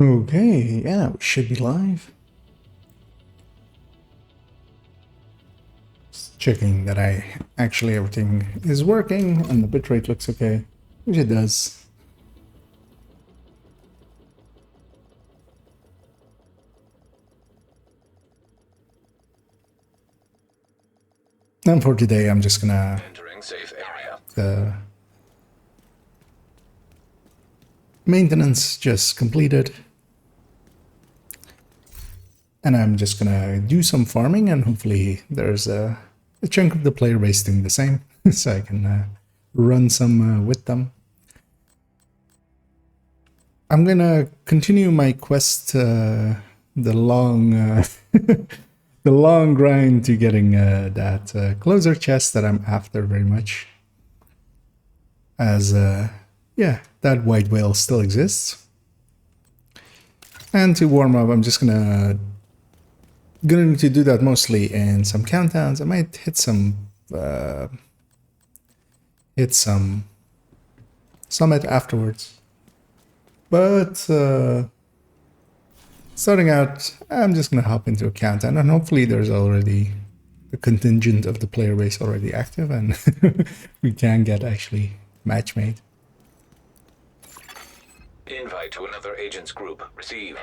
Okay, yeah, we should be live. Just checking that actually everything is working and the bitrate looks okay, which it does. And for today, I'm just gonna entering safe area. The maintenance just completed. And I'm just gonna do some farming and hopefully there's a chunk of the player base doing the same so I can run some with them. I'm gonna continue my quest, the long the long grind to getting that closer chest that I'm after very much. As yeah, that white whale still exists. And to warm up, I'm just going to do that mostly in some countdowns. I might hit some summit afterwards. But starting out, I'm just going to hop into a countdown, and hopefully there's already a contingent of the player base already active, and we can get actually match made. Invite to another agent's group. Receive.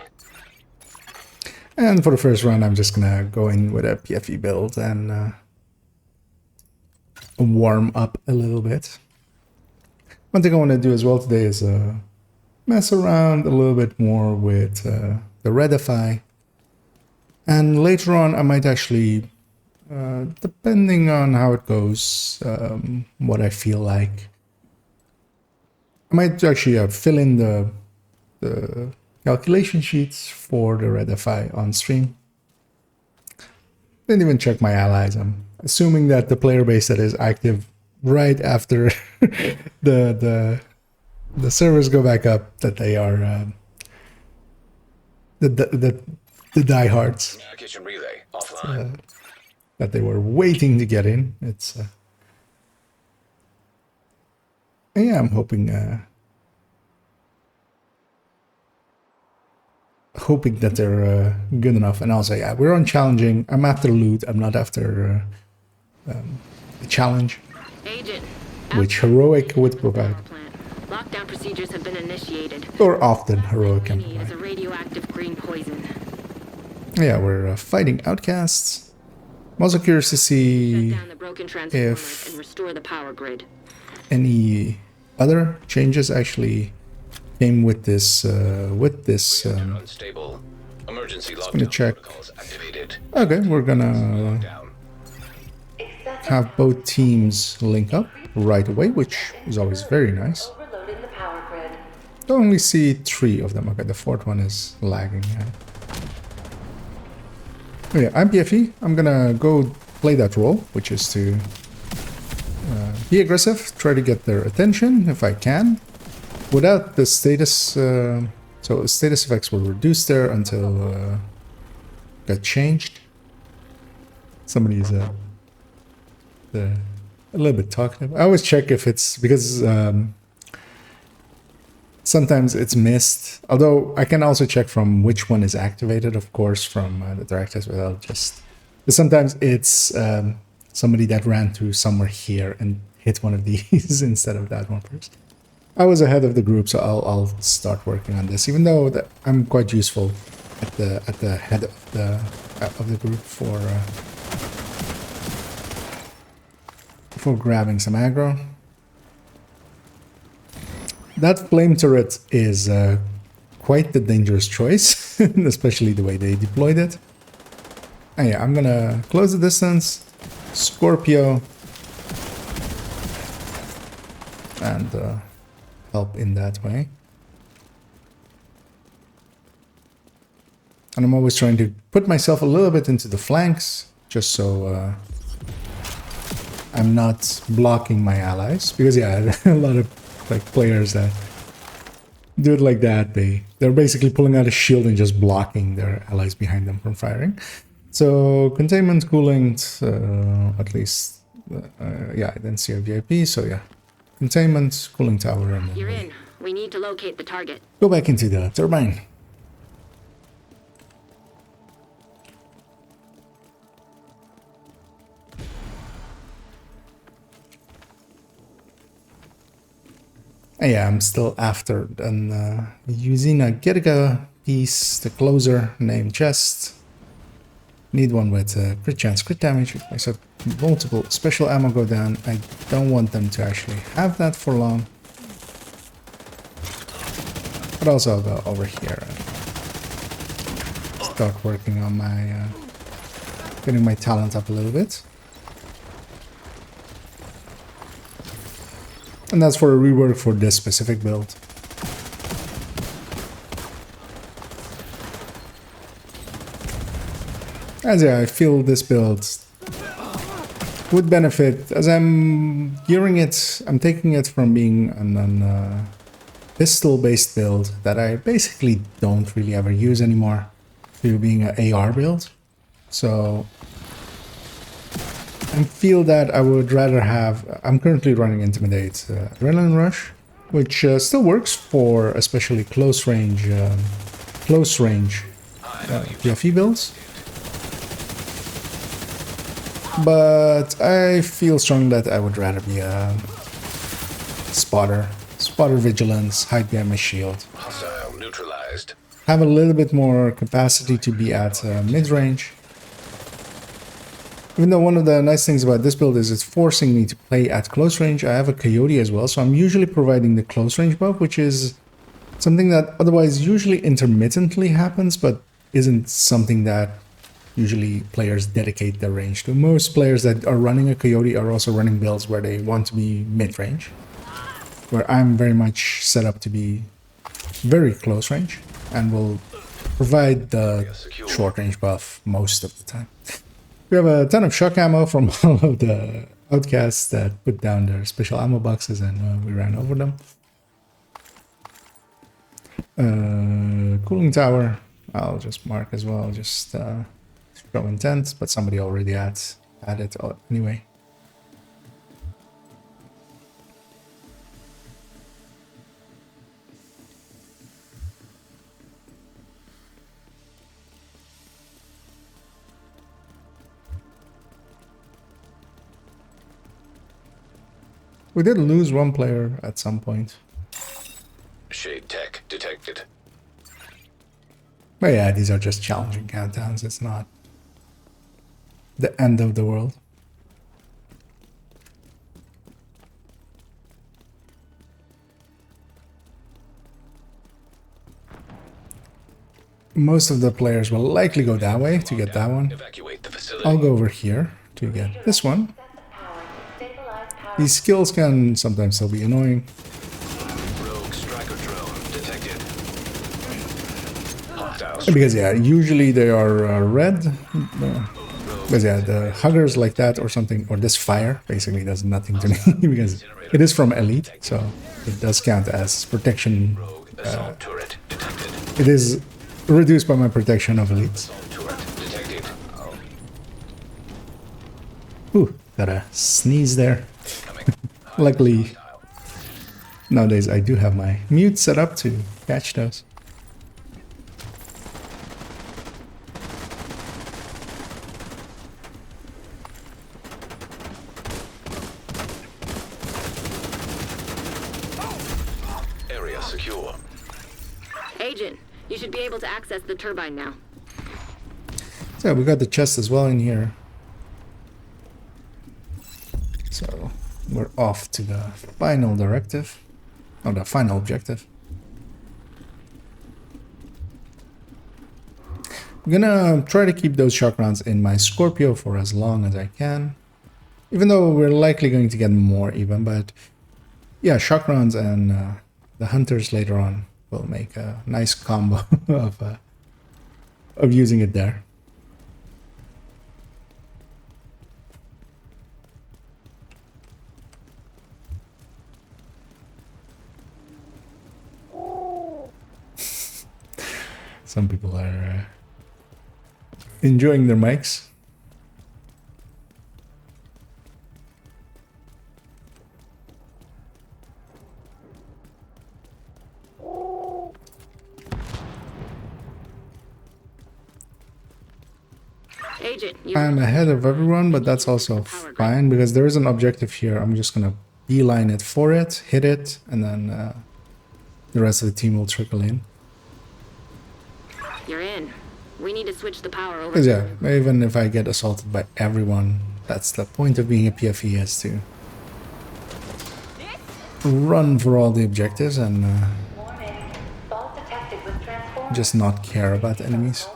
And for the first run, I'm just gonna go in with a PFE build and warm up a little bit. One thing I want to do as well today is mess around a little bit more with the Redify. And later on, I might actually, depending on how it goes, what I feel like, I might actually fill in the calculation sheets for the Redify on stream. Didn't even check my allies. I'm assuming that the player base that is active right after the servers go back up, that they are the diehards. Communication relay offline. That they were waiting to get in. It's yeah, I'm hoping that they're good enough. And also, yeah, we're on challenging. I'm after loot. I'm not after a challenge, Agent, which heroic would provide. Lockdown procedures have been initiated. Or often heroic can Is a provide. radioactive green poison. Yeah, we're fighting outcasts. I'm also curious to see Shut down the broken transformers if and restore the power grid. any other changes actually came with this Unstable. Emergency lockdown check. protocols activated. Okay, we're gonna Down. have both teams link up right away, which is always very nice. Overloading the power grid. I only see 3 of them. Okay, the 4th one is lagging. Oh yeah, I'm PFE. I'm gonna go play that role, which is to be aggressive, try to get their attention if I can, without the status. So status effects will reduce there until got changed. Somebody's a little bit talkative. I always check if it's because sometimes it's missed. Although I can also check from which one is activated, of course, from the directives. But I'll just sometimes it's somebody that ran to somewhere here and hit one of these instead of that one first. I was ahead of the group, so I'll start working on this. Even though I'm quite useful at the head of the group for grabbing some aggro. That flame turret is quite the dangerous choice, especially the way they deployed it. And yeah, I'm gonna close the distance, Scorpio, and help in that way. And I'm always trying to put myself a little bit into the flanks, just so I'm not blocking my allies. Because yeah, a lot of players that do it like that, they're basically pulling out a shield and just blocking their allies behind them from firing. So containment, cooling, at least, yeah, I didn't see a VIP, so yeah. Containment, cooling tower, and You're in. We need to locate the target. go back into the turbine. And yeah, I'm still after an using a Gerga piece, the closer named chest. Need one with crit chance, crit damage, which makes up multiple special ammo go down. I don't want them to actually have that for long. But also I'll go over here and start working on my getting my talent up a little bit. And that's for a rework for this specific build. As yeah, I feel this build would benefit as I'm gearing it. I'm taking it from being an pistol-based build that I basically don't really ever use anymore to being an AR build. So I feel that I would rather have. I'm currently running Intimidate Adrenaline Rush, which still works for especially close range PFE builds. But I feel strong that I would rather be a spotter vigilance, hide behind my shield. Hostile neutralized. Have a little bit more capacity to be at mid-range. Even though one of the nice things about this build is it's forcing me to play at close range. I have a Coyote as well, so I'm usually providing the close range buff, which is something that otherwise usually intermittently happens, but isn't something that usually players dedicate their range to. Most players that are running a Coyote are also running builds where they want to be mid-range, where I'm very much set up to be very close range and will provide the short range buff most of the time. We have a ton of shock ammo from all of the outcasts that put down their special ammo boxes, and we ran over them. Cooling tower, I'll just mark as well, just show intent, but somebody already had it anyway. We did lose one player at some point. Shade tech detected. But yeah, these are just challenging countdowns. It's not the end of the world. Most of the players will likely go that way to get that one. Evacuate the facility. I'll go over here to get this one. These skills can sometimes still be annoying. Rogue striker drone detected. Hostile. Because yeah, usually they are red. Because yeah, the huggers like that or something, or this fire basically does nothing to me because it is from Elite, so it does count as protection. Rogue assault turret detected. It is reduced by my protection of Elites. Assault turret detected. Ooh, got a sneeze there. Incoming. Luckily, nowadays I do have my mute set up to catch those. Area secure. Agent, you should be able to access the turbine now. So we got the chest as well in here. So we're off to the final directive, or the final objective. I'm gonna try to keep those shock rounds in my Scorpio for as long as I can. Even though we're likely going to get more even, but yeah, shock rounds and the hunters later on will make a nice combo of using it there. Some people are enjoying their mics. Agent, I'm ahead of everyone, but that's also fine because there is an objective here. I'm just gonna beeline it for it, hit it, and then the rest of the team will trickle in. You're in. We need to switch the power over. Because yeah, even if I get assaulted by everyone, that's the point of being a PFE, is to run for all the objectives and just not care about enemies.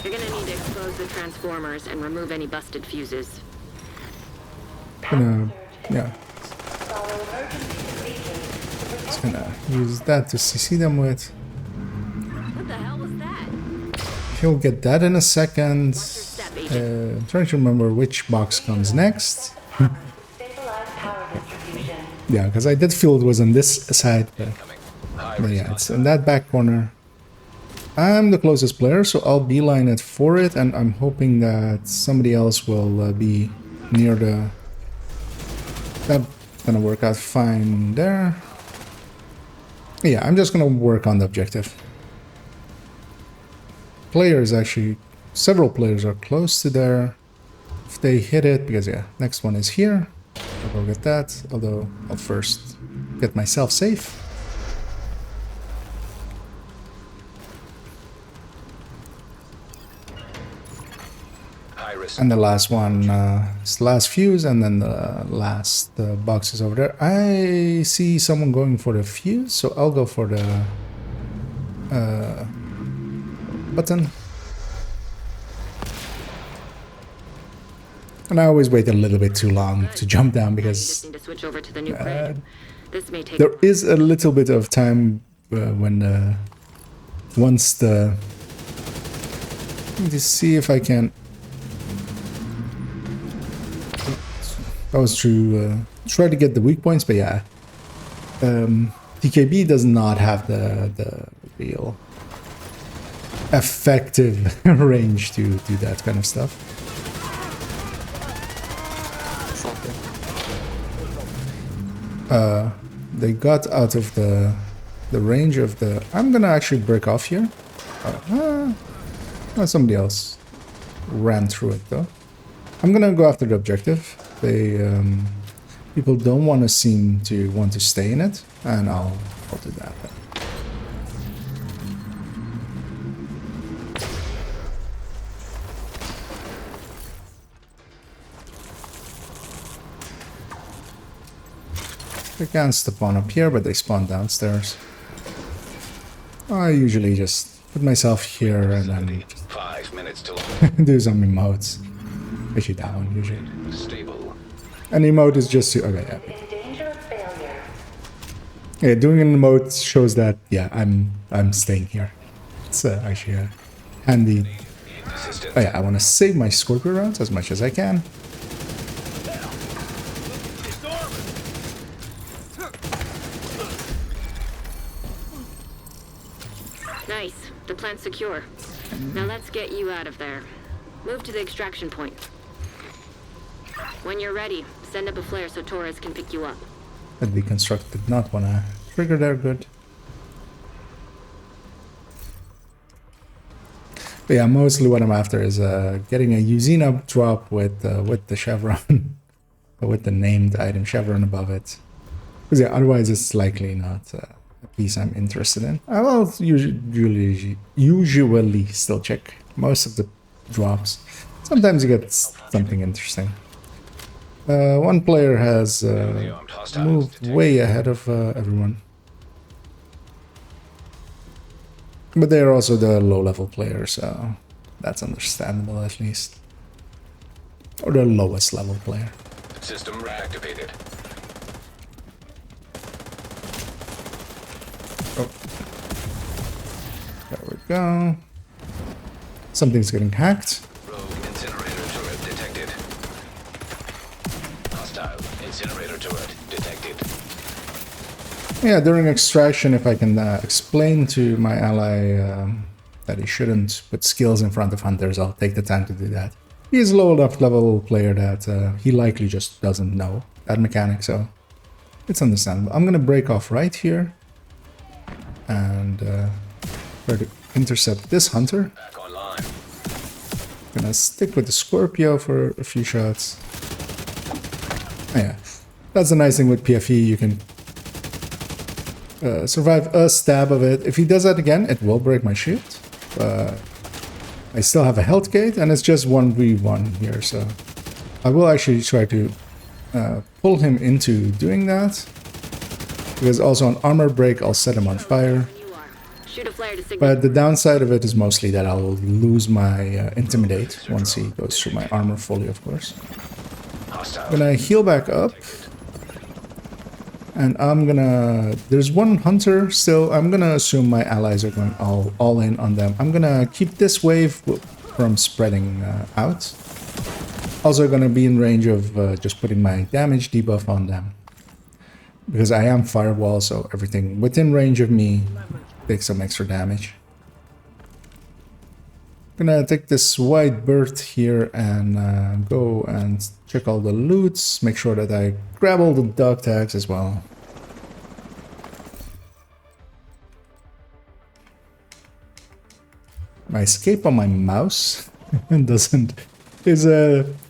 You're gonna need to expose the transformers and remove any busted fuses. Yeah. Just gonna use that to CC them with. What the hell was that? He'll get that in a second. Step, Agent. I'm trying to remember which box comes next. Yeah, because I did feel it was on this side, but yeah, it's in that back corner. I'm the closest player, so I'll beeline it for it, and I'm hoping that somebody else will be near the... That's gonna work out fine there. Yeah, I'm just gonna work on the objective. Players actually, several players are close to there. If they hit it, because yeah, next one is here. I'll go get that, although I'll first get myself safe. And the last one is the last fuse, and then the last box is over there. I see someone going for the fuse, so I'll go for the button. And I always wait a little bit too long to jump down because Need to switch over to the new crate. This may take. there is a little bit of time when once the... Let me just see if I can... I was to try to get the weak points, but yeah, TKB does not have the real effective range to do that kind of stuff. They got out of the range of the... I'm gonna actually break off here. Somebody else ran through it though. I'm gonna go after the objective. They people don't want to seem to want to stay in it, and I'll do that then. They can't spawn up here, but they spawn downstairs. I usually just put myself here and then 5 minutes till do some emotes. Actually down usually. stable. An emote is just to... Okay, yeah. In danger of failure. Yeah, doing an emote shows that, yeah, I'm staying here. It's actually a handy... Assistance. Oh yeah, I want to save my Scorpio rounds as much as I can. Nice. The plant's secure. Now let's get you out of there. Move to the extraction point. When you're ready, send up a flare so Torres can pick you up. That deconstruct did not want to trigger there, good. But yeah, mostly what I'm after is getting a Usina drop with the chevron, with the named item chevron above it. Because yeah, otherwise it's likely not a piece I'm interested in. I will usually still check most of the drops. Sometimes you get something interesting. One player has moved way ahead of everyone. But they're also the low-level player, so that's understandable at least. Or the lowest level player. System reactivated. Oh. There we go. Something's getting hacked. Rogue incinerator turret detected. Hostile incinerator turret detected. Yeah, during extraction, if I can explain to my ally that he shouldn't put skills in front of hunters, I'll take the time to do that. He is a low enough level player that he likely just doesn't know that mechanic, so it's understandable. I'm gonna break off right here and try to intercept this hunter. Back online. Gonna stick with the Scorpio for a few shots. Yeah, that's the nice thing with PFE. You can survive a stab of it. If he does that again, it will break my shield. I still have a health gate, and it's just 1v1 here, so I will actually try to pull him into doing that. Because also on armor break, I'll set him on fire. Shoot a flare to signal. But the downside of it is mostly that I'll lose my intimidate once he goes through my armor fully, of course. I'm gonna heal back up. And I'm gonna... There's one hunter still. I'm gonna assume my allies are going all in on them. I'm gonna keep this wave from spreading out. Also gonna be in range of just putting my damage debuff on them. Because I am firewall, so everything within range of me takes some extra damage. I'm gonna take this white bird here and go and check all the loots. Make sure that I grab all the dog tags as well. My escape on my mouse is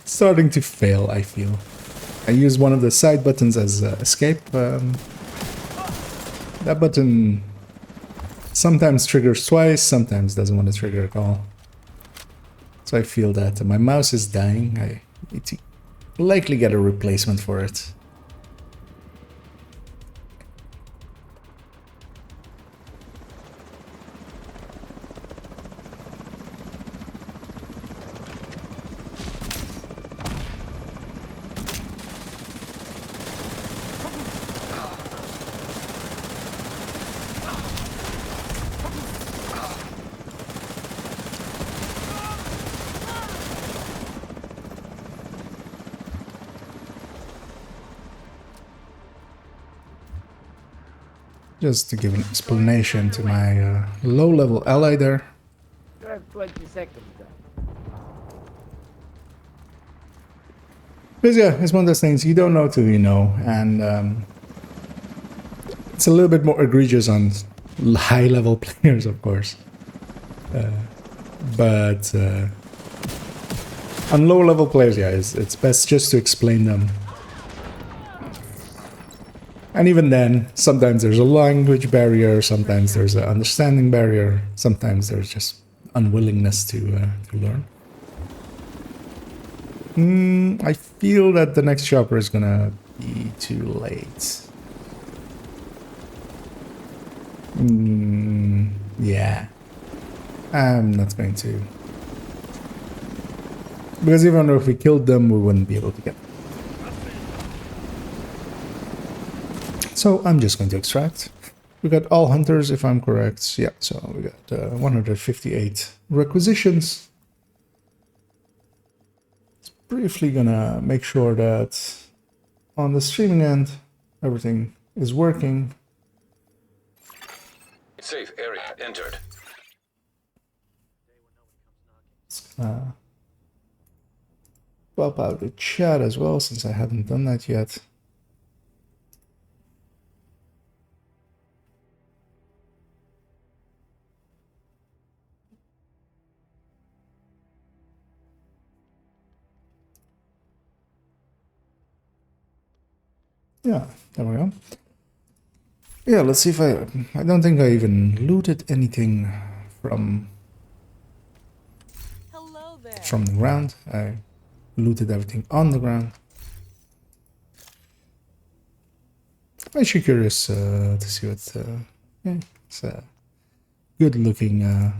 starting to fail, I feel. I use one of the side buttons as escape. That button sometimes triggers twice, sometimes doesn't want to trigger at all. So I feel that my mouse is dying. I need to likely get a replacement for it. Just to give an explanation to my low-level ally there. You have 20 seconds. Because yeah, it's one of those things you don't know till you know, and it's a little bit more egregious on high-level players, of course. But on low-level players, yeah, it's best just to explain them. And even then, sometimes there's a language barrier, sometimes there's an understanding barrier, sometimes there's just unwillingness to learn. I feel that the next chopper is gonna be too late. Yeah. I'm not going to. Because even if we killed them, we wouldn't be able to get them. So I'm just going to extract. We got all hunters, if I'm correct. Yeah, so we got 158 requisitions. It's briefly gonna make sure that on the streaming end, everything is working. Safe area entered. Pop out the chat as well, since I haven't done that yet. Yeah, there we go. Yeah, let's see if I don't think I even looted anything from the ground. I looted everything on the ground. I'm actually curious to see what. Yeah, it's a good looking. I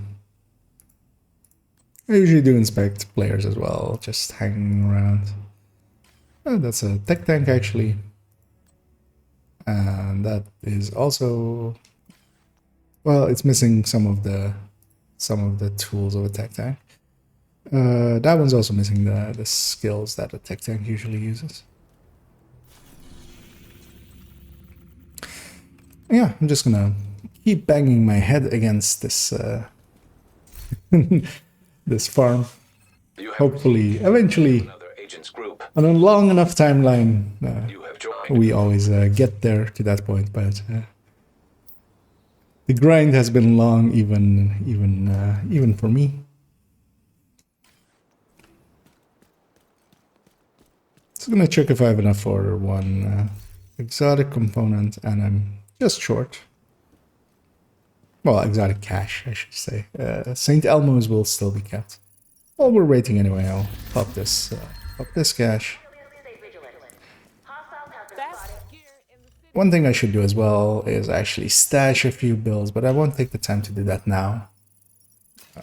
usually do inspect players as well, just hanging around. Oh, that's a tech tank actually. And that is also, well, it's missing some of the tools of a tech tank. That one's also missing the skills that a tech tank usually uses. Yeah, I'm just gonna keep banging my head against this this farm. Hopefully, eventually, on a long enough timeline, we always get there to that point. But the grind has been long, even for me. Just gonna check if I have enough for one exotic component, and I'm just short. Well, exotic cash, I should say. St. Elmo's will still be kept. While we're waiting anyway, I'll pop this cash. One thing I should do as well is actually stash a few bills, but I won't take the time to do that now.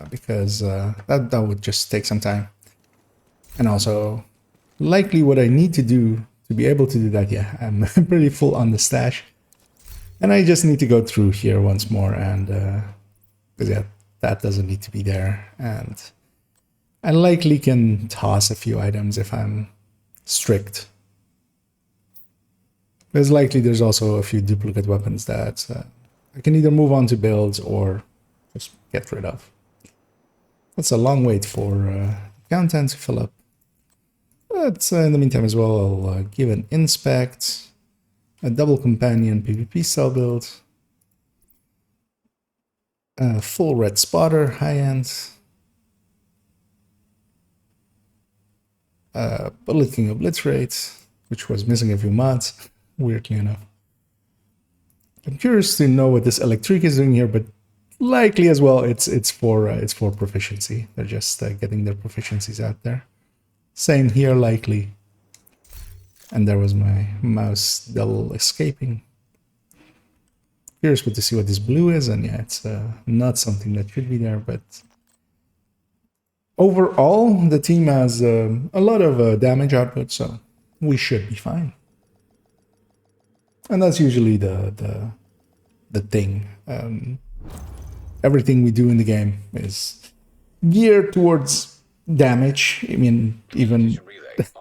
Because that would just take some time. And also, likely what I need to do to be able to do that, yeah, I'm pretty full on the stash. And I just need to go through here once more, and because yeah, that doesn't need to be there. And I likely can toss a few items if I'm strict. Because likely there's also a few duplicate weapons that I can either move on to builds or just get rid of. That's a long wait for content to fill up. But in the meantime as well, I'll give an inspect, a double companion PvP cell build, a full red spotter high-end, Bullet King Obliterate, which was missing a few mods, weirdly enough. I'm curious to know what this Electric is doing here, but likely as well it's for proficiency. They're just getting their proficiencies out there. Same here, likely. And there was my mouse double escaping. Curious to see what this blue is, and yeah, it's not something that should be there, but overall the team has a lot of damage output, so we should be fine. And that's usually the thing. Everything we do in the game is geared towards damage. I mean, even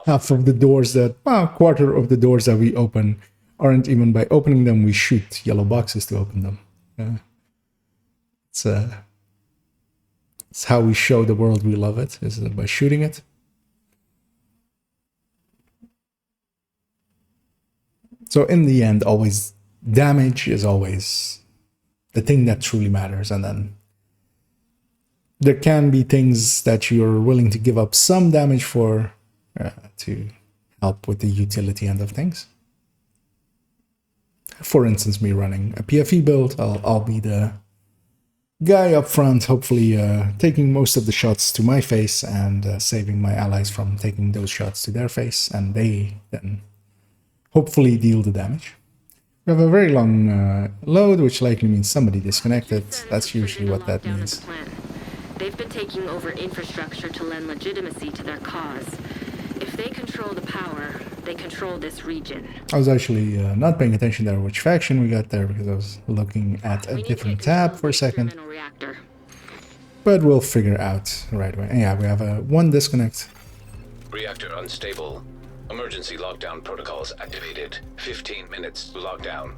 half of the doors that, well, a quarter of the doors that we open aren't even by opening them, we shoot yellow boxes to open them. It's how we show the world we love it, is by shooting it. So in the end, always damage is always the thing that truly matters, and then there can be things that you're willing to give up some damage for to help with the utility end of things. For instance, me running a PFE build, I'll be the guy up front, hopefully taking most of the shots to my face and saving my allies from taking those shots to their face, and they then hopefully deal the damage. We have a very long load, which likely means somebody disconnected. That's usually what that means. They've been taking over infrastructure to lend legitimacy to their cause. If they control the power, they control this region. I was actually not paying attention there which faction we got there, because I was looking at a different tab for a second. But we'll figure out right away. And yeah, we have one disconnect. Reactor unstable. Emergency lockdown protocols activated. 15 minutes lockdown.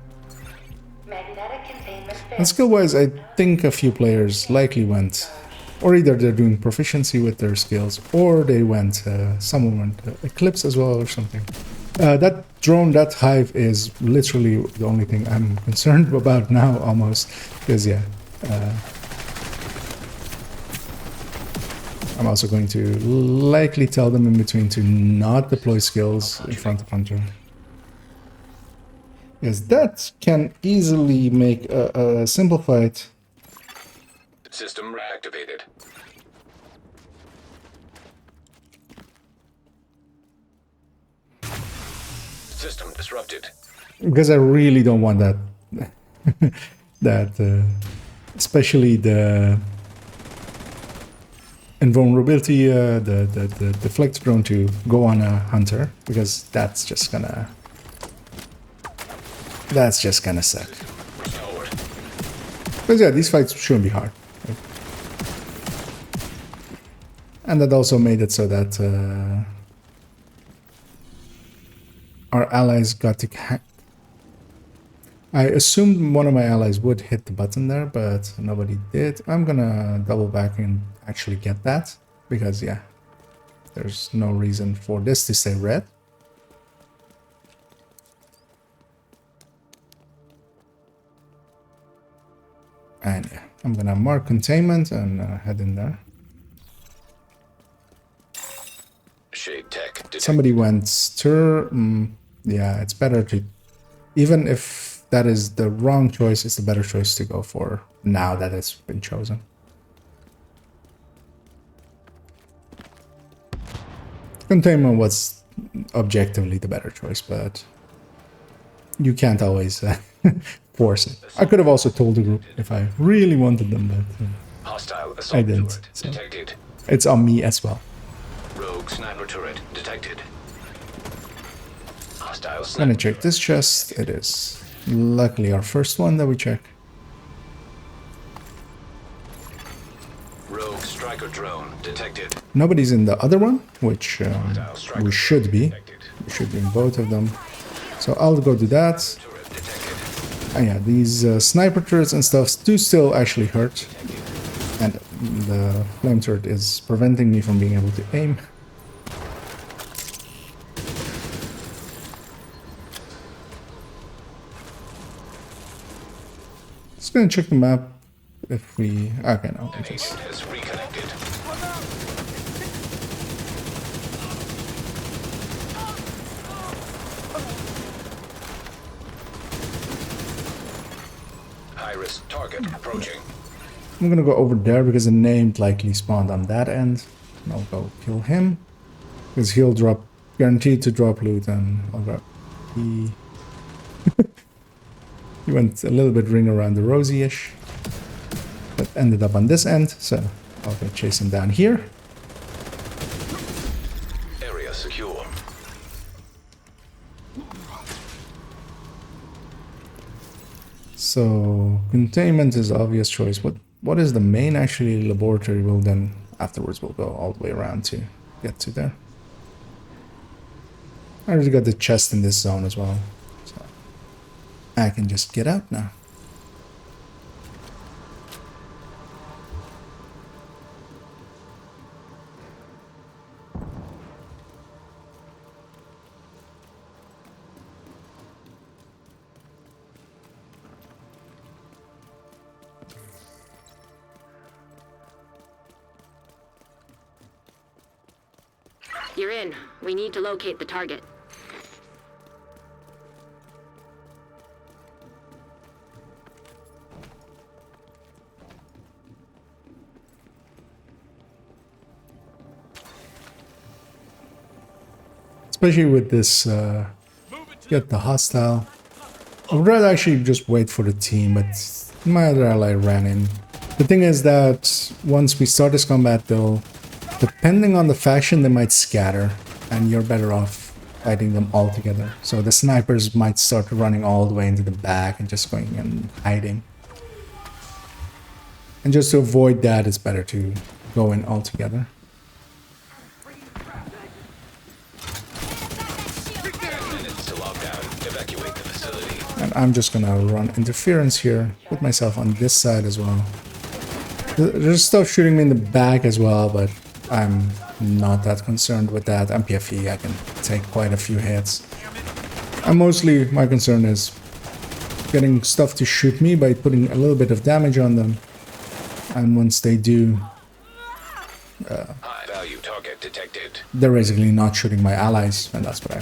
And skill-wise, I think a few players likely went, or either they're doing proficiency with their skills, or they went, someone went Eclipse as well or something. That drone, that hive is literally the only thing I'm concerned about now, almost, because yeah. I'm also going to likely tell them in between to not deploy skills in front of Hunter. Yes, that can easily make a simple fight. System reactivated. System disrupted. Because I really don't want that. Especially the invulnerability, the deflect drone to go on a hunter, because that's just gonna suck. Because yeah, these fights shouldn't be hard. Right? And that also made it so that our allies got to... I assumed one of my allies would hit the button there, but nobody did. I'm gonna double back and actually get that, because yeah, there's no reason for this to stay red. And yeah, I'm gonna mark containment and head in there. Shade tech detected. somebody went stir. Yeah, it's better to, even if that is the wrong choice, it's the better choice to go for now that it's been chosen. Containment was objectively the better choice, but you can't always force it. I could have also told the group if I really wanted them, but Hostile assault I didn't. turret So detected. it's on me as well. Rogue sniper turret detected. Hostile I'm sniper gonna check this chest. It is luckily our first one that we check. Rogue striker drone detected. Nobody's in the other one, which we should be. Detected. We should be in both of them. So I'll go do that. Turret detected. And yeah, these sniper turrets and stuff do still actually hurt. And the flame turret is preventing me from being able to aim. Just gonna check the map if we... Okay, no, we just... Has reconnected. High-risk target approaching. I'm gonna go over there because the named likely spawned on that end. And I'll go kill him. Because he'll drop, guaranteed to drop loot, and I'll grab... He went a little bit ring around the rosy-ish. But ended up on this end, so I'll go chase him down here. Area secure. So containment is the obvious choice. What is the main actually laboratory? Well, then afterwards we'll go all the way around to get to there. I already got the chest in this zone as well, so I can just get out now. You're in. We need to locate the target. Especially with this, get the hostile. I would rather actually just wait for the team, but my other ally ran in. The thing is that once we start this combat though, depending on the faction, they might scatter, and you're better off fighting them all together. So the snipers might start running all the way into the back and just going and hiding. And just to avoid that, it's better to go in all together. And I'm just gonna run interference here, put myself on this side as well. There's stuff shooting me in the back as well, but I'm not that concerned with that. I'm PFE, I can take quite a few hits. And mostly my concern is getting stuff to shoot me by putting a little bit of damage on them. And once they do, High value target detected. they're basically not shooting my allies, and that's what I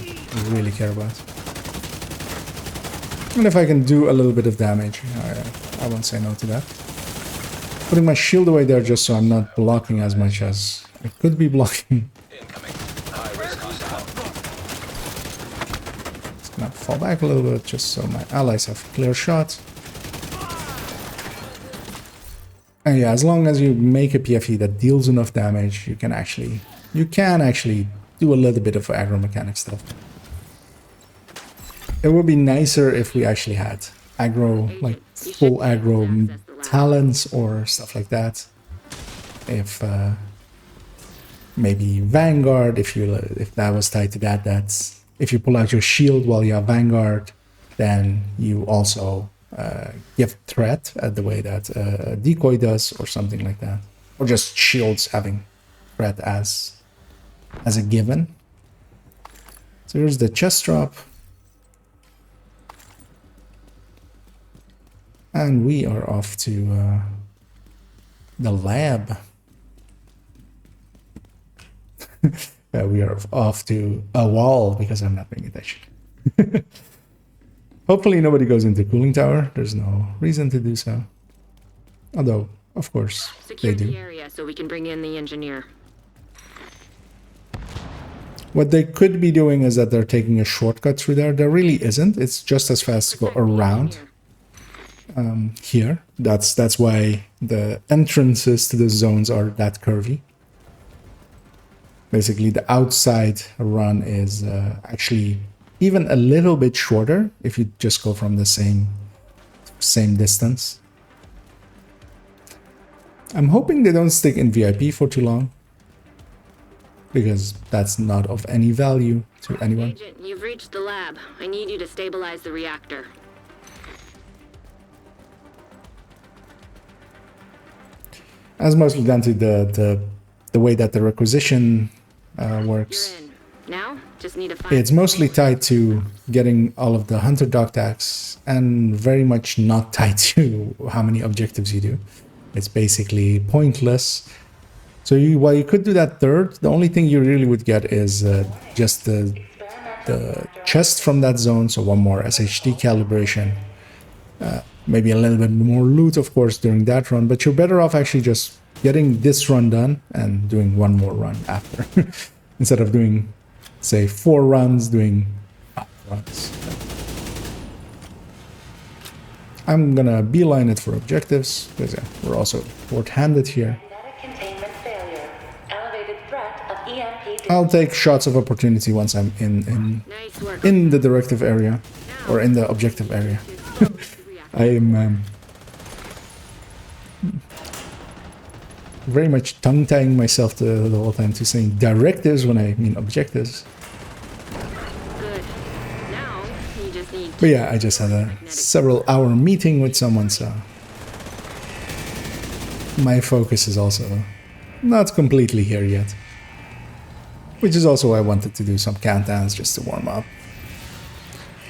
really care about. And if I can do a little bit of damage, I won't say no to that. Putting my shield away there just so I'm not blocking as much as I could be blocking. Incoming. High risk hostile. Just gonna fall back a little bit just so my allies have a clear shot. And yeah, as long as you make a PFE that deals enough damage, you can actually do a little bit of aggro mechanic stuff. It would be nicer if we actually had aggro, like full aggro talents or stuff like that. If maybe Vanguard, if that was tied to that, that's if you pull out your shield while you have Vanguard, then you also give threat the way that decoy does, or something like that, or just shields having threat as a given. So here's the chest drop. And we are off to the lab. We are off to a wall because I'm not paying attention. Hopefully nobody goes into cooling tower. There's no reason to do so. Although, of course, Secure they do. the area so we can bring in the engineer. What they could be doing is that they're taking a shortcut through there. There really isn't. It's just as fast to go Protect the around engineer. here. That's why the entrances to the zones are that curvy. Basically, the outside run is actually even a little bit shorter if you just go from the same distance. I'm hoping they don't stick in VIP for too long, because that's not of any value to anyone. Agent, you've reached the lab. I need you to stabilize the reactor. That's mostly down to the way that the requisition works. You're in. Now, just need to find... It's mostly tied to getting all of the hunter dog tags and very much not tied to how many objectives you do. It's basically pointless. So while you could do that third, the only thing you really would get is just the chest from that zone, so one more SHD calibration. Maybe a little bit more loot, of course, during that run, but you're better off actually just getting this run done and doing one more run after. Instead of doing, say, 4 runs, doing 5 runs. I'm gonna beeline it for objectives, because yeah, we're also short-handed here. Containment failure. Elevated threat of EMP. I'll take shots of opportunity once I'm Nice work. in the directive area, or in the objective area. I am very much tongue-tying myself the whole time to saying directives when I mean objectives. Good. Now, you just need... But yeah, I just had a several-hour meeting with someone, so my focus is also not completely here yet. Which is also why I wanted to do some countdowns just to warm up.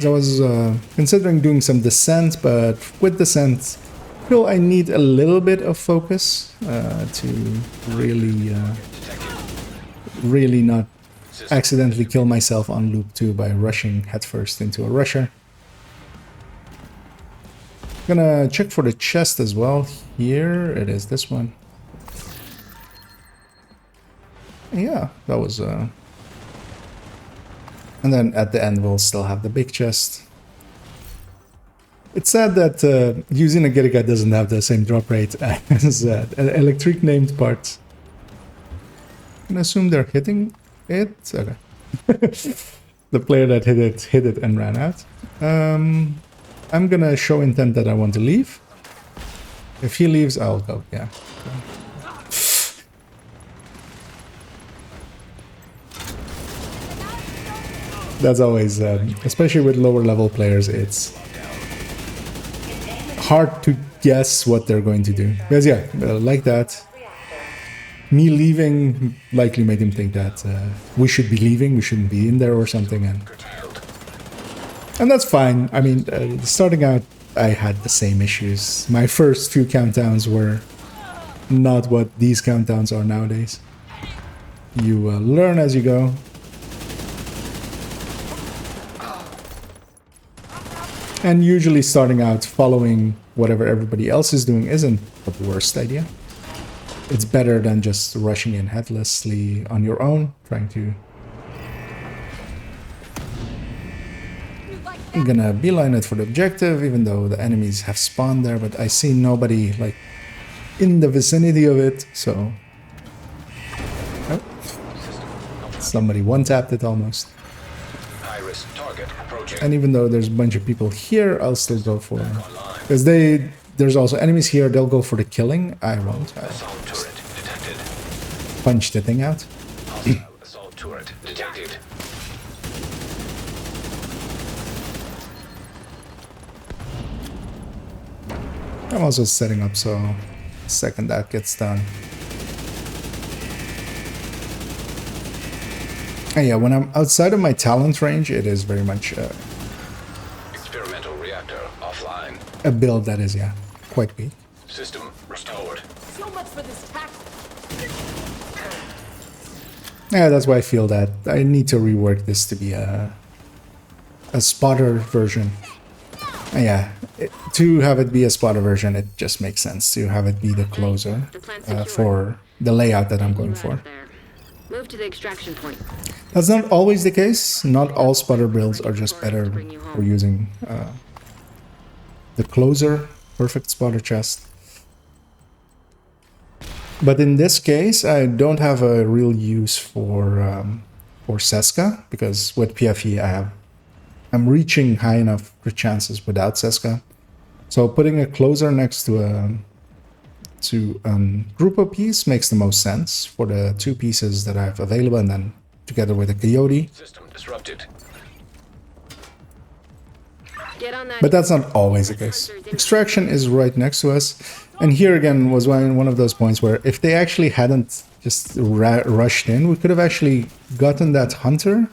I was considering doing some descent, but with descent, I feel I need a little bit of focus to really not accidentally kill myself on loop 2 by rushing headfirst into a rusher. Gonna check for the chest as well. Here it is, this one. Yeah, that was and then at the end we'll still have the big chest. It's sad that using a Gerika doesn't have the same drop rate as electric named parts. I can assume they're hitting it. Okay. The player that hit it and ran out. I'm gonna show intent that I want to leave. If he leaves, I'll go. Yeah. That's always, especially with lower level players, it's hard to guess what they're going to do. Because yeah, like that, me leaving likely made him think that we should be leaving, we shouldn't be in there or something, and that's fine. I mean, starting out, I had the same issues. My first few countdowns were not what these countdowns are nowadays. You learn as you go. And usually starting out following whatever everybody else is doing isn't the worst idea. It's better than just rushing in headlessly on your own, trying to... I'm gonna beeline it for the objective, even though the enemies have spawned there, but I see nobody, like, in the vicinity of it, so... Oh. Somebody one-tapped it almost. And even though there's a bunch of people here, I'll still go for them. Because there's also enemies here, they'll go for the killing. I won't. I'll just punch the thing out. Assault turret detected. I'm also setting up so the second that gets done. And yeah, when I'm outside of my talent range, it is very much Experimental reactor offline. a build that is, yeah, quite weak. System restored. So much for this tax. Yeah, that's why I feel that I need to rework this to be a spotter version. Yeah, to have it be a spotter version, it just makes sense to have it be the closer for the layout that I'm going for. Move to the extraction point. That's not always the case. Not all spotter builds are just better for using the closer perfect spotter chest. But in this case, I don't have a real use for Seska, because with PFE I'm reaching high enough crit chances without Seska. So putting a closer next to a group of piece makes the most sense for the two pieces that I have available, and then together with a coyote. System disrupted. Get on that. But that's not always the case. Extraction is right next to us. And here again was one of those points where if they actually hadn't just rushed in, we could have actually gotten that hunter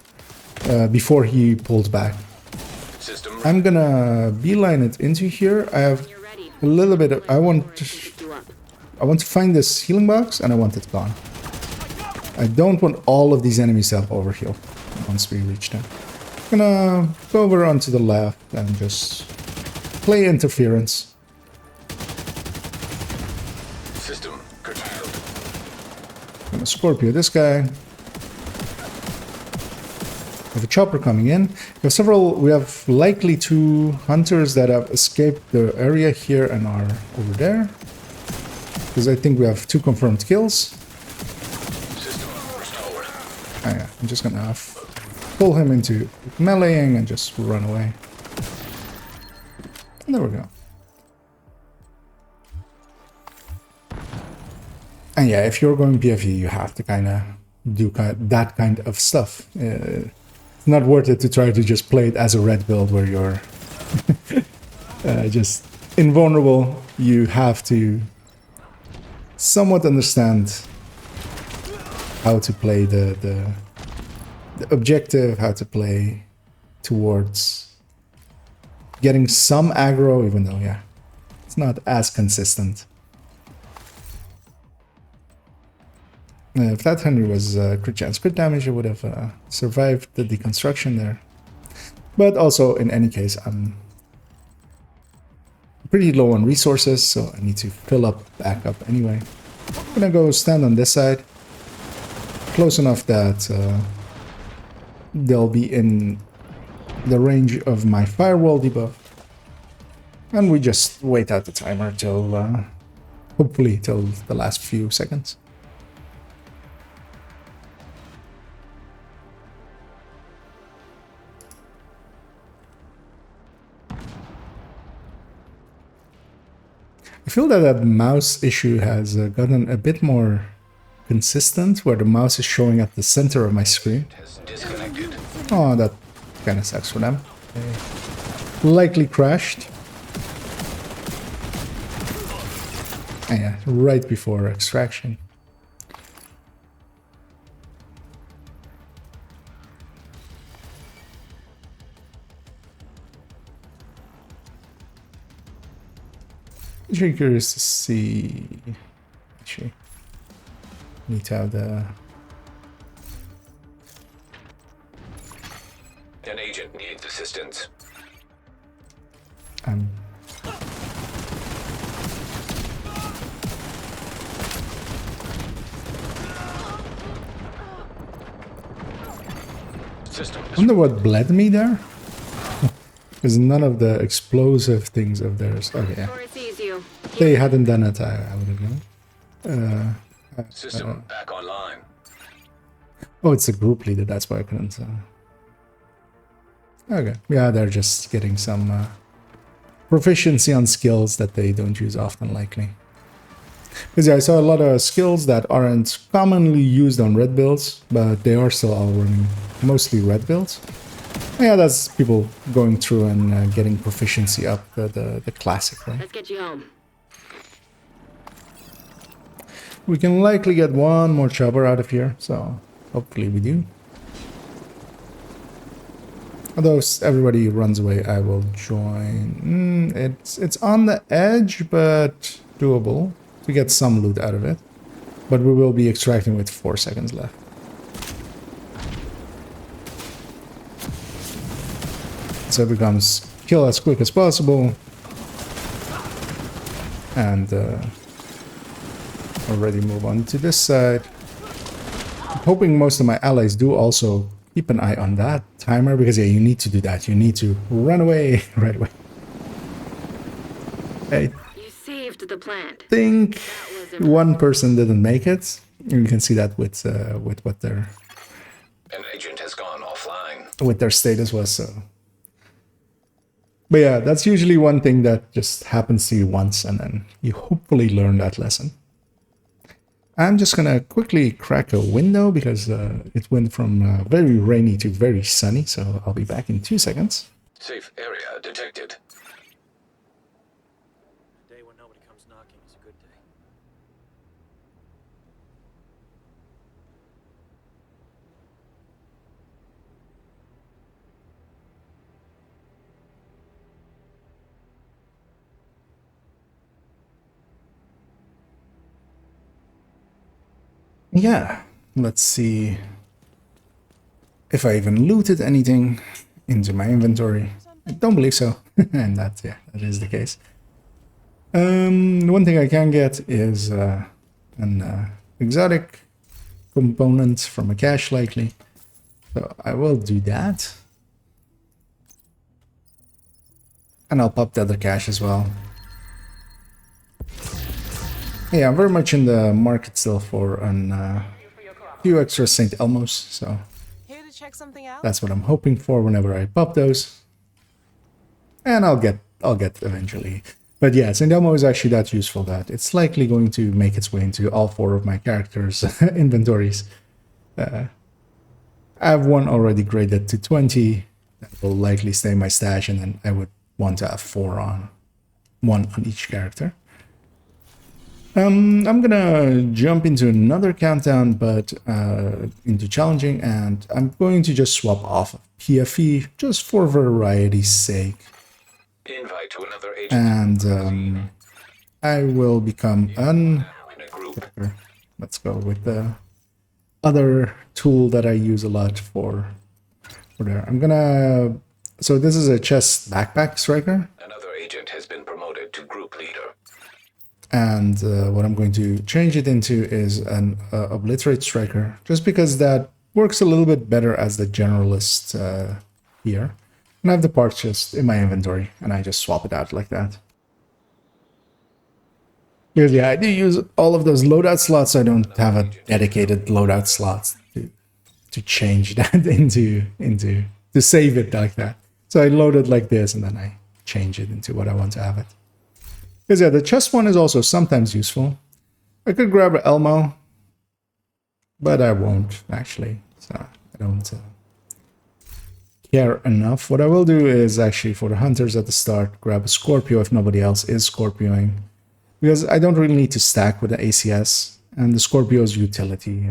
before he pulled back. System. I'm gonna beeline it into here. I have a little bit of... I want to find this healing box, and I want it gone. I don't want all of these enemies to have overheal once we reach them. I'm gonna go over onto the left and just play interference. System curtailed. I'm gonna Scorpio this guy. We have a chopper coming in. We have likely two hunters that have escaped the area here and are over there. Because I think we have two confirmed kills. System restored. Oh yeah, I'm just gonna pull him into meleeing and just run away. And there we go. And yeah, if you're going PFE, you have to kind of do that kind of stuff. It's not worth it to try to just play it as a red build where you're just invulnerable. You have to somewhat understand how to play the objective, how to play towards getting some aggro, even though, yeah, it's not as consistent. If that Henry was crit chance, crit damage, I would have survived the deconstruction there. But also, in any case, I'm pretty low on resources, so I need to fill up back up anyway. I'm gonna go stand on this side, close enough that they'll be in the range of my firewall debuff. And we just wait out the timer till, hopefully, till the last few seconds. I feel that that mouse issue has gotten a bit more consistent, where the mouse is showing at the center of my screen. Disconnected. Oh, that kind of sucks for them. They likely crashed. And yeah, right before extraction. Actually curious to see. Actually, need to have the. An agent needs assistance. System I wonder what bled me there. Because none of the explosive things of theirs. Okay, yeah. If they hadn't done it, I would have known. System back online. Oh, it's a group leader, that's why I couldn't. Okay, yeah, they're just getting some proficiency on skills that they don't use often, likely. Because yeah, I saw a lot of skills that aren't commonly used on red builds, but they are still all running mostly red builds. Yeah, that's people going through and getting proficiency up the classic way. Let's get you home. We can likely get one more chopper out of here, so hopefully we do. Although everybody runs away, I will join. It's on the edge, but doable to get some loot out of it. But we will be extracting with 4 seconds left. So it becomes kill as quick as possible. And already move on to this side. I'm hoping most of my allies do also keep an eye on that timer, because yeah, you need to do that. You need to run away right away. I You saved the plant. think That was one person didn't make it. You can see that with what their An agent has gone offline. status was. So, but yeah, that's usually one thing that just happens to you once, and then you hopefully learn that lesson. I'm just gonna quickly crack a window because it went from very rainy to very sunny. So I'll be back in 2 seconds. Safe area detected. A day when nobody comes knocking is a good day. Yeah, let's see if I even looted anything into my inventory. I don't believe so, and that is the case. One thing I can get is an exotic component from a cache, likely. So I will do that, and I'll pop the other cache as well. Yeah, I'm very much in the market still for a few extra St. Elmo's, so Here to check something out? that's what I'm hoping for whenever I pop those. And I'll get eventually. But yeah, St. Elmo is actually that useful that it's likely going to make its way into all 4 of my characters' inventories. I have one already graded to 20. That will likely stay in my stash, and then I would want to have 4 on. 1 on each character. I'm gonna jump into another countdown, but into challenging, and I'm going to just swap off PFE just for variety's sake. Invite to another agent. And I will become In a group. let's go with the other tool that I use a lot for there. I'm gonna, so this is a chest backpack striker. Another agent has been promoted to group leader. And what I'm going to change it into is an obliterate striker, just because that works a little bit better as the generalist here. And I have the parts just in my inventory, and I just swap it out like that. Because yeah, I do use all of those loadout slots. So I don't have a dedicated loadout slot to change that into to save it like that. So I load it like this, and then I change it into what I want to have it. Because yeah, the chest one is also sometimes useful. I could grab Elmo, but I won't actually. So I don't care enough. What I will do is actually for the hunters at the start, grab a Scorpio if nobody else is Scorpioing. Because I don't really need to stack with the ACS and the Scorpio's utility.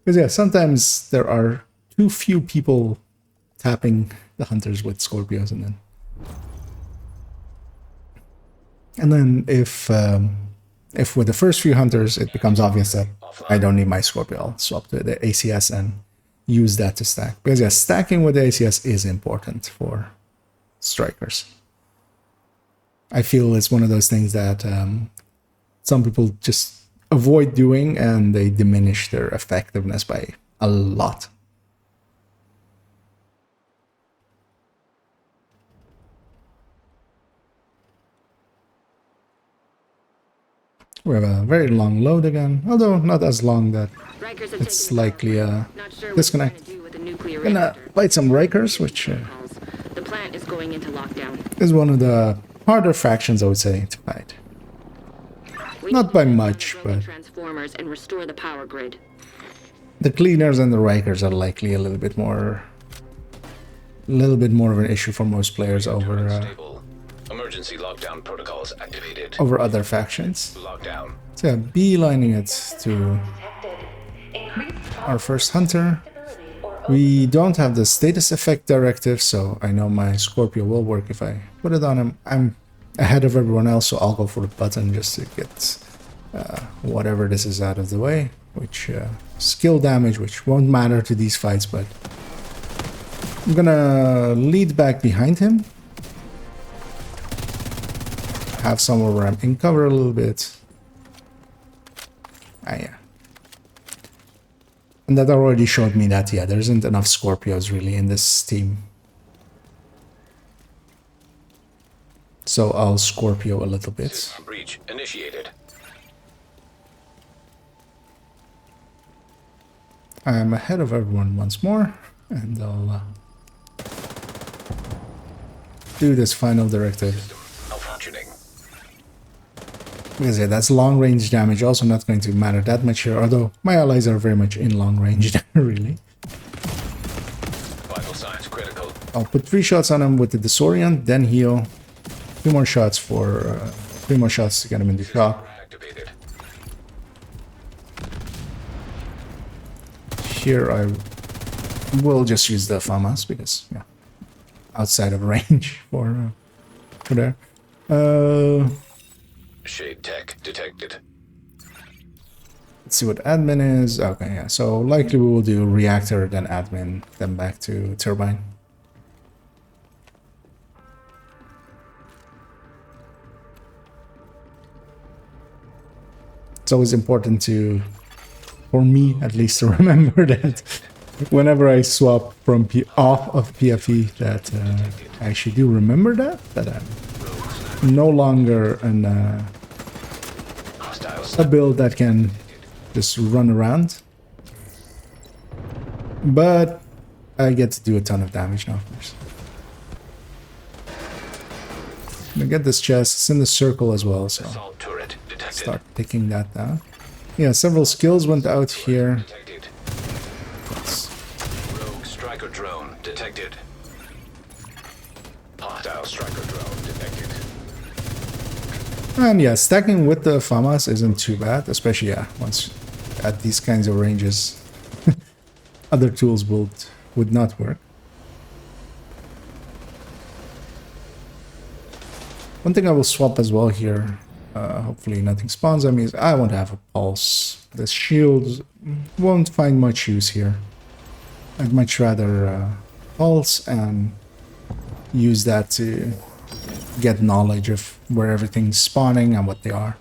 Because yeah, sometimes there are too few people tapping the hunters with Scorpios, and then if with the first few hunters it becomes obvious that I don't need my Scorpio, I'll swap to the ACS and use that to stack. Because yeah, stacking with the ACS is important for strikers. I feel it's one of those things that some people just avoid doing, and they diminish their effectiveness by a lot. We have a very long load again, although not as long that Rikers have it's taken the likely power a plant. Not sure what disconnect. they're gonna do with the nuclear Gonna reactor. fight some Rikers, which The plant is going into lockdown. is one of the harder factions, I would say, to fight. We Not need by to shut down much, the building but transformers and restore the power grid. the Cleaners and the Rikers are likely a little bit more of an issue for most players over Stable. Emergency lockdown protocols activated. over other factions. Lockdown. So yeah, beelining it to Detected. Increased our first hunter. stability or We don't have the status effect directive, so I know my Scorpio will work if I put it on him. I'm ahead of everyone else, so I'll go for the button just to get whatever this is out of the way. Which skill damage, which won't matter to these fights, but I'm gonna lead back behind him. Have somewhere where I'm in cover a little bit. Ah, yeah. And that already showed me that, yeah, there isn't enough Scorpios really in this team. So I'll Scorpio a little bit. Breach initiated. I'm ahead of everyone once more, and I'll do this final directive. Malfunctioning. Because yeah, that's long range damage, also not going to matter that much here, although my allies are very much in long range, really. Vital signs critical. I'll put 3 shots on him with the disorient, then heal. 2 more shots for 3 more shots to get him into shock. Activated. Here I will just use the FAMAS because yeah, outside of range for there. Shade tech detected. Let's see what admin is. Okay, yeah. So likely we will do reactor, then admin, then back to turbine. It's always important to, for me at least, to remember that whenever I swap from off of PFE, that I actually do remember that I'm no longer a build that can just run around, but I get to do a ton of damage now, of course. I'm gonna get this chest. It's in the circle as well, so Assault turret detected. start taking that down. Yeah, several skills went out here. Detected. Rogue striker drone detected. Hostile striker drone detected. And yeah, stacking with the FAMAS isn't too bad, especially yeah, once at these kinds of ranges. Other tools would not work. One thing I will swap as well here, hopefully nothing spawns on me, is I won't have a pulse. The shields won't find much use here. I'd much rather pulse and use that to get knowledge of where everything's spawning and what they are.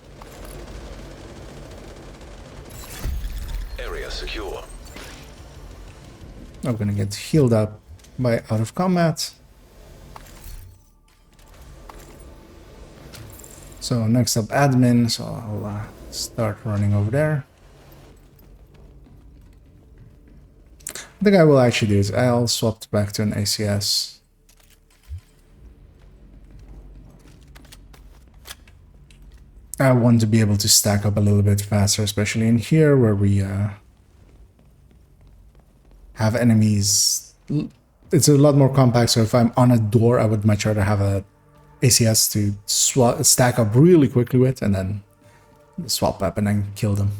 Area secure. I'm gonna get healed up by out of combat. So next up admin, so I'll start running over there. I think I will actually do is I'll swap back to an ACS. I want to be able to stack up a little bit faster, especially in here where we have enemies. It's a lot more compact, so if I'm on a door, I would much rather have a ACS to stack up really quickly with, and then swap up and then kill them.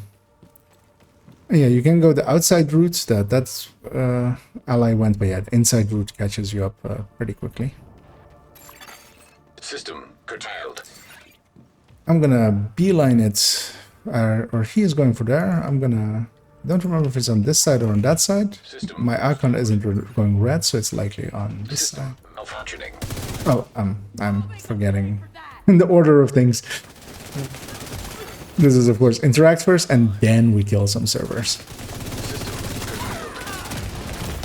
And yeah, you can go the outside route. That's ally went, but yeah, the inside route catches you up pretty quickly. System curtailed. I'm gonna beeline it, or he is going for there. I don't remember if it's on this side or on that side. System. My icon isn't going red, so it's likely on this side. Malfunctioning. Oh, I'm forgetting the order of things. This is, of course, interact first, and then we kill some servers.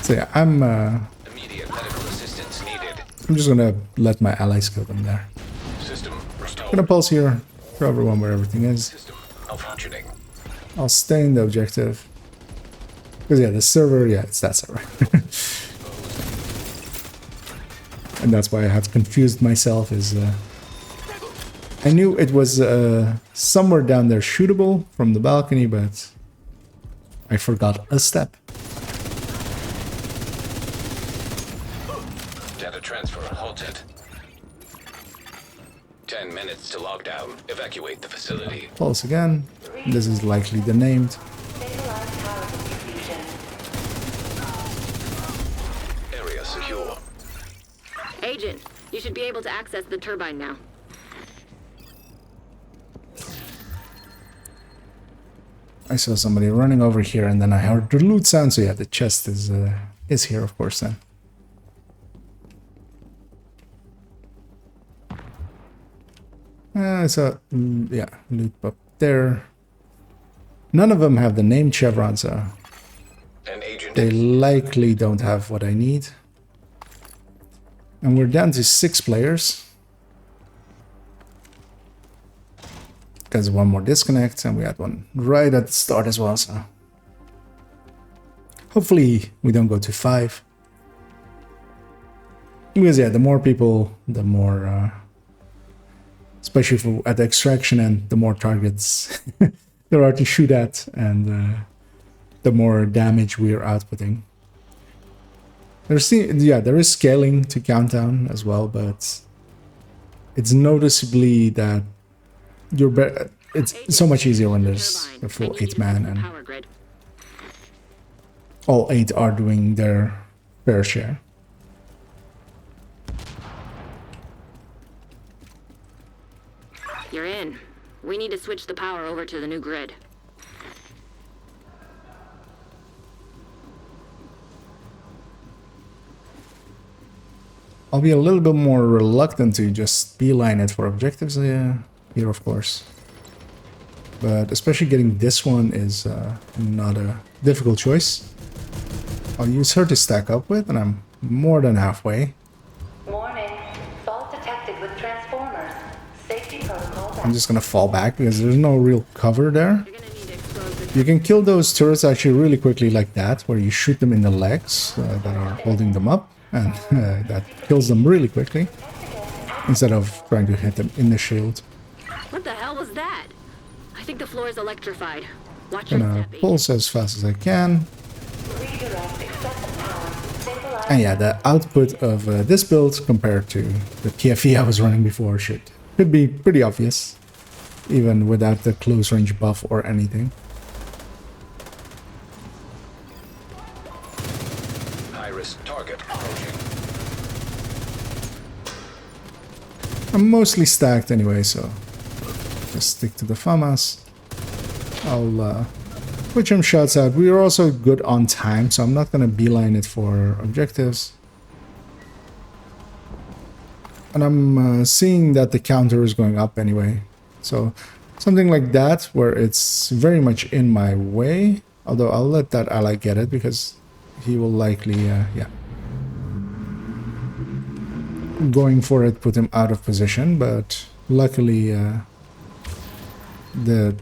So yeah, Immediate medical assistance needed. I'm just gonna let my allies kill them there. System restored. I'm gonna pulse here, show everyone where everything is. System malfunctioning. I'll stay in the objective. Because yeah, the server, yeah, it's that server. And that's why I have confused myself, is I knew it was somewhere down there shootable from the balcony, but I forgot a step. Data transfer halted. 10 minutes to lockdown. Evacuate the facility. Pulse again. This is likely the named. Stabilize power distribution. Area secure. Agent, you should be able to access the turbine now. I saw somebody running over here, and then I heard the loot sound. So yeah, the chest is here, of course. Then So, yeah, loot up there. None of them have the name chevron, so An agent. they likely don't have what I need. And we're down to 6 players. Because one more disconnect, and we had one right at the start as well, so hopefully we don't go to 5. Because yeah, the more people, the more, especially for, at the extraction end, the more targets there are to shoot at, and the more damage we are outputting. There is scaling to countdown as well, but it's noticeably that it's so much easier when there's a full 8-man and all 8 are doing their fair share. You're in. We need to switch the power over to the new grid. I'll be a little bit more reluctant to just beeline it for objectives here, of course. But especially getting this one is not a difficult choice. I'll use her to stack up with, and I'm more than halfway. Warning. Fault detected with transformers. Safety protocols. I'm just gonna fall back because there's no real cover there. You're gonna need to expose the You can kill those turrets actually really quickly like that, where you shoot them in the legs that are holding them up, and that kills them really quickly, instead of trying to hit them in the shield. What the hell was that? I think the floor is electrified. Watch your Gonna step, Agent. pulse as fast as I can. Redirect excessive power. Stabilize. And yeah, the output of this build compared to the PFE I was running before could be pretty obvious, even without the close range buff or anything. High-risk target approaching. I'm mostly stacked anyway, so just stick to the FAMAS. I'll put some shots out. We are also good on time, so I'm not going to beeline it for objectives. And I'm seeing that the counter is going up anyway. So something like that, where it's very much in my way. Although I'll let that ally get it, because he will likely, yeah. Going for it put him out of position, but luckily the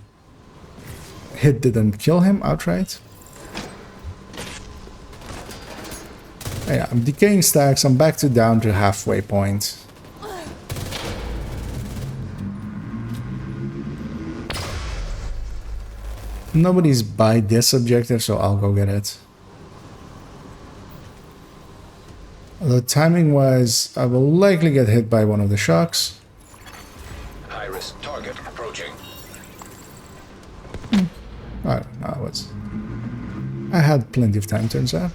hit didn't kill him outright. Yeah, I'm decaying stacks. I'm back to down to halfway point. Nobody's by this objective, so I'll go get it. Although timing-wise, I will likely get hit by one of the shocks. High-risk target approaching. Oh, no, I had plenty of time, turns out.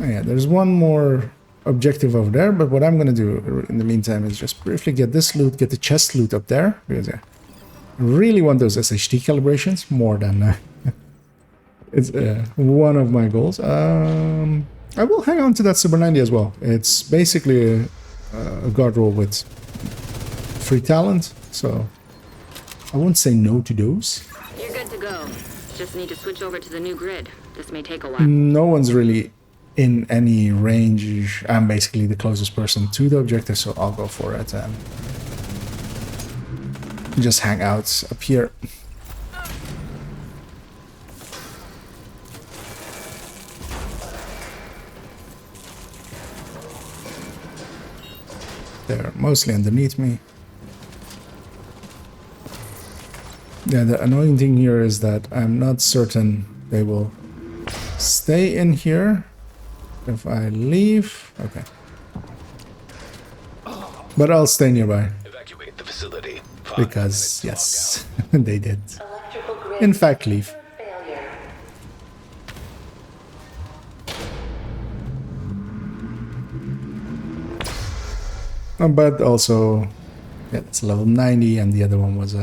Oh, yeah, there's one more objective over there, but what I'm gonna do in the meantime is just briefly get this loot, get the chest loot up there, because I really want those SHT calibrations more than it's one of my goals. I will hang on to that Super 90 as well. It's basically a guard roll with free talent, so I won't say no to those. You're good to go. Just need to switch over to the new grid. This may take a while. No one's really in any range. I'm basically the closest person to the objective, so I'll go for it and just hang out up here. They're mostly underneath me. Yeah, the annoying thing here is that I'm not certain they will stay in here if I leave. Okay. But I'll stay nearby. Evacuate the facility. 5 Because, minutes yes, they did. Electrical grid. In fact, leave. Failure. But also, yeah, it's level 90 and the other one was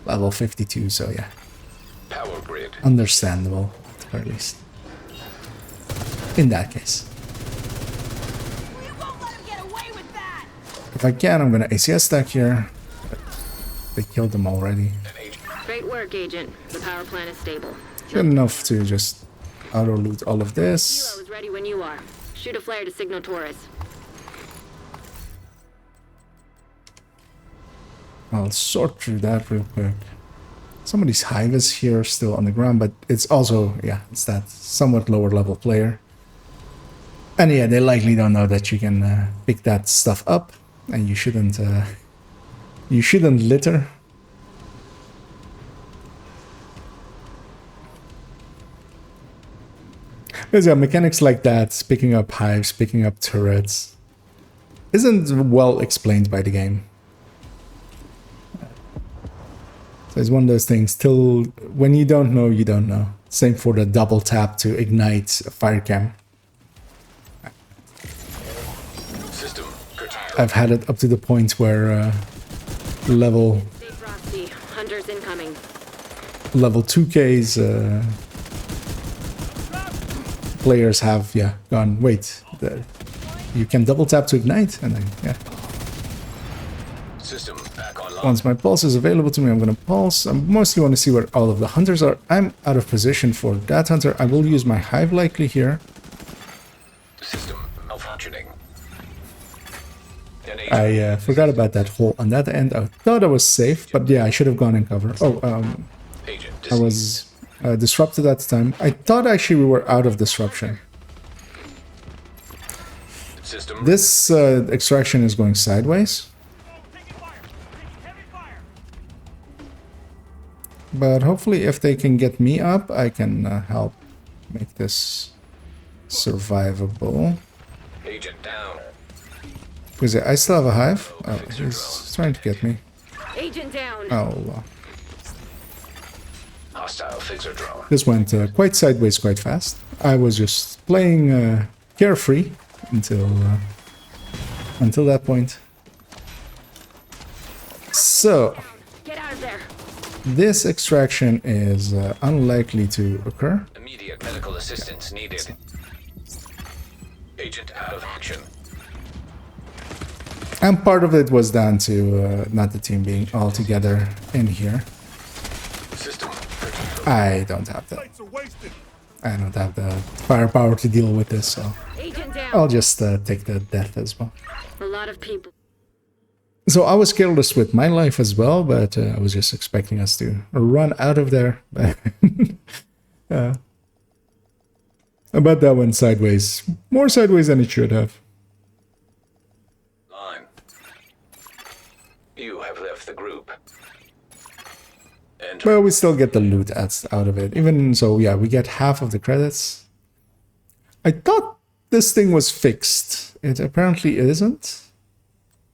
level 52, so yeah. Power grid. Understandable, at the very least. In that case. We won't let him get away with that! If I can, I'm gonna ACS stack here. They killed them already. Great work, Agent. The power plant is stable. Good enough to just auto loot all of this. Kilo is ready when you are. Shoot a flare to signal Torres. I'll sort through that real quick. Some of these hive is here still on the ground, but it's also, yeah, it's that somewhat lower level player. And yeah, they likely don't know that you can pick that stuff up, and you shouldn't litter. Because yeah, mechanics like that, picking up hives, picking up turrets, isn't well explained by the game. So it's one of those things, till when you don't know, you don't know. Same for the double tap to ignite a fire cam. System curtailed. I've had it up to the point where level Stay frosty. Hunters incoming. 2K's players have, yeah, gone, wait, you can double tap to ignite, and then, yeah. System back online. Once my pulse is available to me, I'm going to pulse. I mostly want to see where all of the hunters are. I'm out of position for that hunter. I will use my hive likely here. System malfunctioning. I forgot about that hole on that end. I thought I was safe, but yeah, I should have gone in cover. Oh, Agent I was disrupted at the time. I thought actually we were out of disruption. System This extraction is going sideways. But hopefully if they can get me up, I can help make this survivable. agent down. Because I still have a hive. Oh, he's trying to get me. Agent down. Oh, Hostile phaser drone. this went quite sideways quite fast. I was just playing carefree until that point. So Get out of there. this extraction is unlikely to occur. Immediate medical assistance needed. Agent out of action. And part of it was down to not the team being all together in here. System curtailed. I don't have that. I don't have the firepower to deal with this, so Agent down. I'll just take the death as well. A lot of people. So I was careless with my life as well, but I was just expecting us to run out of there. But that went sideways. More sideways than it should have. Line. You have left the group. Enter. Well, we still get the loot out of it. Even so, yeah, we get half of the credits. I thought this thing was fixed. It apparently isn't.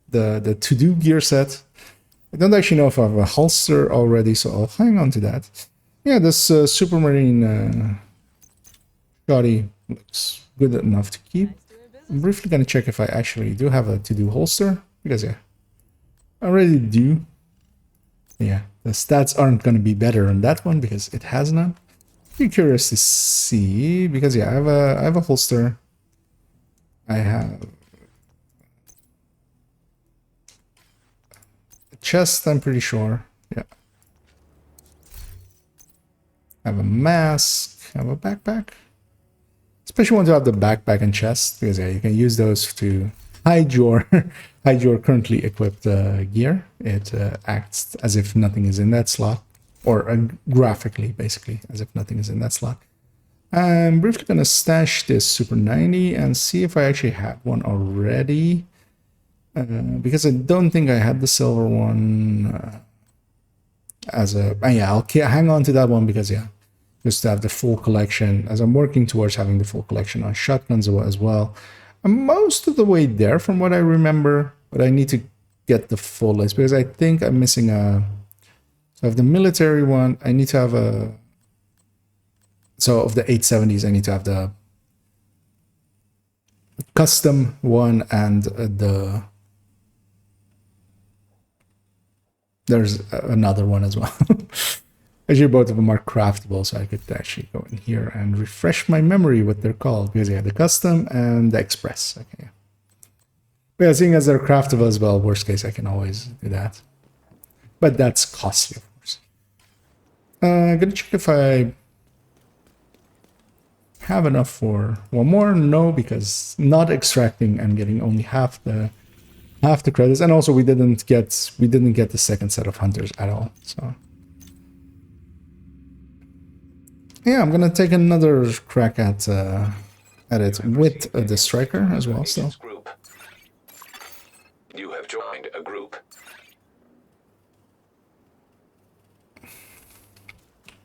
The to-do gear set. I don't actually know if I have a holster already, so I'll hang on to that. Yeah, this Supermarine shoddy looks good enough to keep. I'm briefly going to check if I actually do have a to-do holster, because yeah, I already do. Yeah, the stats aren't going to be better on that one because it has none. Be curious to see, because yeah, I have a holster. I have a chest, I'm pretty sure. Yeah. I have a mask, I have a backpack. Especially want to have the backpack and chest, because yeah, you can use those to hide your currently equipped gear. It acts as if nothing is in that slot, or graphically, basically, as if nothing is in that slot. I'm briefly gonna stash this Super 90 and see if I actually had one already, because I don't think I had the silver one as a. Yeah, I'll hang on to that one because yeah, just to have the full collection, as I'm working towards having the full collection on shotguns as well. I'm most of the way there from what I remember, but I need to get the full list because I think I'm missing a. So I have the military one. I need to have a. So of the 870s, I need to have the custom one and the. There's another one as well. Actually, both of them are craftable, so I could actually go in here and refresh my memory what they're called. Because yeah, the custom and the express. Okay. But yeah, seeing as they're craftable as well, worst case I can always do that. But that's costly, of course. I'm gonna check if I have enough for one more. No, because not extracting and getting only half the credits, and also we didn't get the second set of hunters at all. So yeah, I'm gonna take another crack at it with the striker as well. So Group. You have joined a group.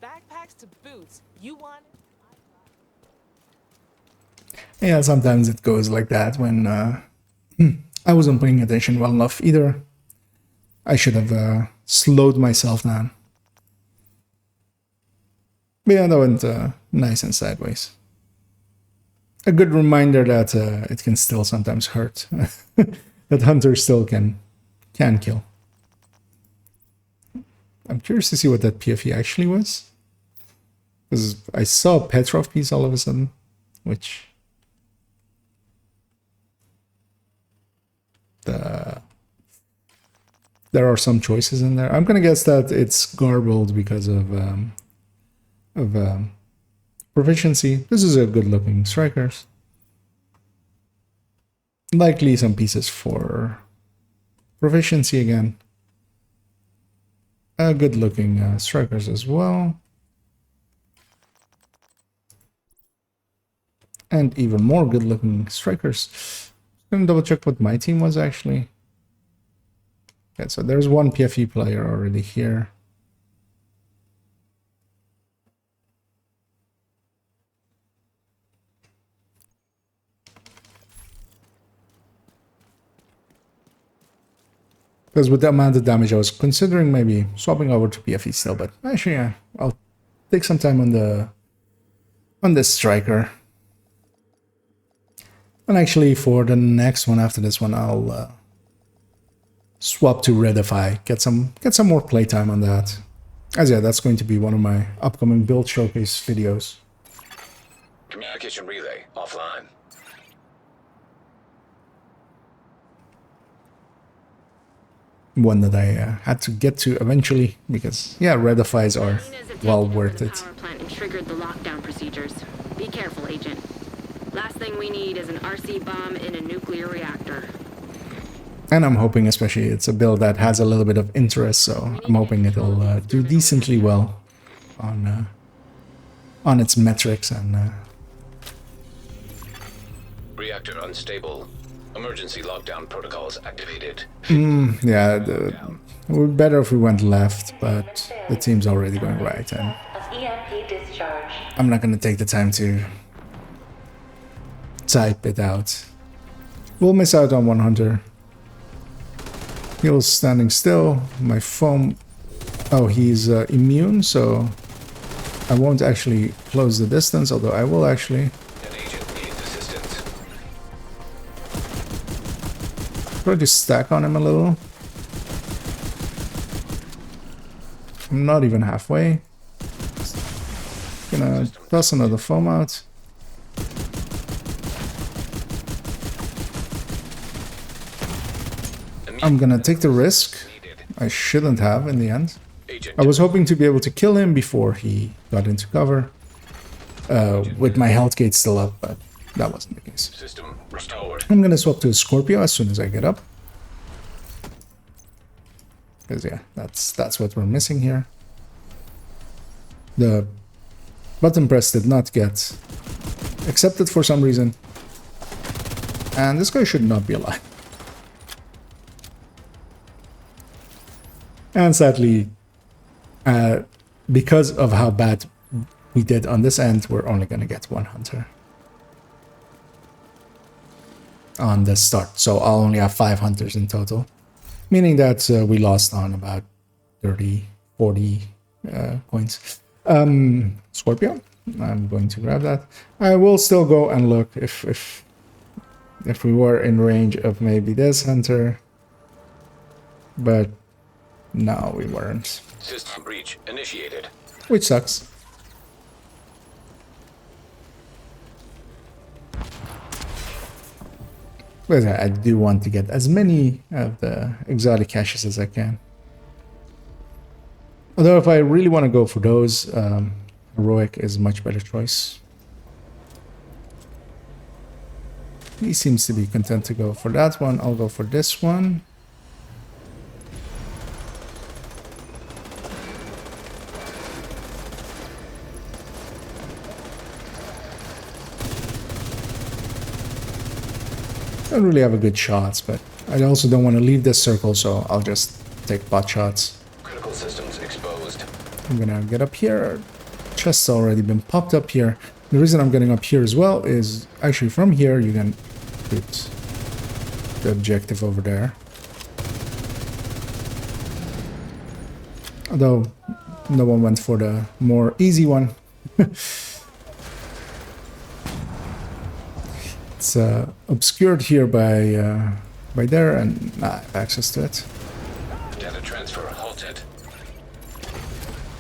Backpacks to boots. You want it? yeah, sometimes it goes like that when I wasn't paying attention well enough either. I should have slowed myself down. But yeah, that went nice and sideways. A good reminder that it can still sometimes hurt. That hunters still can kill. I'm curious to see what that PFE actually was. Because I saw a Petrov piece all of a sudden, which... there are some choices in there. I'm gonna guess that it's garbled because of proficiency. This is a good looking strikers. Likely some pieces for proficiency again. Good looking strikers as well. And even more good looking strikers. Gonna double check what my team was actually. Okay, so there's one PFE player already here. Because with the amount of damage, I was considering maybe swapping over to PFE still, but actually, yeah, I'll take some time on the striker. And actually, for the next one after this one, I'll swap to Redify, get some more playtime on that. As yeah, that's going to be one of my upcoming build showcase videos. Communication relay offline. One that I had to get to eventually because yeah, Redifies are well worth it. Power plant and triggered the lockdown procedures. Be careful, Agent. Last thing we need is an RC bomb in a nuclear reactor. And I'm hoping, especially, it's a build that has a little bit of interest, so I'm hoping it'll do decently well on its metrics and. Reactor unstable. Emergency lockdown protocols activated. Yeah, it would be better if we went left, but the team's already going right, and Of EMP discharge. I'm not gonna take the time to type it out. We'll miss out on one hunter. He was standing still. My foam... Oh, he's immune, so I won't actually close the distance, although I will actually. An agent needs assistance. Try to stack on him a little. I'm not even halfway. Gonna toss another foam out. I'm gonna take the risk. I shouldn't have in the end. I was hoping to be able to kill him before he got into cover. With my health gate still up, but that wasn't the case. System restored. I'm gonna swap to a Scorpio as soon as I get up. Because yeah, that's what we're missing here. The button press did not get accepted for some reason. And this guy should not be alive. And sadly, because of how bad we did on this end, we're only going to get one hunter on the start. So I'll only have 5 hunters in total, meaning that we lost on about 30, 40 coins. Scorpio, I'm going to grab that. I will still go and look if we were in range of maybe this hunter, but no, we weren't. System breach initiated. Which sucks. But I do want to get as many of the exotic caches as I can. Although if I really want to go for those, heroic is a much better choice. He seems to be content to go for that one. I'll go for this one. Don't really have a good shots, but I also don't want to leave this circle, so I'll just take pot shots. Critical systems exposed. I'm gonna get up here. Chest's already been popped up here. The reason I'm getting up here as well is actually from here you can put the objective over there. Although no one went for the more easy one. It's obscured here by there, and I have access to it. Data transfer halted.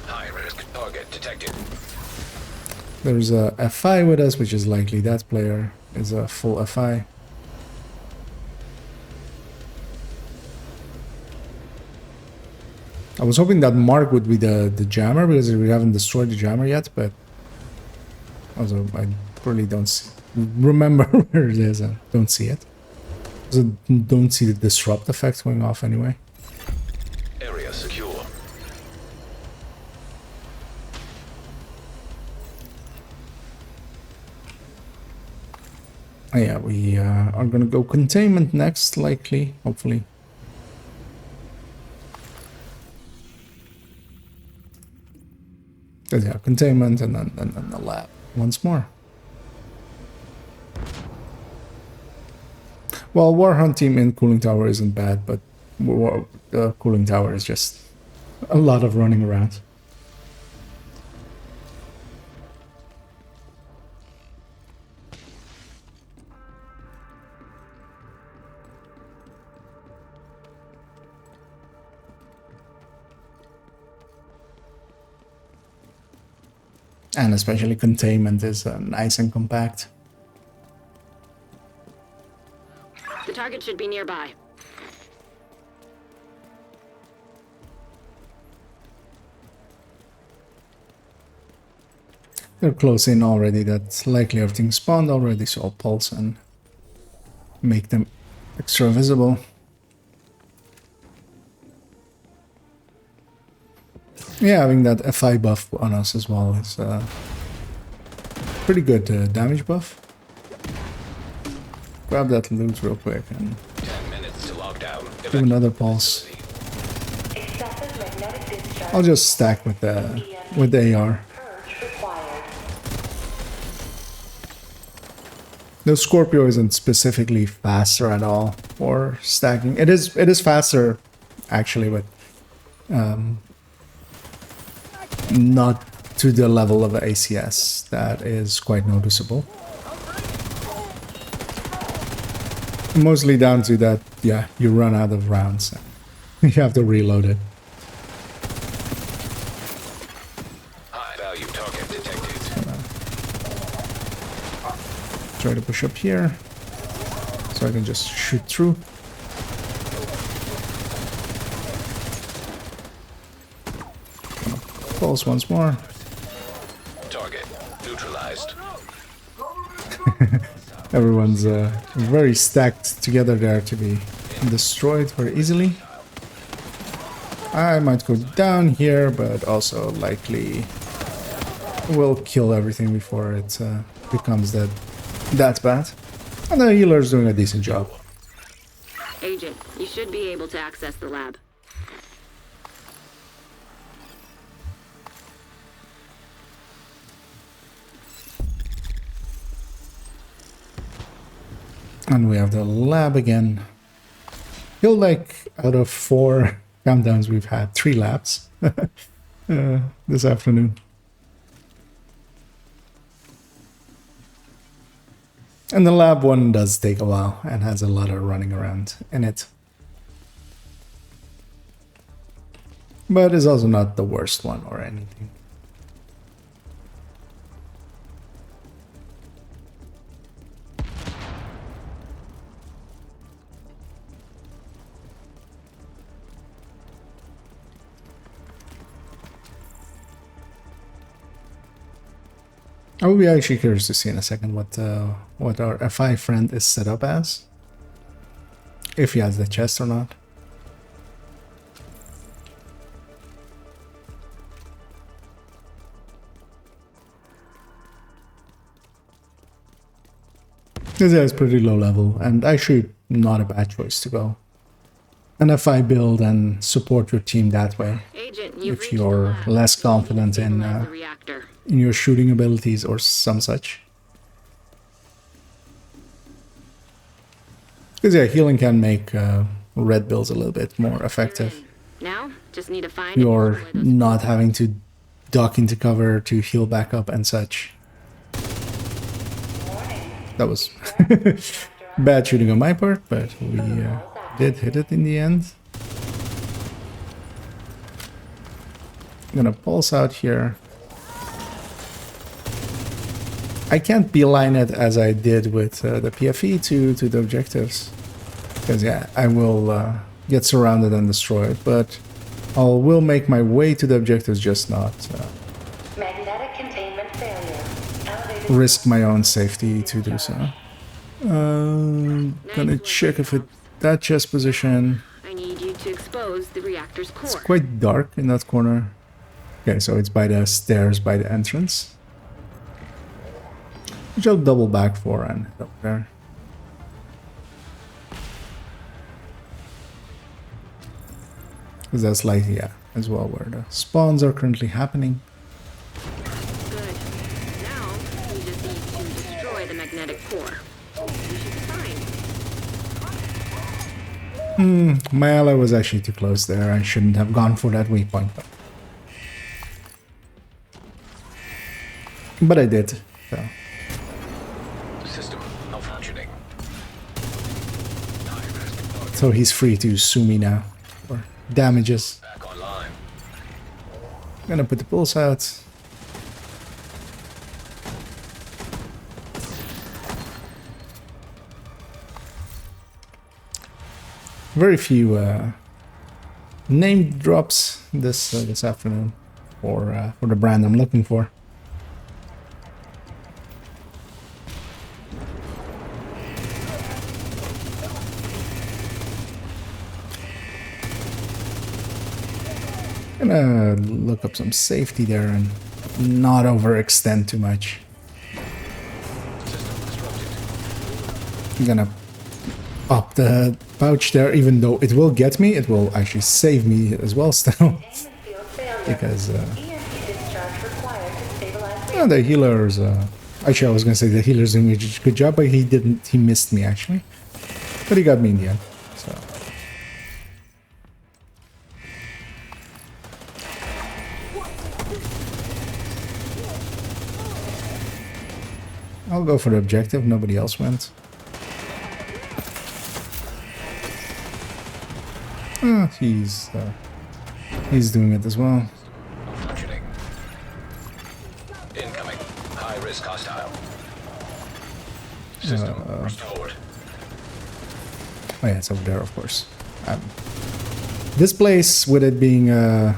High risk target detected. There's a FI with us, which is likely that player is a full FI. I was hoping that Mark would be the jammer because we haven't destroyed the jammer yet, but also I really don't remember where it is. I don't see it. So don't see the disrupt effect going off anyway. Area secure. Yeah, we are gonna go containment next, likely, hopefully. Yeah, containment and then the lab once more. Well, War Hunt team in Cooling Tower isn't bad, but the Cooling Tower is just a lot of running around. And especially containment is nice and compact. The target should be nearby. They're close in already. That's likely everything spawned already, so I'll pulse and make them extra visible. Yeah, having that FI buff on us as well is pretty good damage buff. Grab that loot real quick and 10 minutes to lock down. do another pulse. Excessive magnetic discharge. I'll just stack with the AR. Purge required. The Scorpio isn't specifically faster at all for stacking. It is faster actually, but not to the level of ACS. That is quite noticeable. Mostly down to that, yeah, you run out of rounds. You have to reload it. High value target detected. Try to push up here so I can just shoot through. Pulse once more. Target neutralized. Everyone's very stacked together there to be destroyed very easily. I might go down here, but also likely will kill everything before it becomes that bad. And the healer's doing a decent job. Agent, you should be able to access the lab. And we have the lab again. Feel like out of 4 countdowns we've had 3 labs this afternoon. And the lab one does take a while and has a lot of running around in it. But is also not the worst one or anything. I will be actually curious to see in a second what our FI friend is set up as. If he has the chest or not. This is pretty low level, and actually not a bad choice to go. An FI build and support your team that way. Agent, If you're less confident in your shooting abilities or some such. Because yeah, healing can make red builds a little bit more effective. Now, just need to find. You're not having to duck into cover to heal back up and such. That was bad shooting on my part, but we did hit it in the end. I'm gonna pulse out here. I can't beeline it as I did with the PFE to the objectives. Because yeah, I will get surrounded and destroyed, but I will make my way to the objectives, just not Magnetic containment failure. Elevated risk my own safety to do so. Gonna check if it that chest position. I need you to expose the reactor's core. It's quite dark in that corner. Okay, so it's by the stairs by the entrance. Which I'll double back for and head up there. Because that's like, yeah, as well where the spawns are currently happening. Good. Now, we just need to destroy the magnetic core. We should be fine. My ally was actually too close there. I shouldn't have gone for that weak point. But I did, so. System malfunctioning. So he's free to sue me now for damages. Back online. I'm gonna put the pulse out. Very few name drops this afternoon for the brand I'm looking for. Gonna look up some safety there and not overextend too much. I'm gonna pop the pouch there, even though it will get me, it will actually save me as well still. containment field failure. Because EMP discharge required to stabilize yeah, the healers, actually I was gonna say the healers doing a good job, but he didn't, he missed me actually. But he got me in the end, so. I'll go for the objective, nobody else went. He's doing it as well. Malfunctioning. Incoming. High risk hostile. System restored. Oh yeah, it's over there, of course. This place, with it being a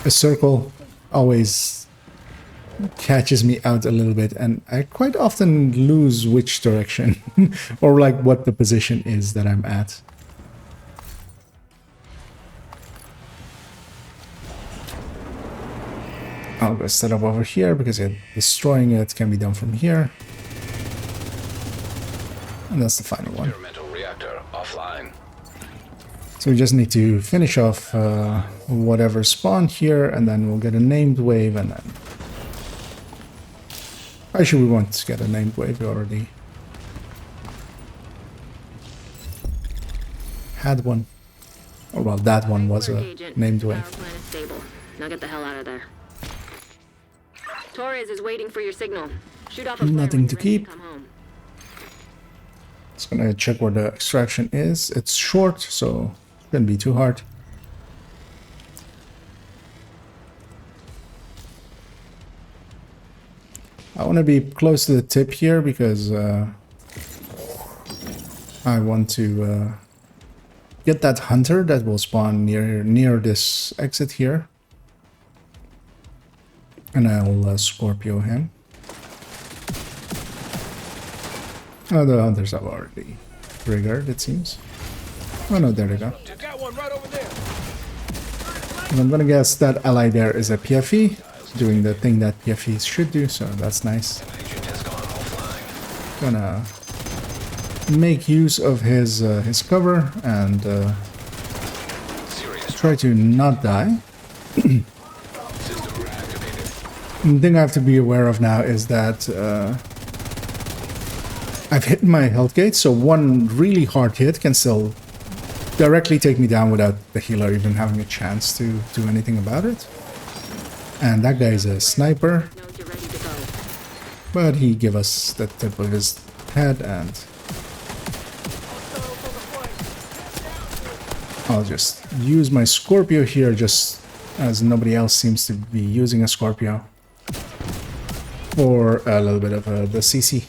circle, always catches me out a little bit, and I quite often lose which direction or like what the position is that I'm at. I'll go set up over here because destroying it can be done from here. And that's the final one. Experimental reactor offline. So we just need to finish off whatever spawned here, and then we'll get a named wave, and then... Actually, we won't get a named wave, we already had one. Oh well, that one was a named Power wave. plant is stable. Now get the hell out of there. Torres is waiting for your signal. Shoot off a flare Nothing when to you're ready keep. Come home. Just gonna check where the extraction is. It's short, so it shouldn't be too hard. I want to be close to the tip here because I want to get that hunter that will spawn near this exit here. And I'll Scorpio him. Oh, the hunters have already triggered, it seems. Oh no, there they go. Got one right over there. And I'm gonna guess that ally there is a PFE, doing the thing that PFEs should do, so that's nice. Gonna make use of his cover and try to not die. The thing I have to be aware of now is that I've hit my health gauge, so one really hard hit can still directly take me down without the healer even having a chance to do anything about it. And that guy is a sniper, Knows you're ready to go. but he gave us the tip of his head, and I'll just use my Scorpio here, just as nobody else seems to be using a Scorpio, for a little bit of the CC.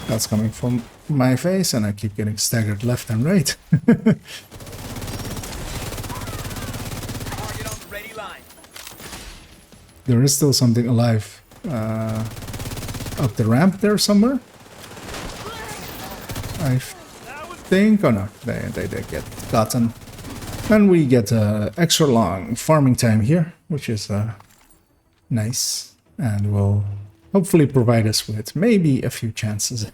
That's coming from my face, and I keep getting staggered left and right. There is still something alive up the ramp there somewhere. I think, oh no, they get gotten. And we get extra long farming time here, which is nice, and will hopefully provide us with maybe a few chances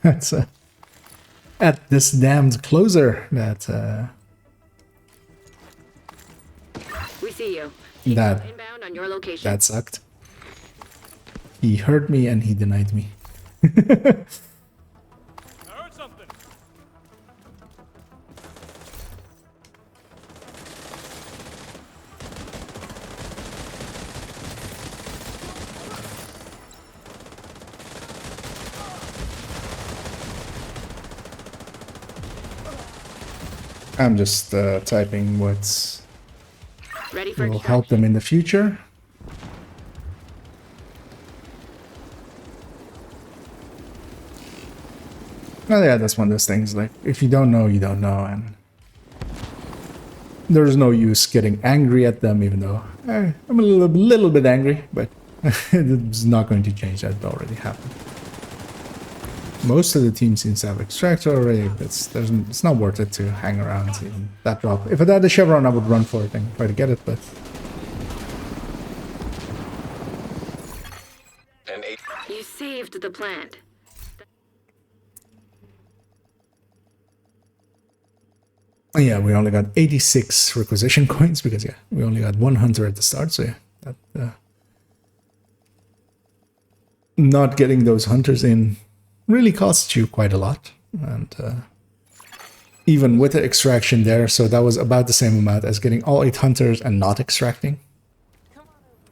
at this damned closer that We see you. that Inbound on your location. that sucked. He heard me and he denied me. I heard something. I'm just typing what's Ready for will help them in the future. Oh yeah, that's one of those things, like, if you don't know, you don't know, and there's no use getting angry at them, even though I'm a little bit angry, but it's not going to change. That already happened. Most of the team seems to have extractor already, but it's not worth it to hang around even that drop. If I had the Chevron, I would run for it and try to get it, but You saved the plant. oh, yeah, we only got 86 requisition coins because yeah, we only got one hunter at the start, so yeah, that, not getting those hunters in really costs you quite a lot, and even with the extraction there, so that was about the same amount as getting all 8 hunters and not extracting. Come on over.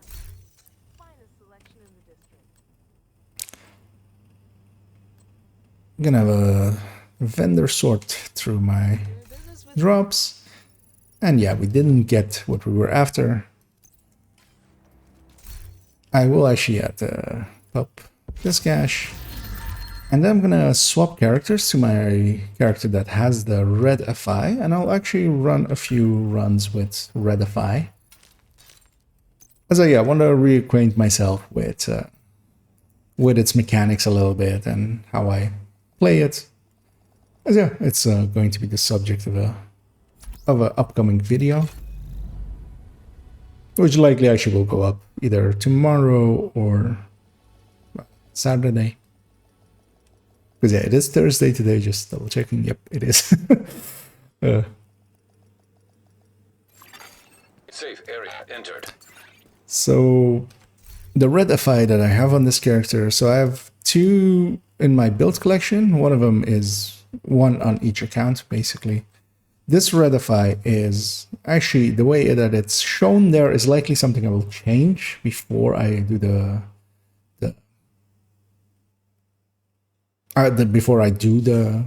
Finest selection in the district. I'm gonna have a vendor sort through my Business with drops, and yeah, we didn't get what we were after. I will actually pop this cache. And then I'm gonna swap characters to my character that has the red FI, and I'll actually run a few runs with red FI. As I want to reacquaint myself with its mechanics a little bit and how I play it. As yeah, it's going to be the subject of a upcoming video, which likely actually will go up either tomorrow or Saturday. Because yeah, it is Thursday today, just double checking. Yep, it is. Safe area entered. So the red FI that I have on this character, so I have 2 in my build collection. One of them is 1 on each account, basically. This red FI is actually, the way that it's shown there is likely something I will change before I do before I do the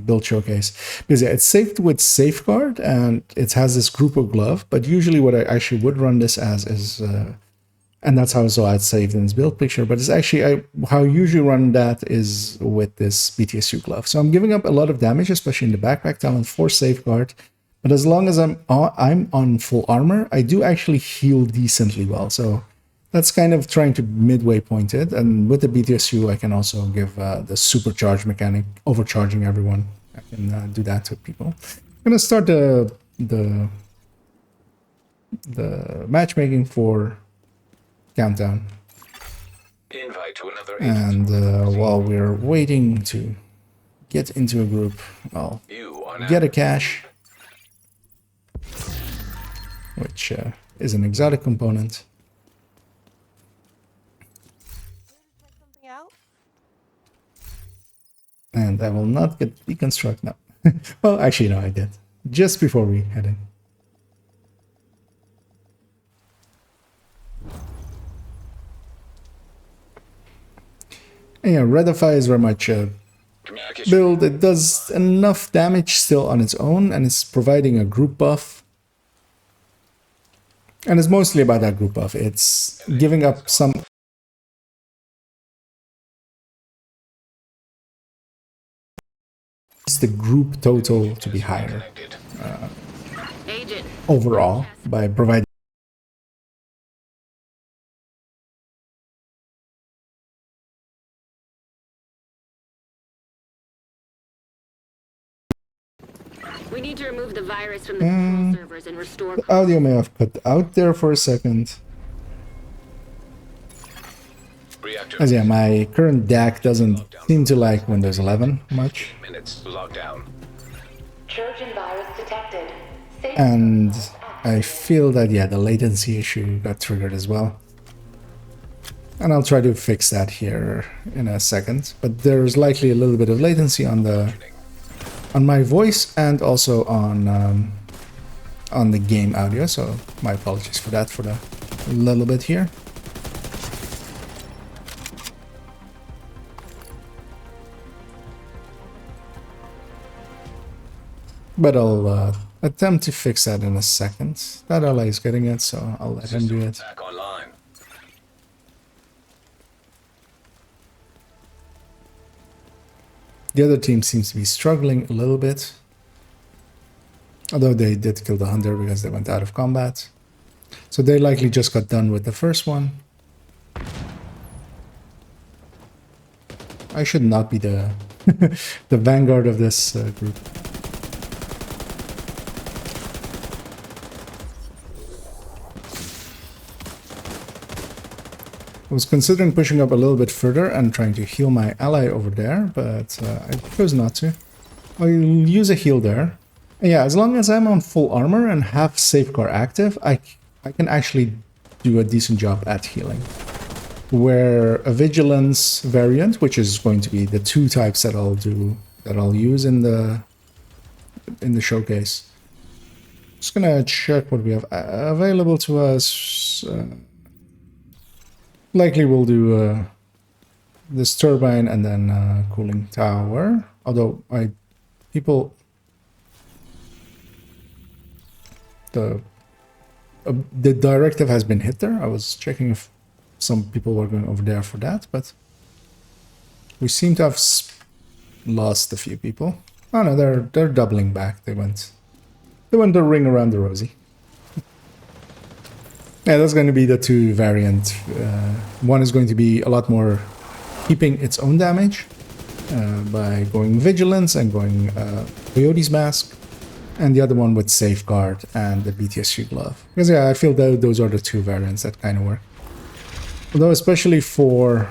build showcase, because yeah, it's saved with safeguard and it has this group of glove, but usually what I actually would run this as is and that's how so I'd saved in this build picture, but it's actually how I usually run that is with this BTSU glove. So I'm giving up a lot of damage, especially in the backpack talent for safeguard, But as long as I'm on full armor, I do actually heal decently well. So that's kind of trying to midway point it. And with the BTSU, I can also give the supercharge mechanic, overcharging everyone. I can do that to people. I'm gonna start the matchmaking for Countdown. Invite to another And agent. while we're waiting to get into a group, I'll You are get a now. cache, which is an exotic component. Check something out? And I will not get deconstruct now. Well, actually, no, I did. Just before we head in. And yeah, Redify is very much a Communication. build. It does enough damage still on its own, and it's providing a group buff. And it's mostly about that group buff. It's giving up some... It's the group total to be higher Connected. Agent, overall by providing... we need to remove the virus from the control servers and restore. The audio may have cut out there for a second. Reactor. As yeah, my current DAC doesn't seem to like Windows 11 much. Minutes. Lockdown. Trojan virus detected. Safe And I feel that, yeah, the latency issue got triggered as well. And I'll try to fix that here in a second. But there's likely a little bit of latency on my voice and also on the game audio. So my apologies for that for the little bit here. But I'll attempt to fix that in a second. That ally is getting it, so I'll let him do it. Back online. The other team seems to be struggling a little bit. Although they did kill the hunter because they went out of combat. So they likely just got done with the first one. I should not be the the vanguard of this group. I was considering pushing up a little bit further and trying to heal my ally over there, but I chose not to. I'll use a heal there. And yeah, as long as I'm on full armor and have safeguard active, I can actually do a decent job at healing. Where a vigilance variant, which is going to be the two types that I'll use in the showcase. Just gonna check what we have available to us. Likely we'll do this turbine and then cooling tower. Although the directive has been hit there. I was checking if some people were going over there for that, but we seem to have lost a few people. Oh no, they're doubling back. They went the ring around the rosy. Yeah, that's going to be the two variant. One is going to be a lot more keeping its own damage by going vigilance and going Coyote's mask, and the other one with safeguard and the BTSU glove. Because yeah, I feel that those are the two variants that kind of work. Although especially for...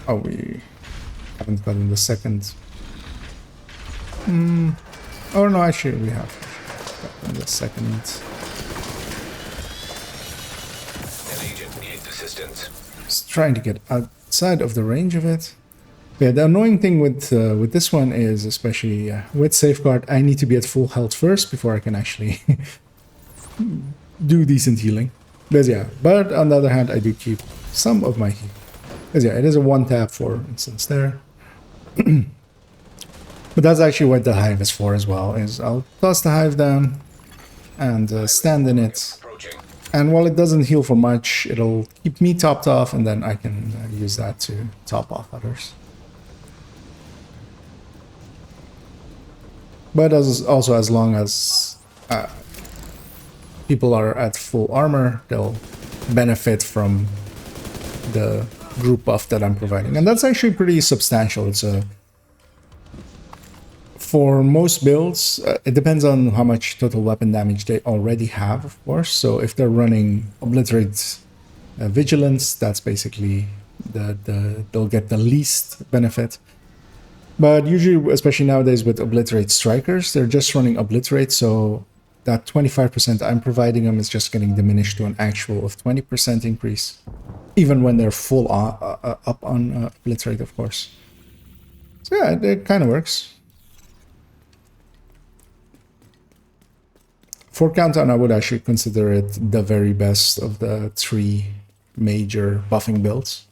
Oh, we haven't gotten the second... Oh no, actually we have gotten the second... An agent needs assistance. Just trying to get outside of the range of it. Yeah, the annoying thing with this one is, especially with safeguard, I need to be at full health first before I can actually do decent healing. But on the other hand, I do keep some of my heal. Because yeah, it is a one tap, for instance, there. But that's actually what the hive is for as well. Is I'll toss the hive down and stand in it. Approaching. And while it doesn't heal for much, it'll keep me topped off, and then I can use that to top off others. But also as long as people are at full armor, they'll benefit from the group buff that I'm providing. And that's actually pretty substantial. It's a... For most builds, it depends on how much total weapon damage they already have, of course. So if they're running Obliterate Vigilance, that's basically they'll get the least benefit. But usually, especially nowadays with Obliterate Strikers, they're just running Obliterate, so that 25% I'm providing them is just getting diminished to an actual of 20% increase, even when they're full up on Obliterate, of course. So yeah, it kind of works. For Countdown, I would actually consider it the very best of the 3 major buffing builds.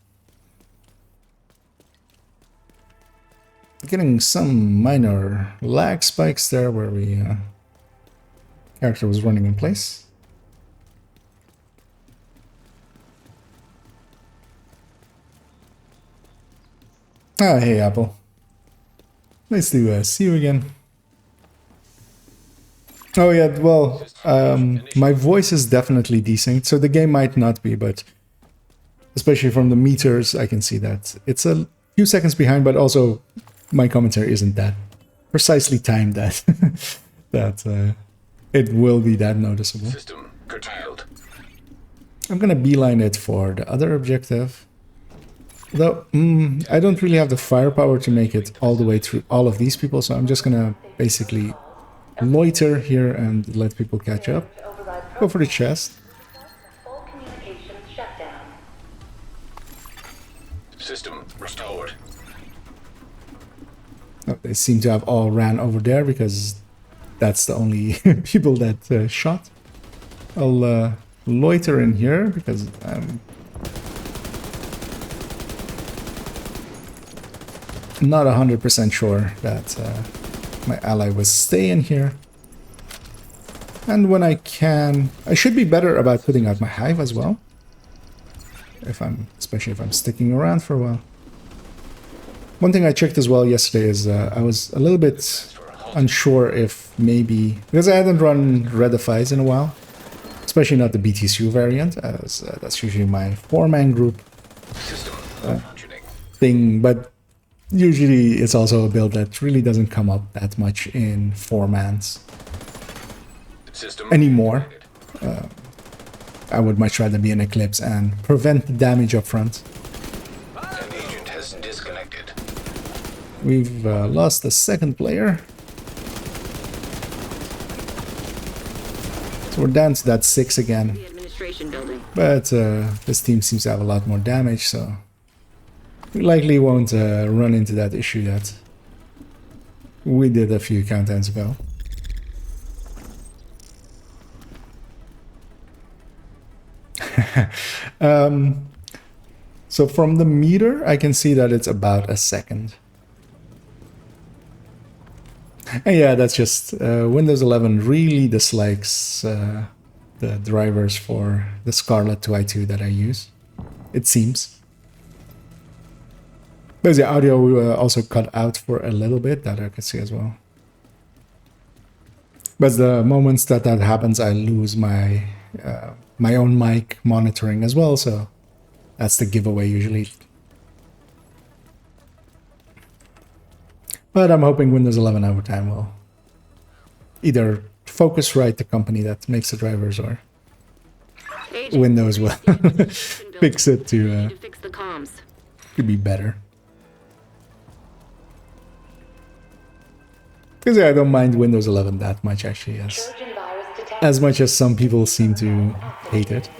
Getting some minor lag spikes there where we character was running in place. Ah, hey Apple. Nice to see you again. Oh yeah, well, my voice is definitely desynced, so the game might not be, but especially from the meters, I can see that it's a few seconds behind, but also my commentary isn't that precisely timed that it will be that noticeable. System curtailed. I'm gonna beeline it for the other objective. Though, I don't really have the firepower to make it all the way through all of these people, so I'm just gonna basically loiter here and let people catch up. Go for the chest. All communications shut down. System restored. Oh, they seem to have all ran over there because that's the only people that shot. I'll loiter in here because I'm not 100% sure that my ally will stay in here. And when I can, I should be better about putting out my hive as well. Especially if I'm sticking around for a while. One thing I checked as well yesterday is I was a little bit unsure if maybe, because I hadn't run Redifies in a while, especially not the BTSU variant, as that's usually my 4-man group thing, but usually it's also a build that really doesn't come up that much in 4-mans anymore. I would much rather be an Eclipse and prevent the damage up front. An agent has disconnected. We've lost the second player. So we're down to that 6 again. The administration building. But this team seems to have a lot more damage, so we likely won't run into that issue that we did a few countdowns ago. So from the meter, I can see that it's about a second. And yeah, that's just Windows 11 really dislikes the drivers for the Scarlet 2i2 that I use, it seems. There's the audio also cut out for a little bit, that I can see as well. But the moments that happens, I lose my my own mic monitoring as well, so that's the giveaway usually. But I'm hoping Windows 11 over time will either Focusrite, the company that makes the drivers, or Agent, Windows will fix it to fix the comms. be better. Because yeah, I don't mind Windows 11 that much actually, Trojan virus detected. as much as some people seem to hate it.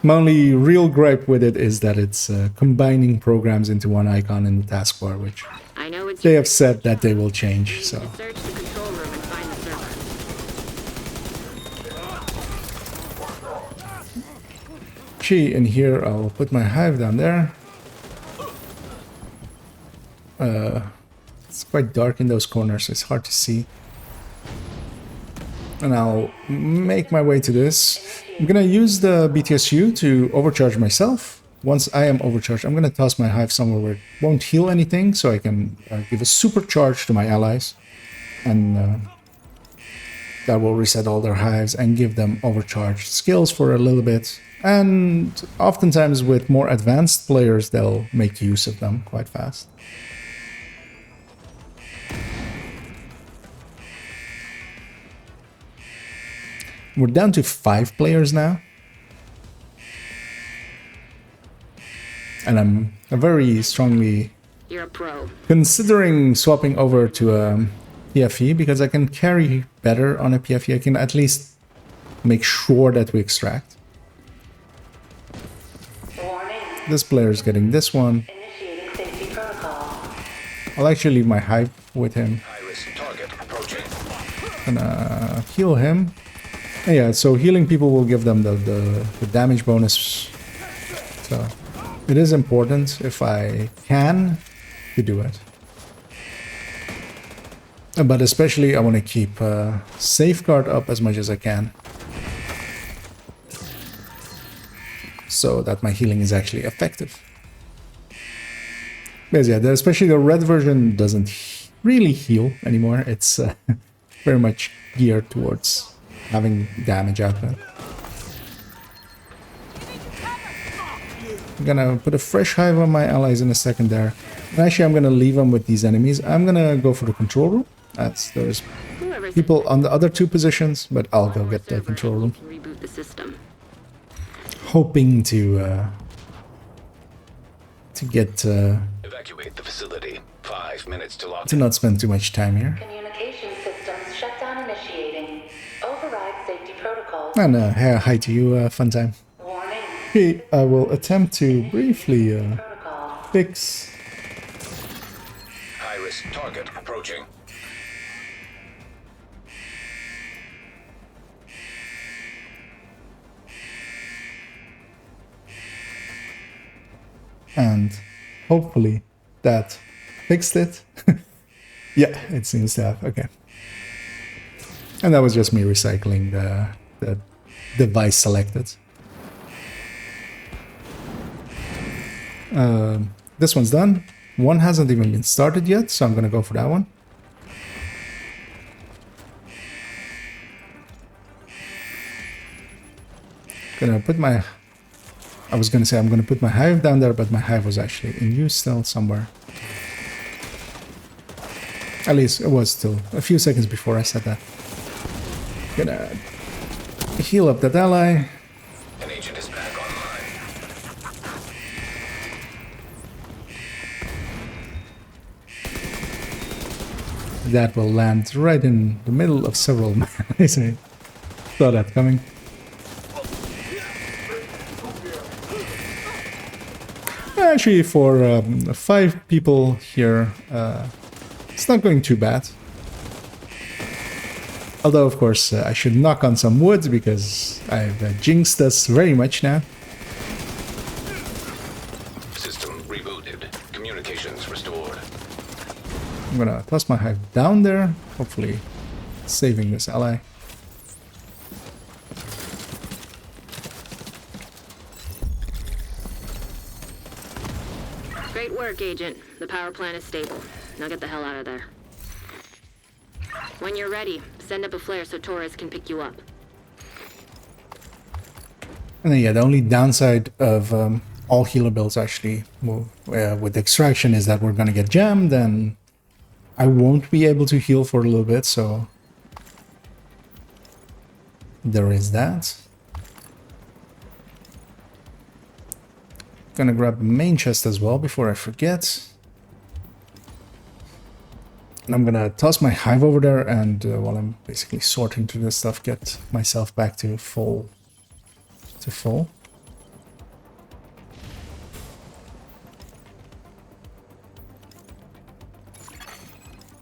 My only real gripe with it is that it's combining programs into one icon in the taskbar, which I know it's they have said that they will change, so... search the control room and find the server. Gee, in here I'll put my hive down there. It's quite dark in those corners, so it's hard to see. And I'll make my way to this. I'm gonna use the BTSU to overcharge myself. Once I am overcharged, I'm gonna toss my hive somewhere where it won't heal anything, so I can give a supercharge to my allies. And that will reset all their hives and give them overcharged skills for a little bit. And oftentimes with more advanced players, they'll make use of them quite fast. We're down to 5 players now. And I'm very strongly You're a pro. considering swapping over to a PFE because I can carry better on a PFE. I can at least make sure that we extract. Warning. This player is getting this one. Initiating safety protocol. I'll actually leave my hive with him. High-risk target approaching. Gonna heal him. And yeah, so healing people will give them the damage bonus. So it is important, if I can, to do it. But especially I want to keep safeguard up as much as I can. So that my healing is actually effective. Because yeah, especially the red version doesn't really heal anymore. It's very much geared towards having damage output. I'm gonna put a fresh hive on my allies in a second there. And actually I'm gonna leave them with these enemies. I'm gonna go for the control room. There's Whoever people on the other 2 positions, but I'll go get the control room. can reboot the system. Hoping to get Evacuate the facility. 5 minutes to lock to not spend too much time here. Communication systems shutdown initiating. Override safety protocols. And hi to you, Funtime. Warning. Okay, I will attempt to briefly Protocol. fix. High-risk target approaching. And hopefully that fixed it. Yeah, it seems to have. Okay. And that was just me recycling the device selected. This one's done. One hasn't even been started yet, so I'm gonna go for that one. Gonna put my... I was gonna say I'm gonna put my hive down there, but my hive was actually in use still somewhere. At least it was still a few seconds before I said that. Gonna heal up that ally. An agent is back online. That will land right in the middle of several allies. I saw that coming. Actually, for 5 people here, it's not going too bad. Although, of course, I should knock on some wood because I've jinxed us very much now. System rebooted. Communications restored. I'm gonna toss my hive down there, hopefully saving this ally. Great work, Agent. The power plant is stable. Now get the hell out of there. When you're ready, send up a flare so Torres can pick you up. And then, yeah, the only downside of all healer builds actually with extraction is that we're gonna get jammed and I won't be able to heal for a little bit, so there is that. Gonna grab the main chest as well before I forget. And I'm gonna toss my hive over there and while I'm basically sorting through this stuff, get myself back to full.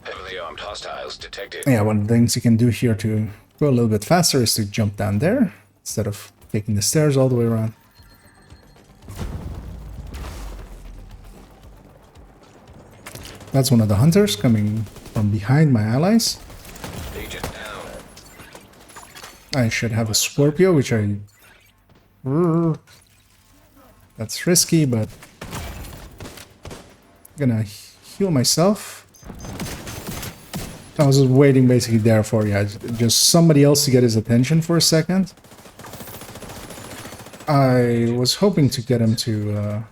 Heavily armed hostiles detected. Yeah, one of the things you can do here to go a little bit faster is to jump down there instead of taking the stairs all the way around. That's one of the hunters coming from behind my allies. Agent down. I should have a Scorpio, which I... That's risky, but... I'm gonna heal myself. I was waiting basically there for just somebody else to get his attention for a second. I was hoping to get him to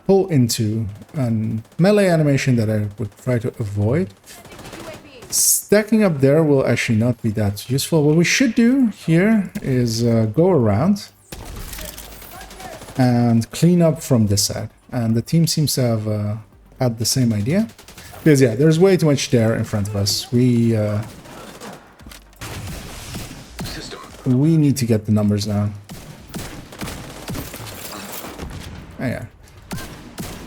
pull into a melee animation that I would try to avoid. Stacking up there will actually not be that useful. What we should do here is go around and clean up from this side. And the team seems to have had the same idea. Because yeah, there's way too much there in front of us. We need to get the numbers down. Oh, yeah.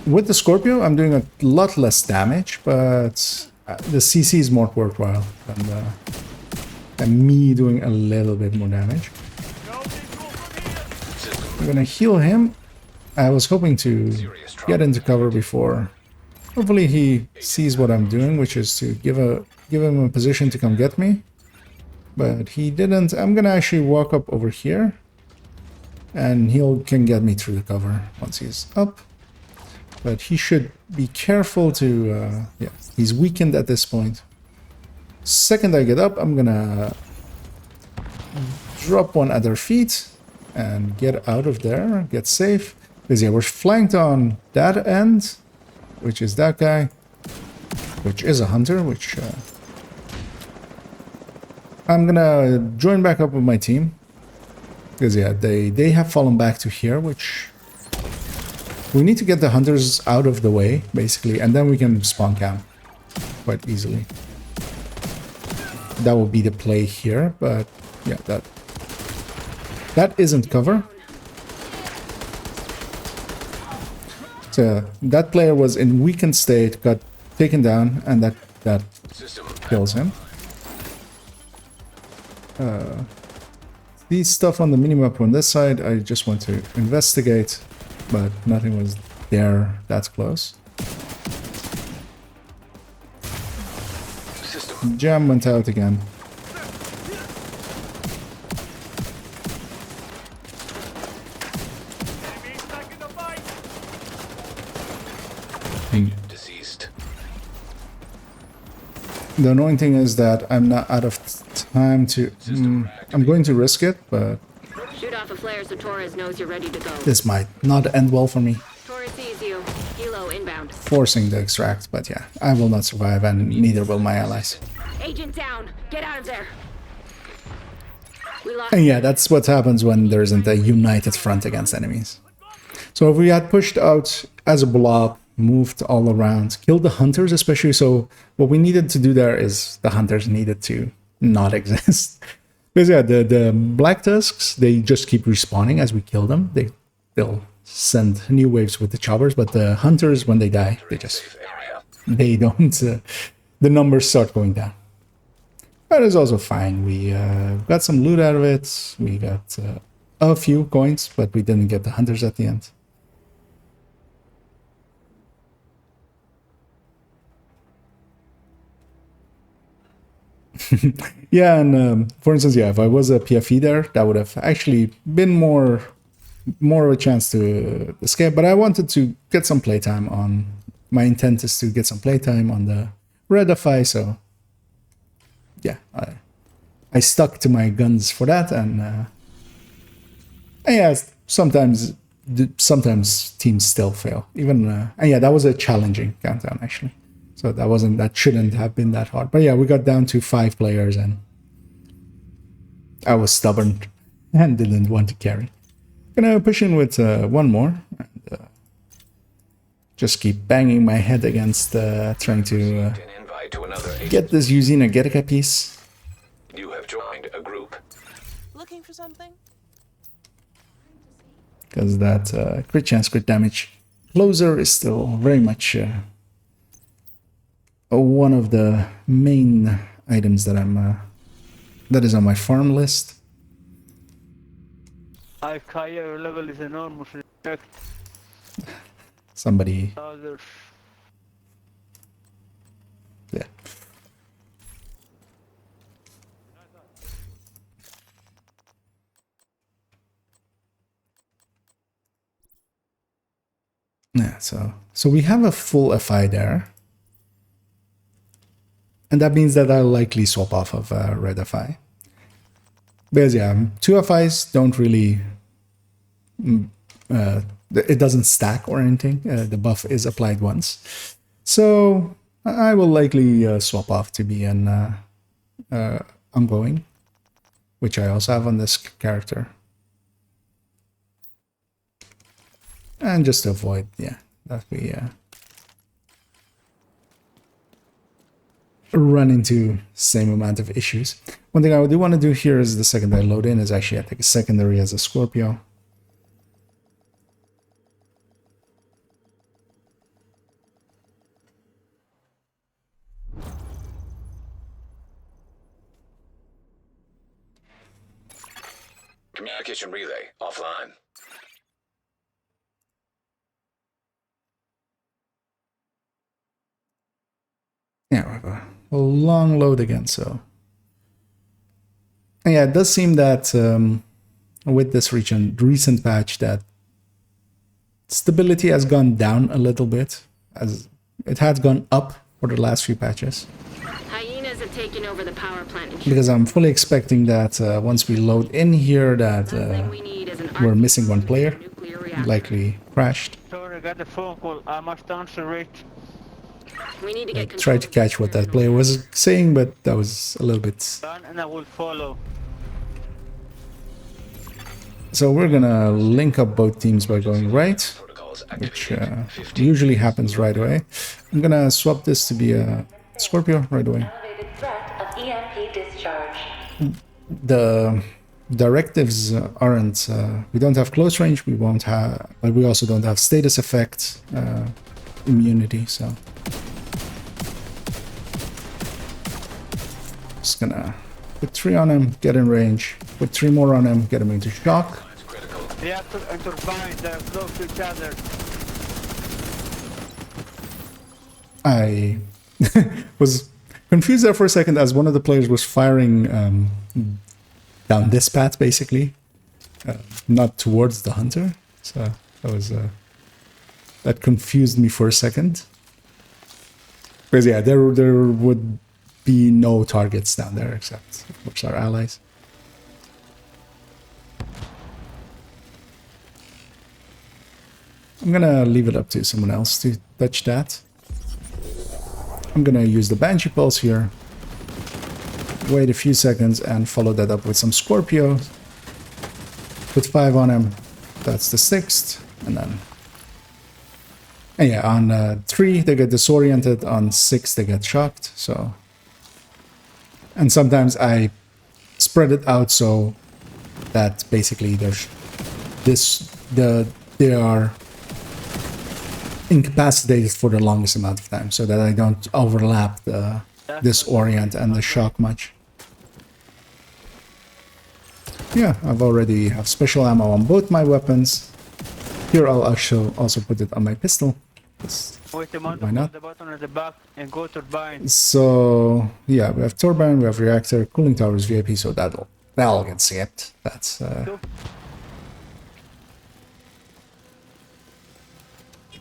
With the Scorpio, I'm doing a lot less damage, but the CC is more worthwhile than me doing a little bit more damage. I'm gonna heal him. I was hoping to get into cover before. Hopefully he sees what I'm doing, which is to give him a position to come get me. But he didn't. I'm gonna actually walk up over here, and can get me through the cover once he's up. But he should be careful to, yeah, he's weakened at this point. Second I get up, I'm gonna drop one at their feet and get out of there, get safe. Because yeah, we're flanked on that end, which is that guy, which is a hunter, which I'm gonna join back up with my team. Because yeah, they have fallen back to here, which we need to get the hunters out of the way, basically, and then we can spawn camp quite easily. That will be the play here, but yeah, that isn't cover. So that player was in weakened state, got taken down, and that kills him. These stuff on the minimap on this side, I just want to investigate, but nothing was there that close. Jam went out again. Deceased. The annoying thing is that I'm not out of time to... I'm going to risk it, but... Shoot off a flare so Torres knows you're ready to go. This might not end well for me. Torres sees you. Helo inbound. Forcing the extract, but yeah, I will not survive, and neither will my allies. Agent down. Get out of there. We lost. And yeah, that's what happens when there isn't a united front against enemies. So if we had pushed out as a blob, moved all around, killed the hunters especially, so what we needed to do there is the hunters needed to not exist. Because yeah, the Black Tusks, they just keep respawning as we kill them. They'll send new waves with the choppers, but the hunters, when they die, they don't, the numbers start going down. That is also fine. We got some loot out of it. We got a few coins, but we didn't get the hunters at the end. Yeah, and for instance, yeah, if I was a PFE there, that would have actually been more of a chance to escape. But I wanted to get some playtime on. My intent is to get some playtime on the Redify, so yeah, I stuck to my guns for that, and yeah, sometimes teams still fail. Even and yeah, that was a challenging countdown actually. So that shouldn't have been that hard. But yeah, we got down to 5 players and I was stubborn and didn't want to carry. Gonna push in with one more and just keep banging my head against trying to get this Usina Gerka piece. You have joined a group. Looking for something? Because that crit chance, crit damage closer is still very much one of the main items that that is on my farm list. Your level is enormous. Somebody, yeah. Yeah, so we have a full FI there. And that means that I'll likely swap off of red FI. Because yeah, 2 FIs don't really... it doesn't stack or anything. The buff is applied once. So I will likely swap off to be an ongoing, which I also have on this character. And just to avoid, yeah, that we run into same amount of issues. One thing I do want to do here is the second I load in is actually I take a secondary as a Scorpio. Communication relay offline. Yeah, we have a long load again, so... And yeah, it does seem that with this recent patch that stability has gone down a little bit, as it had gone up for the last few patches. Hyenas have taken over the power plant. Because I'm fully expecting that once we load in here that we're missing one player, likely crashed. Sorry, I got a phone call. I must answer it. We need to I get tried to catch what that player was saying, but that was a little bit... Done, and I will follow. So we're gonna link up both teams by going right, which usually happens right away. I'm gonna swap this to be a Scorpio right away. Elevated threat of EMP discharge. The directives aren't... we don't have close range, we won't have... But we also don't have status effect immunity, so... Just gonna put 3 on him, get in range. Put 3 more on him, get him into shock. Reactor and turbine, they're close to each other. I was confused there for a second as one of the players was firing down this path, basically. Not towards the hunter. So that was... that confused me for a second. Because yeah, there would be no targets down there except, of course, our allies. I'm gonna leave it up to someone else to touch that. I'm gonna use the Banshee Pulse here. Wait a few seconds and follow that up with some Scorpio. Put 5 on him. That's the 6th. And then... And yeah, on 3 they get disoriented, on 6 they get shocked, so... And sometimes I spread it out so that basically there's they are incapacitated for the longest amount of time, so that I don't overlap the disorient and the shock much. Yeah, I've already have special ammo on both my weapons. Here I'll also put it on my pistol. Wait a moment, Why not? the button at the back and go turbine. So yeah, we have turbine, we have reactor, cooling towers, VIP, so that'll get skipped. That's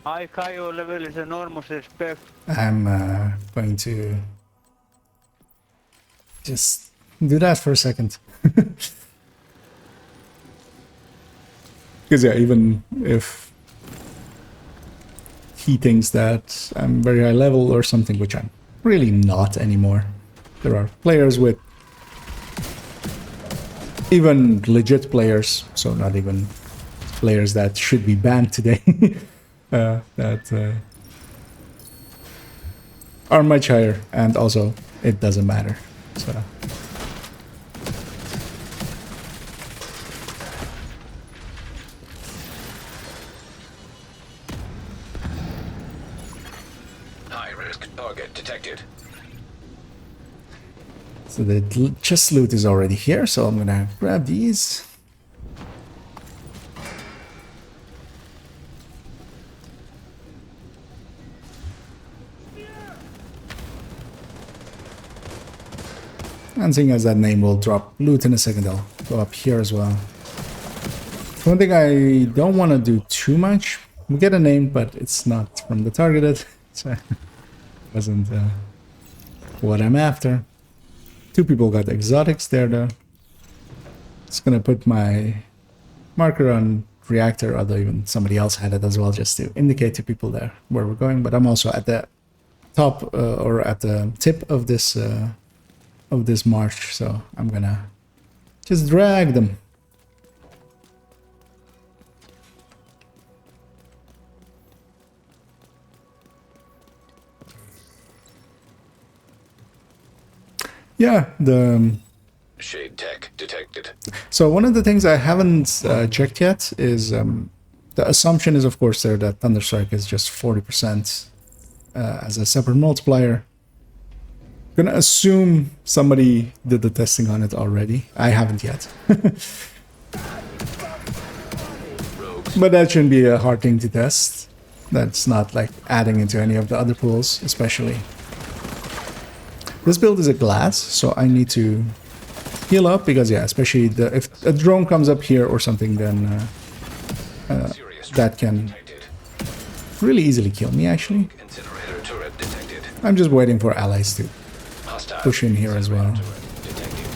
ICAIO level is enormous respect. I'm going to just do that for a second. Because yeah, even if he thinks that I'm very high level or something, which I'm really not anymore. There are players with even legit players, so not even players that should be banned today, that are much higher, and also it doesn't matter. So. Target detected. So the chest loot is already here, so I'm gonna grab these. And seeing as that name will drop loot in a second, I'll go up here as well. One thing I don't want to do too much, we get a name, but it's not from the targeted, so it wasn't what I'm after. 2 people got exotics there though. Just gonna put my marker on reactor, although even somebody else had it as well, just to indicate to people there where we're going. But I'm also at the top or at the tip of this march, so I'm gonna just drag them. Yeah, the Shade tech detected. so one of the things I haven't checked yet is the assumption is, of course, there that Thunderstrike is just 40% as a separate multiplier. Gonna assume somebody did the testing on it already. I haven't yet. But that shouldn't be a hard thing to test. That's not like adding into any of the other pools, especially. This build is a glass, so I need to heal up because, yeah, especially if a drone comes up here or something, then that can really easily kill me, actually. Incinerator turret detected. I'm just waiting for allies to Hostile push in here as well. turret detected.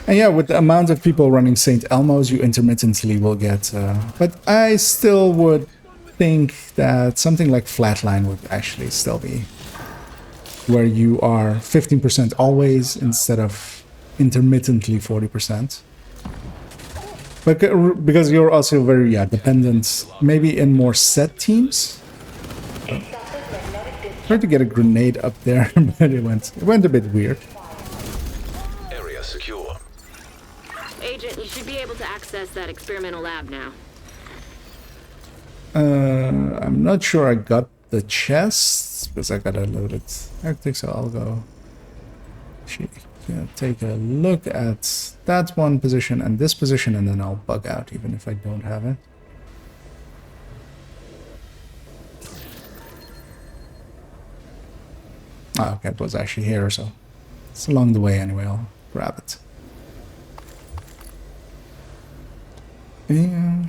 And yeah, with the amount of people running St. Elmo's, you intermittently will get... but I still would think that something like Flatline would actually still be where you are 15% always instead of intermittently 40%. But because you're also very dependent, maybe in more set teams. Tried to get a grenade up there, but it went a bit weird. Area secure. Agent, you should be able to access that experimental lab now. I'm not sure I got the chest because I gotta load it hectic, so I'll go take a look at that one position and this position, and then I'll bug out even if I don't have it. Oh, okay, it was actually here, so it's along the way anyway. I'll grab it. Yeah.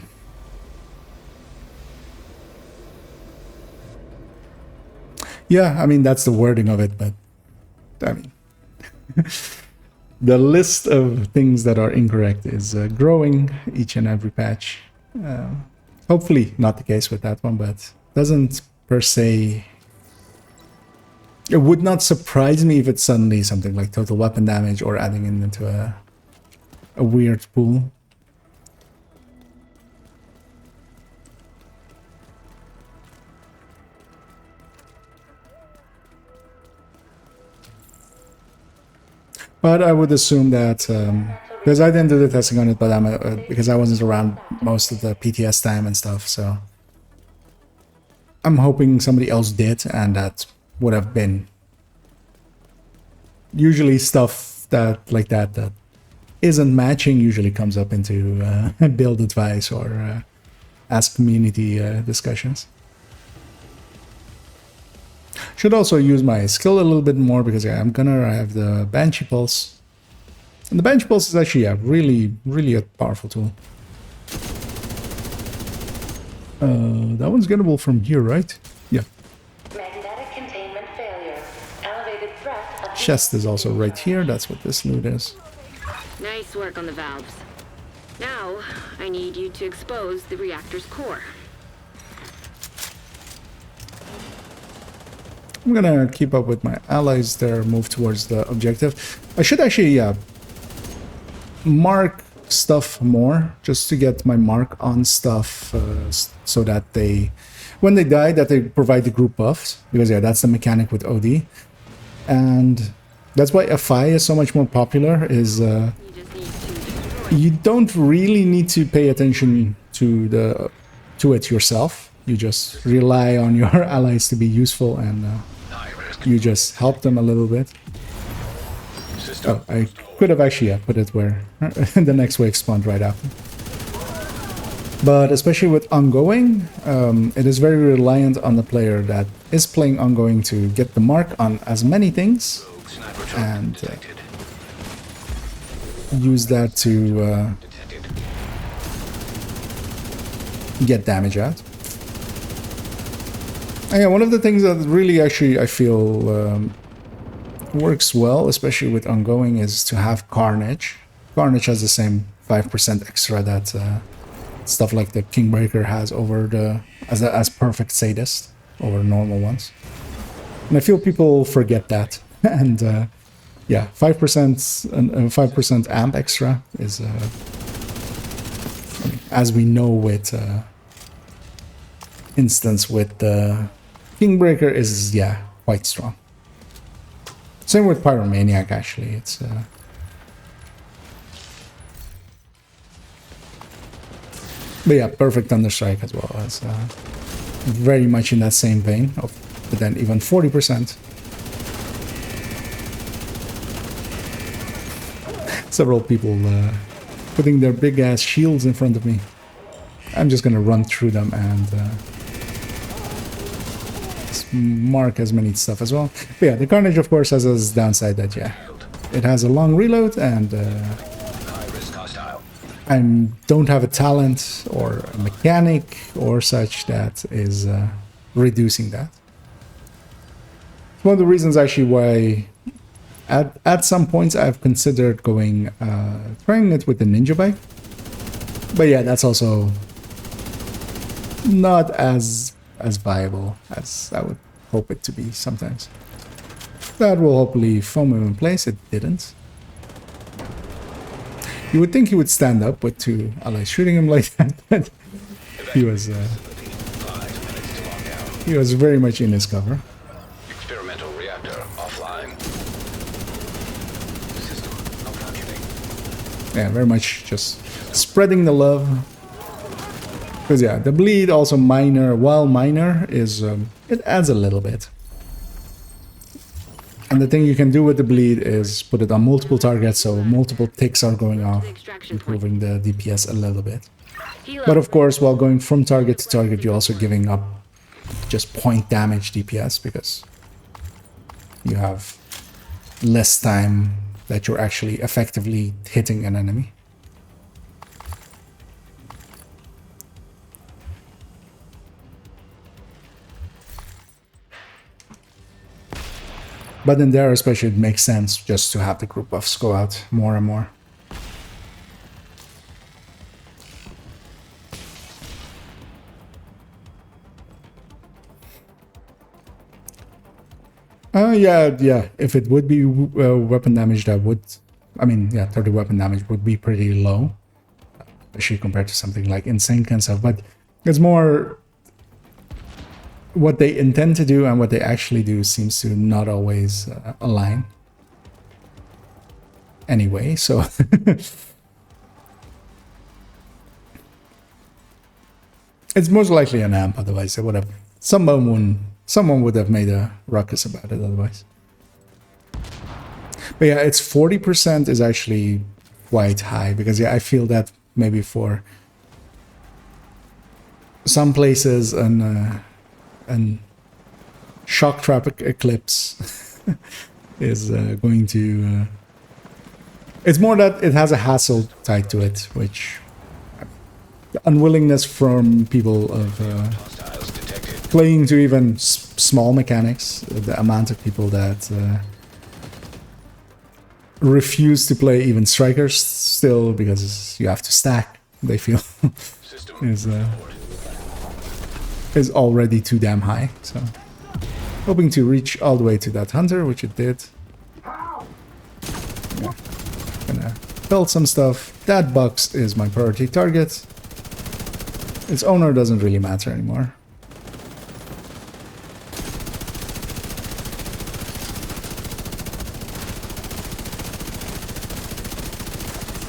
Yeah, I mean, that's the wording of it, but I mean, the list of things that are incorrect is growing each and every patch. Hopefully not the case with that one, but doesn't per se... It would not surprise me if it's suddenly something like total weapon damage or adding it into a weird pool. But I would assume that, because I didn't do the testing on it, but because I wasn't around most of the PTS time and stuff, so I'm hoping somebody else did, and that would have been usually stuff that isn't matching usually comes up into build advice or ask community discussions. Should also use my skill a little bit more because I have the Banshee Pulse. And the Banshee Pulse is actually really a powerful tool. That one's gettable from here, right? Yeah. Magnetic containment failure. Elevated threat of Chest is also right here. That's what this loot is. Nice work on the valves. Now, I need you to expose the reactor's core. I'm gonna keep up with my allies there, move towards the objective. I should actually mark stuff more, just to get my mark on stuff so that when they die, that they provide the group buffs. Because yeah, that's the mechanic with OD. And that's why FI is so much more popular, is You just need to destroy. you don't really need to pay attention to it yourself. You just rely on your allies to be useful, and you just help them a little bit. Oh, I could have actually put it where the next wave spawned right after. But especially with ongoing, it is very reliant on the player that is playing ongoing to get the mark on as many things and use that to get damage out. And yeah, one of the things that really actually I feel works well, especially with ongoing, is to have Carnage. Carnage has the same 5% extra that stuff like the Kingbreaker has over the as perfect sadist over normal ones. And I feel people forget that. And yeah, 5% and 5% amp extra is, as we know with instance with the Kingbreaker, is yeah quite strong. Same with Pyromaniac actually. It's but yeah, perfect Thunderstrike as well as very much in that same vein of, but then even 40%. Several people putting their big ass shields in front of me. I'm just gonna run through them and mark as many stuff as well. But yeah, the Carnage of course has this downside that yeah, it has a long reload and I don't have a talent or a mechanic or such that is reducing that. It's one of the reasons actually why at some points I've considered going trying it with the Ninja Bike, but yeah, that's also not as viable as I would hope it to be sometimes. That will hopefully foam him in place. It didn't. You would think he would stand up with two allies shooting him like that, but he was very much in his cover. Experimental reactor offline. System malfunctioning. Yeah, very much just spreading the love. Because yeah, the bleed also minor, while minor is it adds a little bit. And the thing you can do with the bleed is put it on multiple targets, so multiple ticks are going off, improving the DPS a little bit. But of course, while going from target to target, you're also giving up just point damage DPS because you have less time that you're actually effectively hitting an enemy. But in there especially it makes sense just to have the group buffs go out more and more. Yeah, if it would be weapon damage, that would, I mean, yeah, 30 weapon damage would be pretty low, especially compared to something like Insync and stuff, but it's more what they intend to do and what they actually do seems to not always align. Anyway, so it's most likely an amp, otherwise it would have someone would have made a ruckus about it otherwise. But yeah, it's 40% is actually quite high because yeah, I feel that maybe for some places and shock traffic eclipse is going to it's more that it has a hassle tied to it, which the unwillingness from people of playing to even small mechanics, the amount of people that refuse to play even strikers still because you have to stack, they feel is already too damn high. So hoping to reach all the way to that hunter, which it did. Yeah. Gonna build some stuff. That box is my priority target. Its owner doesn't really matter anymore.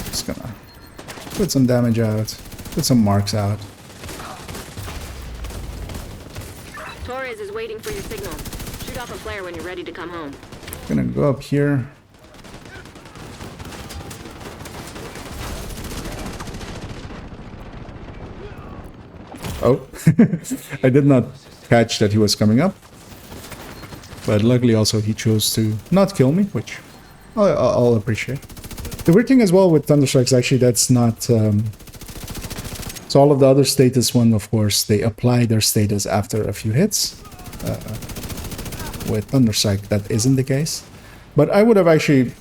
Just gonna put some damage out, put some marks out. Torres is waiting for your signal. Shoot off a flare when you're ready to come home. Gonna go up here. Oh, I did not catch that he was coming up. But luckily also he chose to not kill me, which I'll appreciate. The weird thing as well with Thunderstrikes, actually, that's not... So all of the other status one, of course, they apply their status after a few hits. with Thunderstrike that isn't the case. But I would have actually...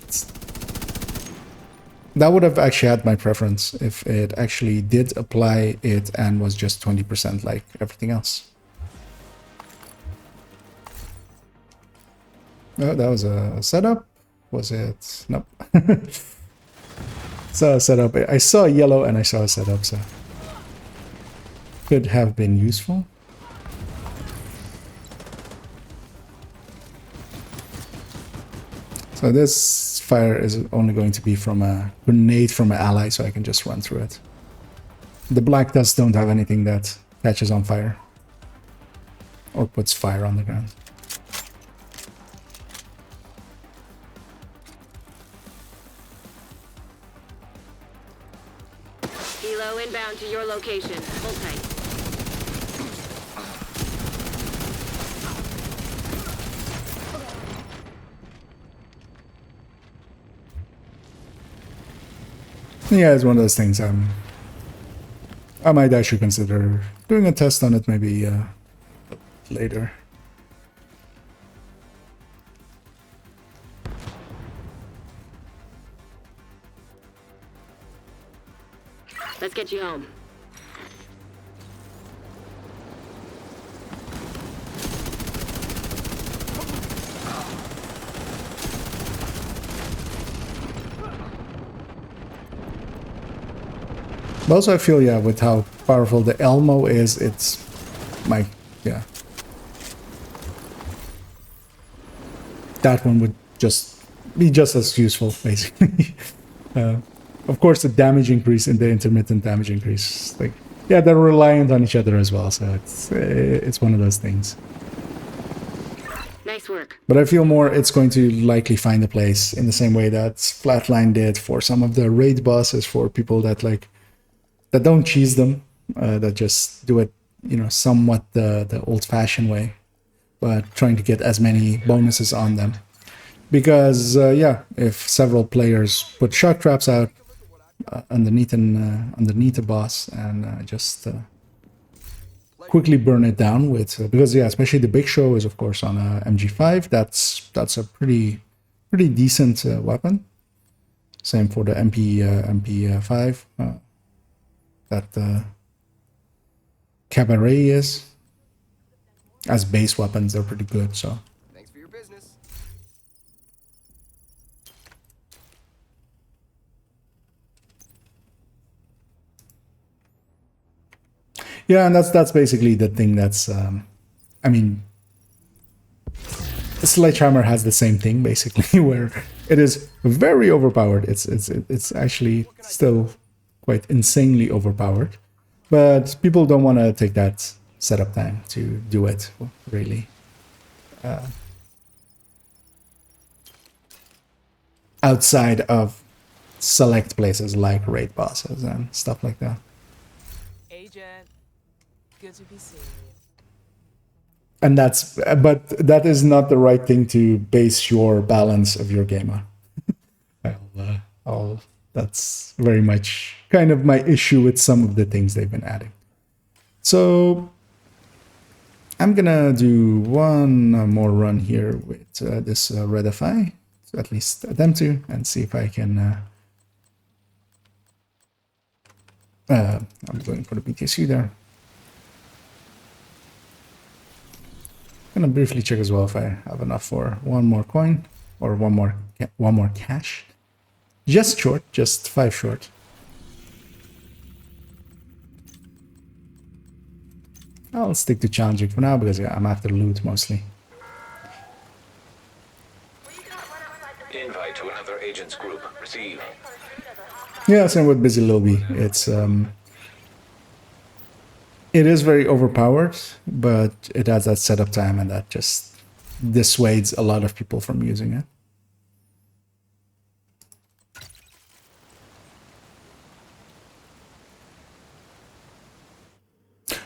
That would have actually had my preference if it actually did apply it and was just 20% like everything else. Oh, that was a setup. Was it? Nope. Saw a setup. I saw yellow and I saw a setup, so could have been useful. So this fire is only going to be from a grenade from an ally, so I can just run through it. The black dust don't have anything that catches on fire or puts fire on the ground. Helo inbound to your location. Hold tight. Yeah, it's one of those things. I might actually consider doing a test on it maybe later. Let's get you home. But also I feel, yeah, with how powerful the Elmo is, it's my, yeah. That one would just be just as useful, basically. Of course, the damage increase and the intermittent damage increase, like, yeah, they're reliant on each other as well, so it's one of those things. Nice work. But I feel more it's going to likely find a place in the same way that Flatline did for some of the raid bosses, for people that like that don't cheese them, that just do it, you know, somewhat the old-fashioned way, but trying to get as many bonuses on them. Because yeah, if several players put shock traps out underneath a boss and just quickly burn it down with, because yeah, especially the Big Show is of course on a MG5. That's a pretty decent weapon. Same for the MP5. That Cabaret is. As base weapons, they're pretty good. So. Thanks for your business. Yeah, and that's basically the thing that's, I mean, Sledgehammer has the same thing basically, where it is very overpowered. It's actually still quite insanely overpowered, but people don't want to take that setup time to do it, really. Outside of select places like raid bosses and stuff like that. Agent, good to be seen. And but that is not the right thing to base your balance of your game on. That's very much kind of my issue with some of the things they've been adding. So I'm gonna do one more run here with this Red FI, to at least attempt to, and see if I can. I'm going for the BTSU there. Gonna briefly check as well if I have enough for one more coin or one more cash. Just short, just 5 short. I'll stick to challenging for now because yeah, I'm after loot mostly. Invite to another agent's group. Receive. Yeah, same with Busy Lobby. It is very overpowered, but it has that setup time and that just dissuades a lot of people from using it.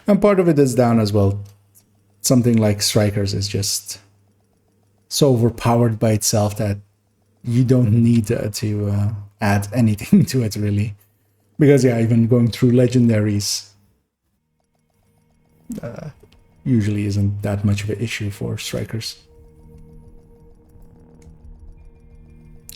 And part of it is down as well. Something like Strikers is just so overpowered by itself that you don't need to add anything to it, really. Because, yeah, even going through legendaries, usually isn't that much of an issue for strikers.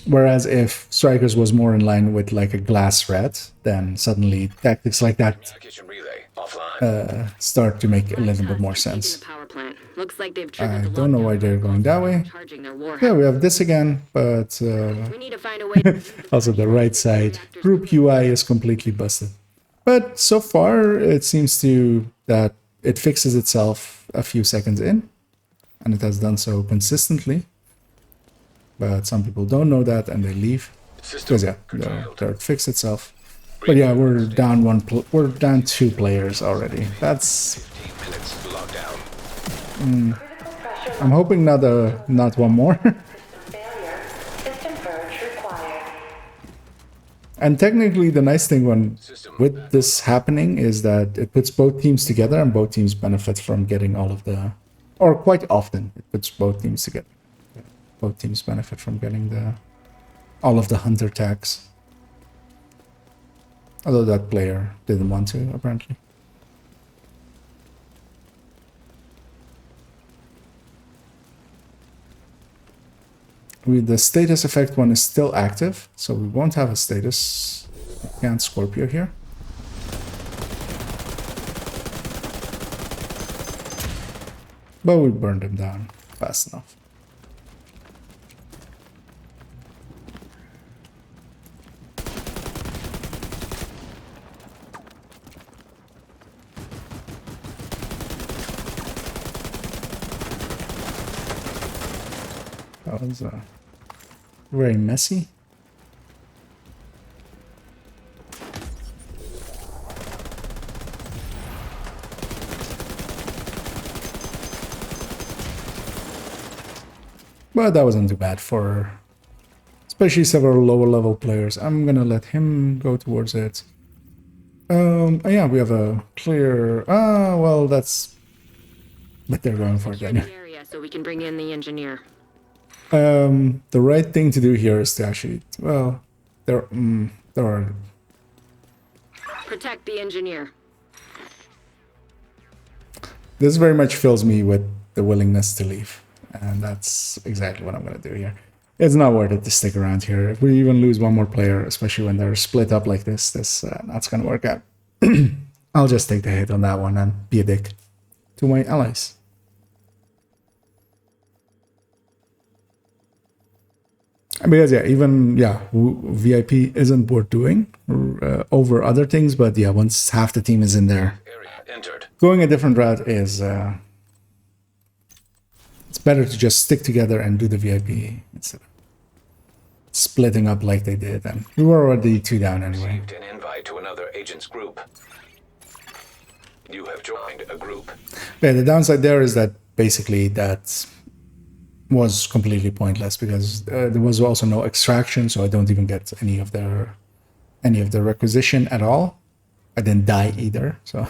Whereas if strikers was more in line with like a glass rat, then suddenly tactics like that Communication relay offline. start to make a little bit more Taking sense. the power plant. Looks like they've I triggered the don't know why lockdown they're going that way. charging their warhead. Yeah, we have this again, but We need to find a way to also the right side. Group UI is completely busted. But so far, it seems to that it fixes itself a few seconds in, and it has done so consistently. But some people don't know that and they leave. Because yeah, it fixed itself. But yeah, we're down we're down 2 players already. That's 15 minutes lockdown. Critical pressure I'm hoping not one more. failure. System purge required. And technically, the nice thing with this happening is that it puts both teams together, and both teams benefit from getting all of the, or quite often it puts both teams together. Both teams benefit from getting all of the hunter tags. Although that player didn't want to, apparently. The status effect one is still active, so we won't have a status. We can't Scorpio here. But we burned him down fast enough. That was very messy. But that wasn't too bad for especially several lower level players. I'm gonna let him go towards it. Yeah, we have a clear well that's but they're going for it secure the anyway. area so we can bring in the engineer. The right thing to do here is to actually, well, there are. Protect the engineer. This very much fills me with the willingness to leave, and that's exactly what I'm going to do here. It's not worth it to stick around here. If we even lose one more player, especially when they're split up like this, that's going to work out. I'll just take the hit on that one and be a dick to my allies. Because yeah, even VIP isn't worth doing over other things, but yeah, once half the team is in there, Area entered. going a different route is it's better to just stick together and do the VIP instead of splitting up like they did. And we were already 2 down anyway. Received an invite to another agent's group. You have joined a group. Yeah, the downside there is that basically that was completely pointless because there was also no extraction, so I don't even get any of the requisition at all. I didn't die either, so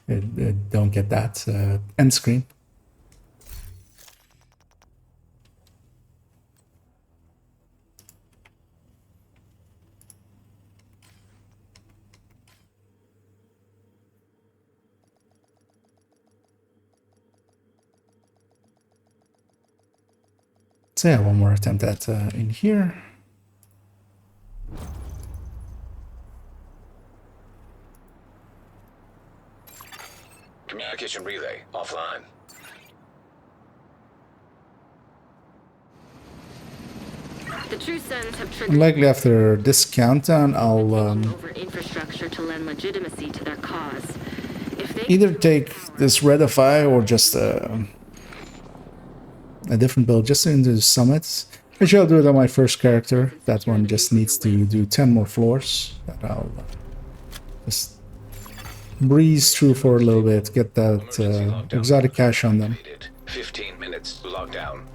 I don't get that end screen. So yeah, one more attempt at in here. Communication relay offline. The True Sons have triggered Likely after this countdown, I'll over infrastructure to lend legitimacy to their cause. If they either take this Redify or just a different build just into Summits. Actually, I'll do it on my first character. That one just needs to do 10 more floors. That I'll just breeze through for a little bit, get that exotic cash on them. 15 minutes lockdown.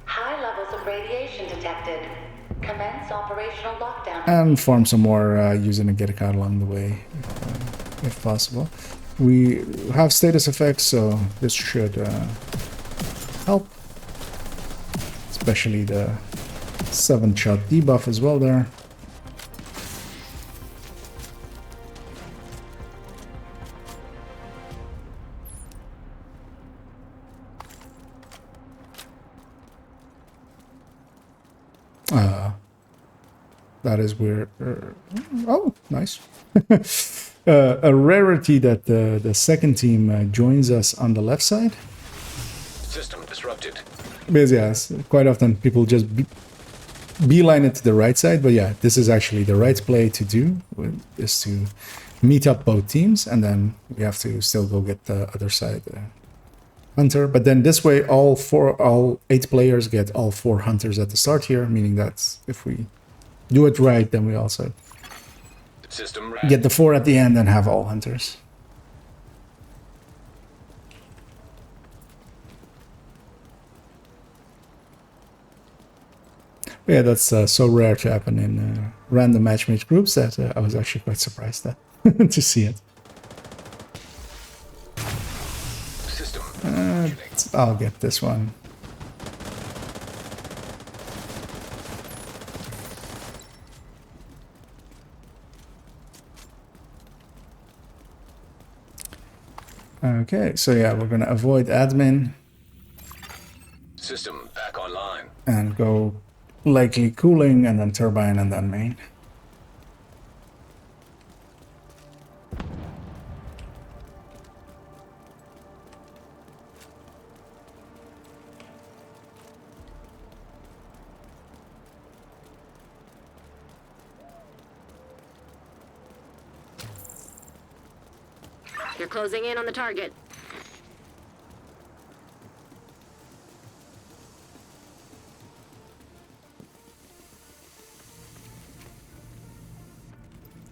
High levels of radiation detected. Commence operational lockdown. And farm some more using a get card along the way, if possible. We have status effects, so this should help. Especially the 7-shot debuff as well there. that is where... oh, nice. A rarity that the second team joins us on the left side. System disrupted. Because yeah, quite often people just beeline it to the right side, but yeah, this is actually the right play to do, is to meet up both teams, and then we have to still go get the other side hunter. But then this way, all 8 players get all 4 hunters at the start here, meaning that if we do it right, then we also System get the 4 at the end and have all hunters. But yeah, that's so rare to happen in random matchmade groups that I was actually quite surprised at to see it. System. I'll get this one. Okay, so yeah, we're gonna avoid admin System back online. and go likely cooling and then turbine and then main. You're closing in on the target.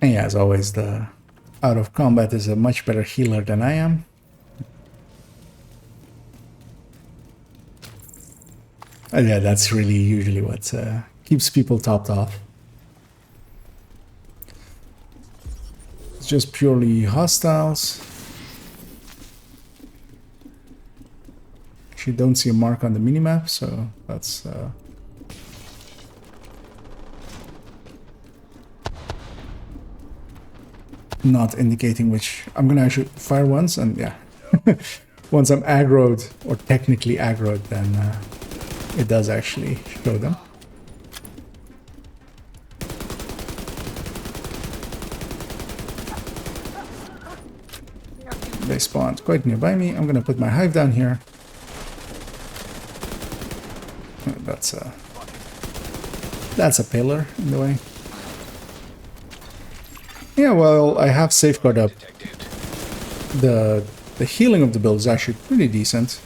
And yeah, as always, the out of combat is a much better healer than I am. And yeah, that's really usually what keeps people topped off. It's just purely hostiles. Actually, don't see a mark on the minimap, so that's not indicating which. I'm gonna actually fire once, and yeah, once I'm aggroed, or technically aggroed, then it does actually show them. They spawned quite nearby me. I'm gonna put my hive down here. That's a pillar in the way. Yeah, well, I have safeguard up. The healing of the build is actually pretty decent.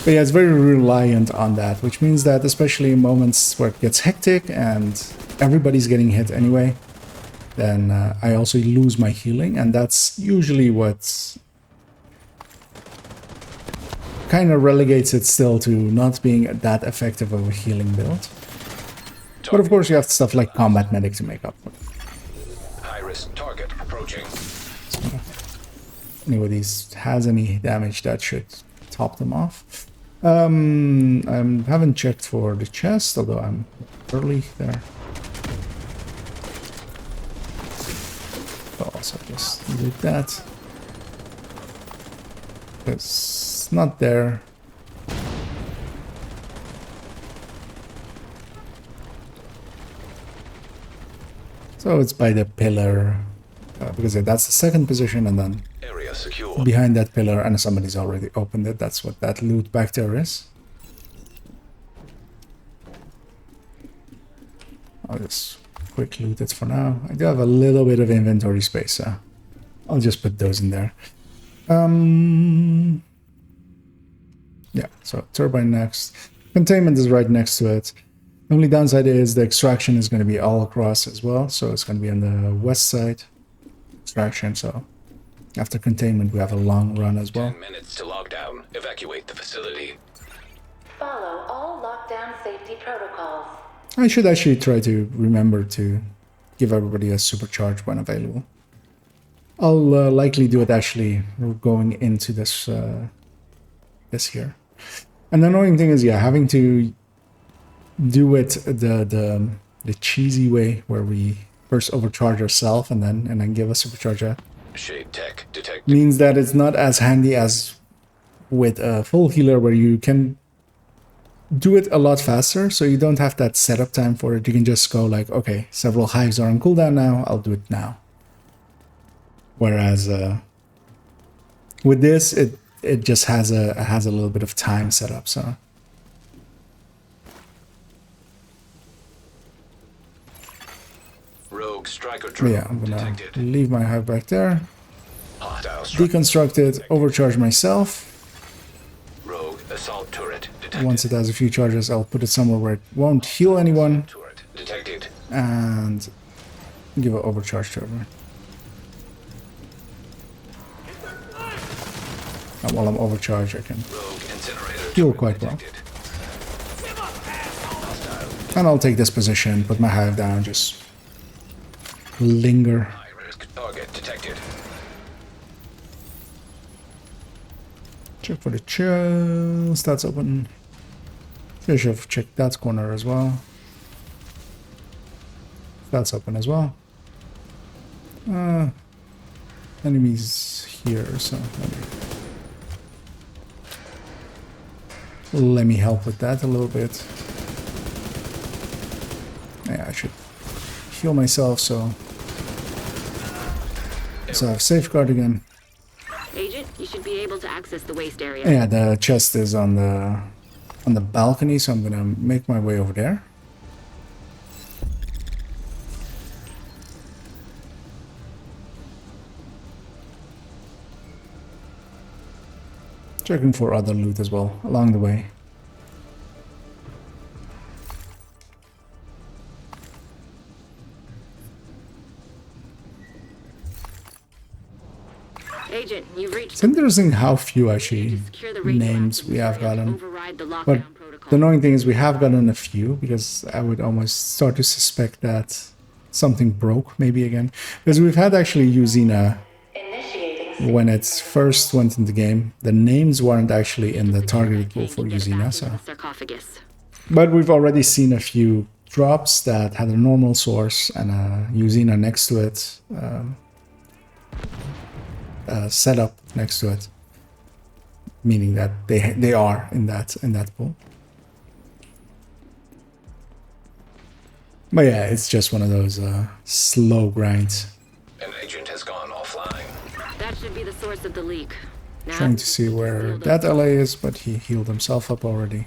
But yeah, it's very reliant on that, which means that especially in moments where it gets hectic and everybody's getting hit anyway, then I also lose my healing, and that's usually what kind of relegates it still to not being that effective of a healing build. But of course you have stuff like Combat Medic to make up for it. High-risk target approaching. So, anybody has any damage, that should top them off. I haven't checked for the chest, although I'm early there. I'll also just loot that. It's not there. So it's by the pillar, because that's the second position, and then Area secure. behind that pillar, and somebody's already opened it. That's what that loot back there is. I'll just quick loot it for now. I do have a little bit of inventory space, so I'll just put those in there. Yeah, so turbine next. Containment is right next to it. The only downside is the extraction is going to be all across as well, so it's going to be on the west side. Extraction, so after containment we have a long run as well. 10 minutes to lockdown. Evacuate the facility. Follow all lockdown safety protocols. I should actually try to remember to give everybody a supercharge when available. I'll likely do it actually going into this this here. And the annoying thing is, yeah, having to do it the cheesy way where we first overcharge ourselves and then give a supercharge Shade tech detected. means that it's not as handy as with a full healer, where you can do it a lot faster, so you don't have that setup time for it. You can just go like, okay, several hives are on cooldown now, I'll do it now. Whereas with this, it just has a little bit of time set up. So Rogue striker drone yeah, I'm gonna detected. leave my hive back there, Hostile striker deconstruct it, overcharge myself. Rogue assault turret detected. Once it has a few charges, I'll put it somewhere where it won't heal anyone, Turret detected. and give an overcharge to everyone. And while I'm overcharged, I can Rogue incinerator heal turret quite well. detected. And I'll take this position, put my hive down, just linger. High risk target detected. Check for the chest, that's open. I should have checked that corner as well. That's open as well. Enemies here, so let me help with that a little bit. Yeah, I should heal myself, so I have safeguard again. Agent, you should be able to access the waste area. Yeah, the chest is on the balcony, so I'm gonna make my way over there. Checking for other loot as well along the way. Agent, you've reached It's interesting how few actually secure the radio names we have access area to gotten. override the But lockdown protocol. the annoying thing is we have gotten a few, because I would almost start to suspect that something broke maybe again. Because we've had actually Usina Initiating when it first went into the game. The names weren't actually in the targeted pool for Get back Usina, into so. the sarcophagus. But we've already seen a few drops that had a normal source and a Usina next to it, setup next to it, meaning that they are in that pool. But yeah, it's just one of those slow grinds. An agent has gone offline. That should be the source of the leak. Now, Trying to see where that LA is, but he healed himself up already.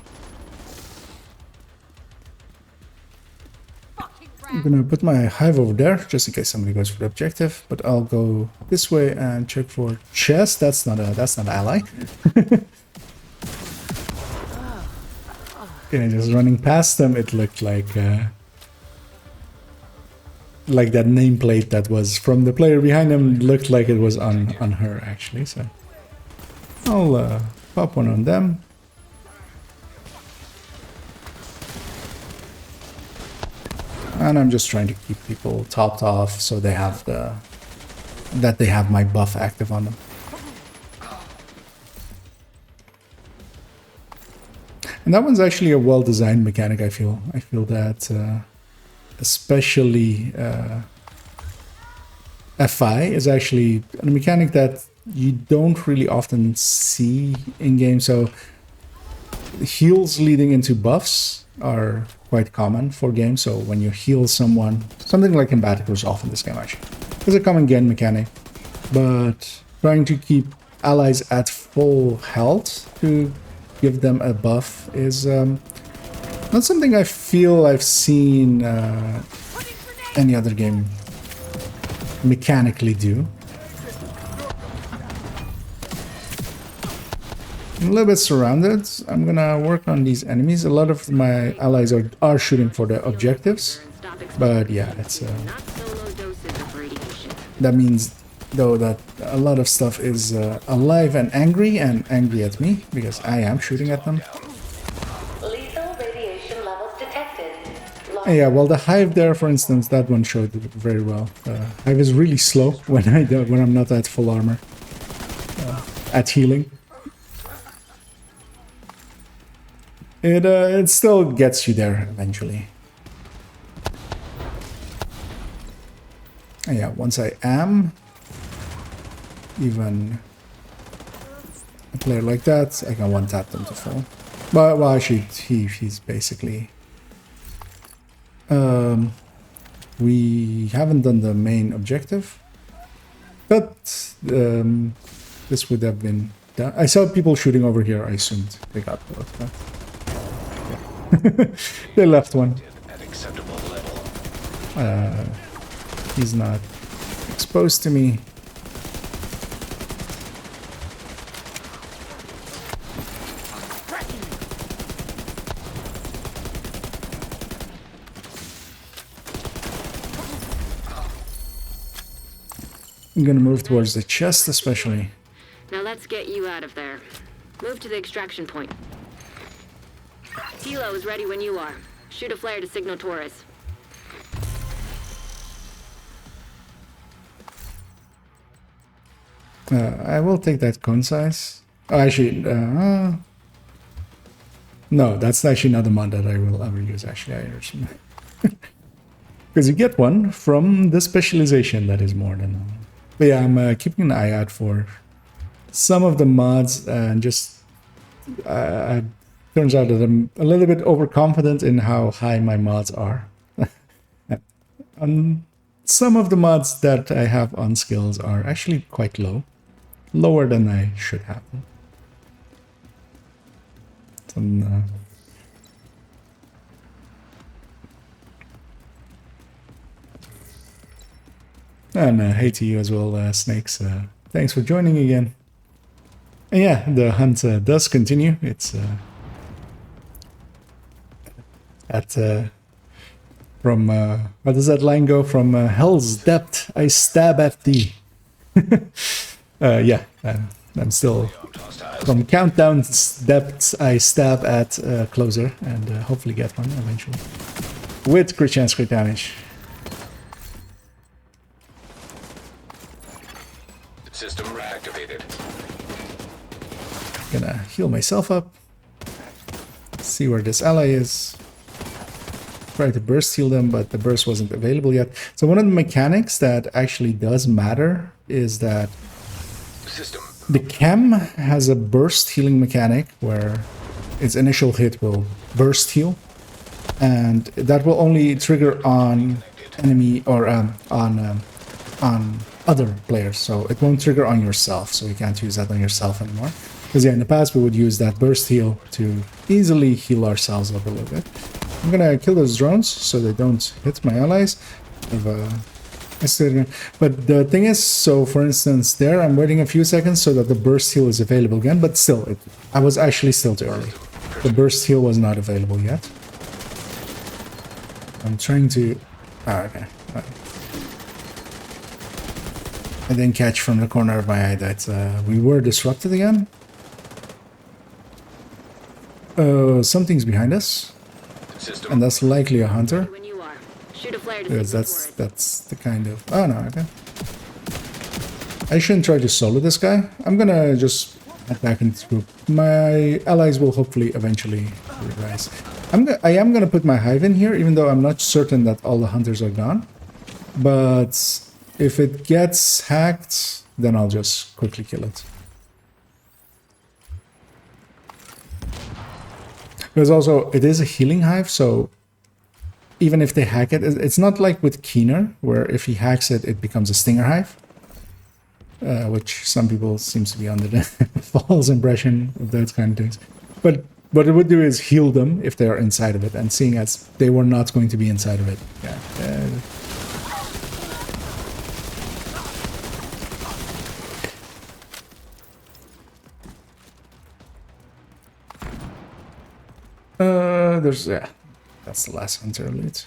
I'm gonna put my hive over there, just in case somebody goes for the objective, but I'll go this way and check for chest. That's not an ally. Yeah, just running past them, it looked like that nameplate that was from the player behind him looked like it was on her actually, so I'll pop one on them. And I'm just trying to keep people topped off so they have they have my buff active on them. And that one's actually a well-designed mechanic, I feel. I feel that especially FI is actually a mechanic that you don't really often see in games. So heals leading into buffs are quite common for games. So when you heal someone, something like in Battlecruise off in this game actually, it's a common game mechanic. But trying to keep allies at full health to give them a buff is not something I feel I've seen any other game mechanically do. I'm a little bit surrounded. I'm gonna work on these enemies. A lot of my allies are shooting for the objectives, but yeah, it's Not so low doses of radiation. that means though that a lot of stuff is alive and angry at me because I am shooting at them. lethal radiation levels detected. Yeah, well, the hive there, for instance, that one showed it very well. Hive is really slow when I'm not at full armor, at healing. It still gets you there eventually. And yeah, once I am, even a player like that, I can one-tap them to fall. Well, actually, he's basically... we haven't done the main objective, but this would have been done. I saw people shooting over here. I assumed they got both, but yeah. They left one. At acceptable level. He's not exposed to me. I'm gonna move towards the chest especially. Now let's get you out of there. Move to the extraction point. Tilo is ready when you are. Shoot a flare to signal Torres. I will take that cone size. Oh, actually, no, that's actually not the mod that I will ever use. Actually, because you get one from the specialization that is more than. But yeah, I'm keeping an eye out for some of the mods, and just turns out that I'm a little bit overconfident in how high my mods are. Some of the mods that I have on skills are actually quite low. Lower than I should have. And hey to you as well, Snakes. Thanks for joining again. And yeah, the hunt does continue. It's from what does that line go? From hell's depth, I stab at thee. Yeah, I'm still from countdown's depths. I stab at closer and hopefully get one eventually with crit chance, crit damage. System reactivated. Gonna heal myself up. See where this ally is. Try to burst heal them, but the burst wasn't available yet. So one of the mechanics that actually does matter is that the chem has a burst healing mechanic where its initial hit will burst heal, and that will only trigger on enemy or on other players. So it won't trigger on yourself. So you can't use that on yourself anymore. Because yeah, in the past we would use that burst heal to easily heal ourselves up a little bit. I'm gonna kill those drones so they don't hit my allies. But the thing is, so for instance, there I'm waiting a few seconds so that the burst heal is available again, but still, I was actually still too early. The burst heal was not available yet. I'm trying to... okay. I didn't catch from the corner of my eye that we were disrupted again. Something's behind us. And that's likely a hunter. Because that's the kind of... oh no, okay. I shouldn't try to solo this guy. I'm gonna just head back into the group. My allies will hopefully eventually rise. I am gonna put my hive in here, even though I'm not certain that all the hunters are gone. But if it gets hacked, then I'll just quickly kill it. Because also, it is a healing hive, so even if they hack it, it's not like with Keener, where if he hacks it, it becomes a stinger hive. Which some people seems to be under the false impression of those kind of things. But what it would do is heal them if they are inside of it, and seeing as they were not going to be inside of it. Yeah. There's... yeah. That's the last hunter elite.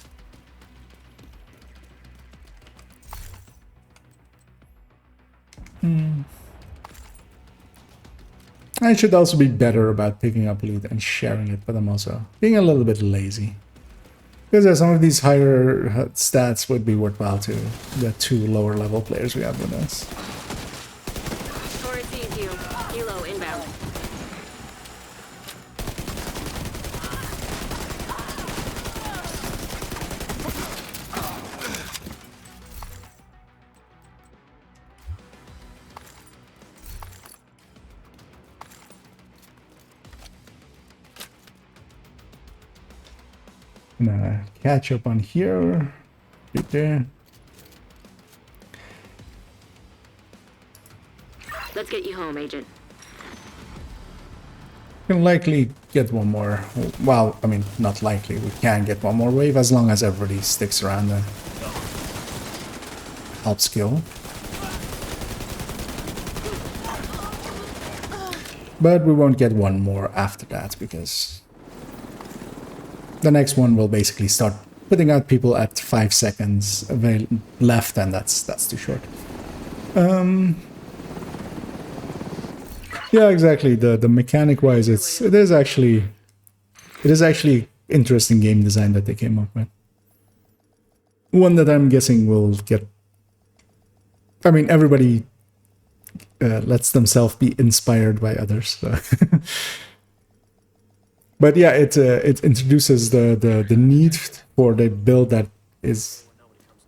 I should also be better about picking up loot and sharing it, but I'm also being a little bit lazy. Because some of these higher stats would be worthwhile to the two lower level players we have with us. Torres sees you. Kilo inbound. Gonna catch up on here. Right there. Let's get you home, Agent. Can likely get one more. Well, I mean, not likely. We can get one more wave as long as everybody sticks around and helps kill. But we won't get one more after that because the next one will basically start putting out people at 5 seconds left, and that's too short. Yeah, exactly. The mechanic wise, it is actually interesting game design that they came up with. One that I'm guessing will get. I mean, everybody lets themselves be inspired by others. So. But yeah, it introduces the need for the build that is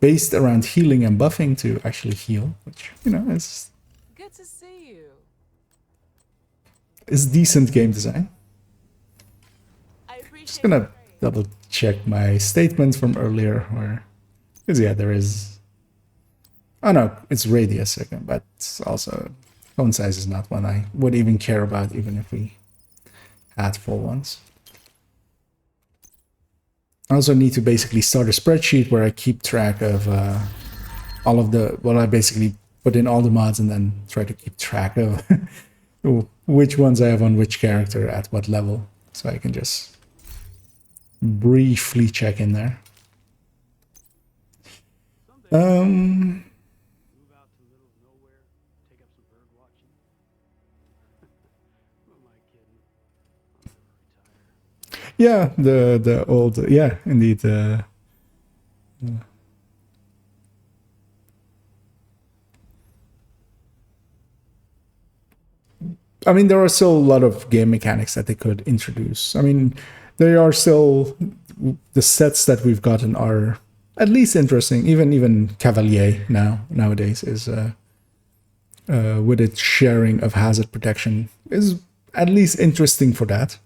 based around healing and buffing to actually heal, which is Good to see you. is decent game design. I appreciate Just gonna your praise. double check my statement from earlier, because yeah, there is. Oh no, it's radius again, but also phone size is not one I would even care about, even if we had full ones. I also need to basically start a spreadsheet where I keep track of all of the. Well, I basically put in all the mods and then try to keep track of which ones I have on which character at what level, so I can just briefly check in there. Move out to the middle of nowhere, take up some bird watching. Who am I kidding? I'll never retire. Yeah, the old, yeah, indeed. I mean, there are still a lot of game mechanics that they could introduce. I mean, there are still the sets that we've gotten are at least interesting. Even Cavalier nowadays is with its sharing of hazard protection is at least interesting for that.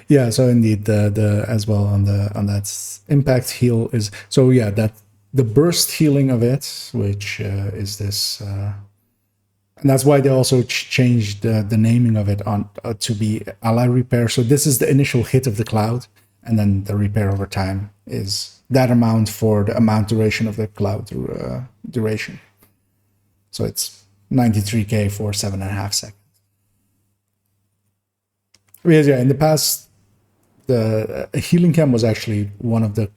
Yeah, so indeed the as well on that impact heal is so yeah, that the burst healing of it, which is this and that's why they also changed the naming of it on to be ally repair. So this is the initial hit of the cloud, and then the repair over time is that amount for the amount duration of the cloud duration. So it's 93k for 7.5 seconds. Because yeah, in the past, the healing cam was actually one of the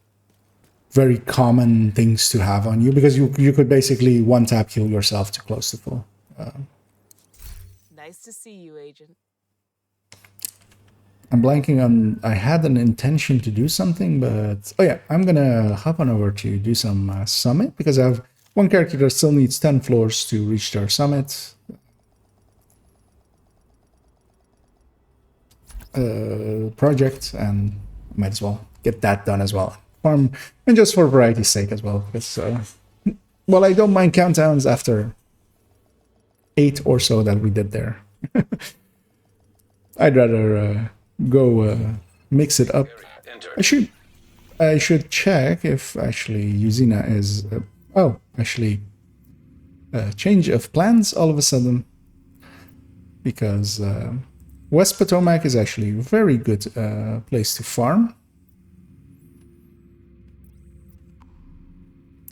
very common things to have on you, because you could basically one tap heal yourself to close to full. Nice to see you, Agent. I'm blanking on. I had an intention to do something, but oh yeah, I'm gonna hop on over to do some summit, because I have one character that still needs 10 floors to reach their summit. Project, and might as well get that done as well. Farm, and just for variety's sake as well, because well, I don't mind countdowns after 8 or so that we did there. I'd rather go mix it up. I should check if actually Yuzina is change of plans all of a sudden, because West Potomac is actually a very good place to farm.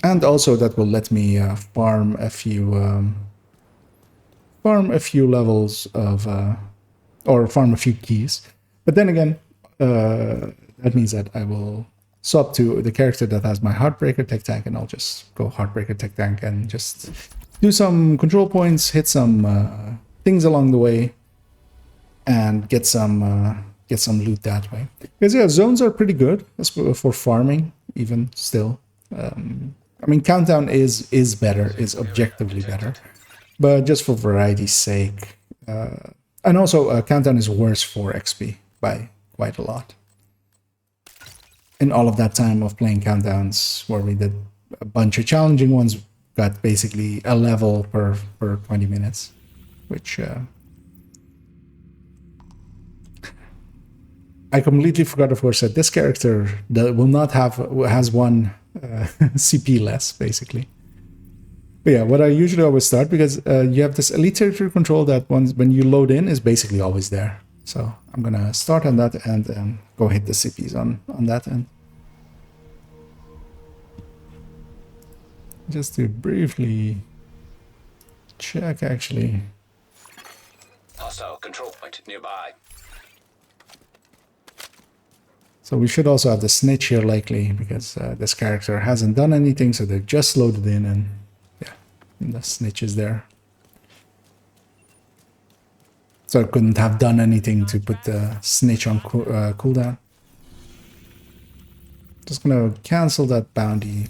And also that will let me farm a few levels of or farm a few keys. But then again, that means that I will swap to the character that has my Heartbreaker Tech Tank, and I'll just go Heartbreaker Tech Tank and just do some control points, hit some things along the way, and get some loot that way. Because yeah, zones are pretty good for farming, even still. I mean, countdown is better, is objectively better, but just for variety's sake, and also countdown is worse for XP by quite a lot. In all of that time of playing countdowns, where we did a bunch of challenging ones, got basically a level per 20 minutes, which I completely forgot, of course, that this character that will not have has one CP less, basically. But yeah, what I usually always start, because you have this elite territory control that when you load in is basically always there. So I'm gonna start on that end and go hit the CPs on that end. Just to briefly check, actually. Hostile control point nearby. So we should also have the snitch here likely, because this character hasn't done anything, so they've just loaded in, and yeah, and the snitch is there. So I couldn't have done anything to put the snitch on cooldown. Just gonna cancel that bounty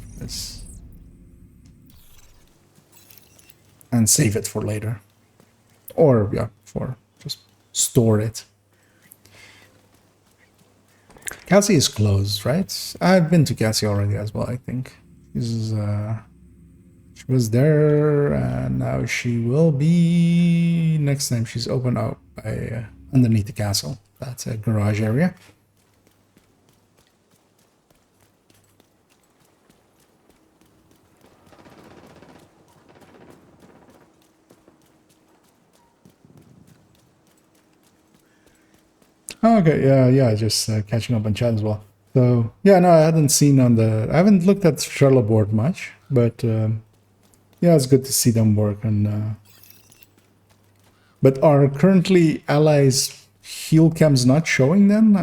and save it for later. Or yeah, for just store it. Cassie is closed, right? I've been to Cassie already as well, I think. She was there, and now she will be next time she's open up by underneath the castle. That's a garage area. Okay, yeah, just catching up on chat as well. So yeah, no, I haven't looked at Charlotte board much, but yeah, it's good to see them work. And but are currently allies heal cams not showing them? I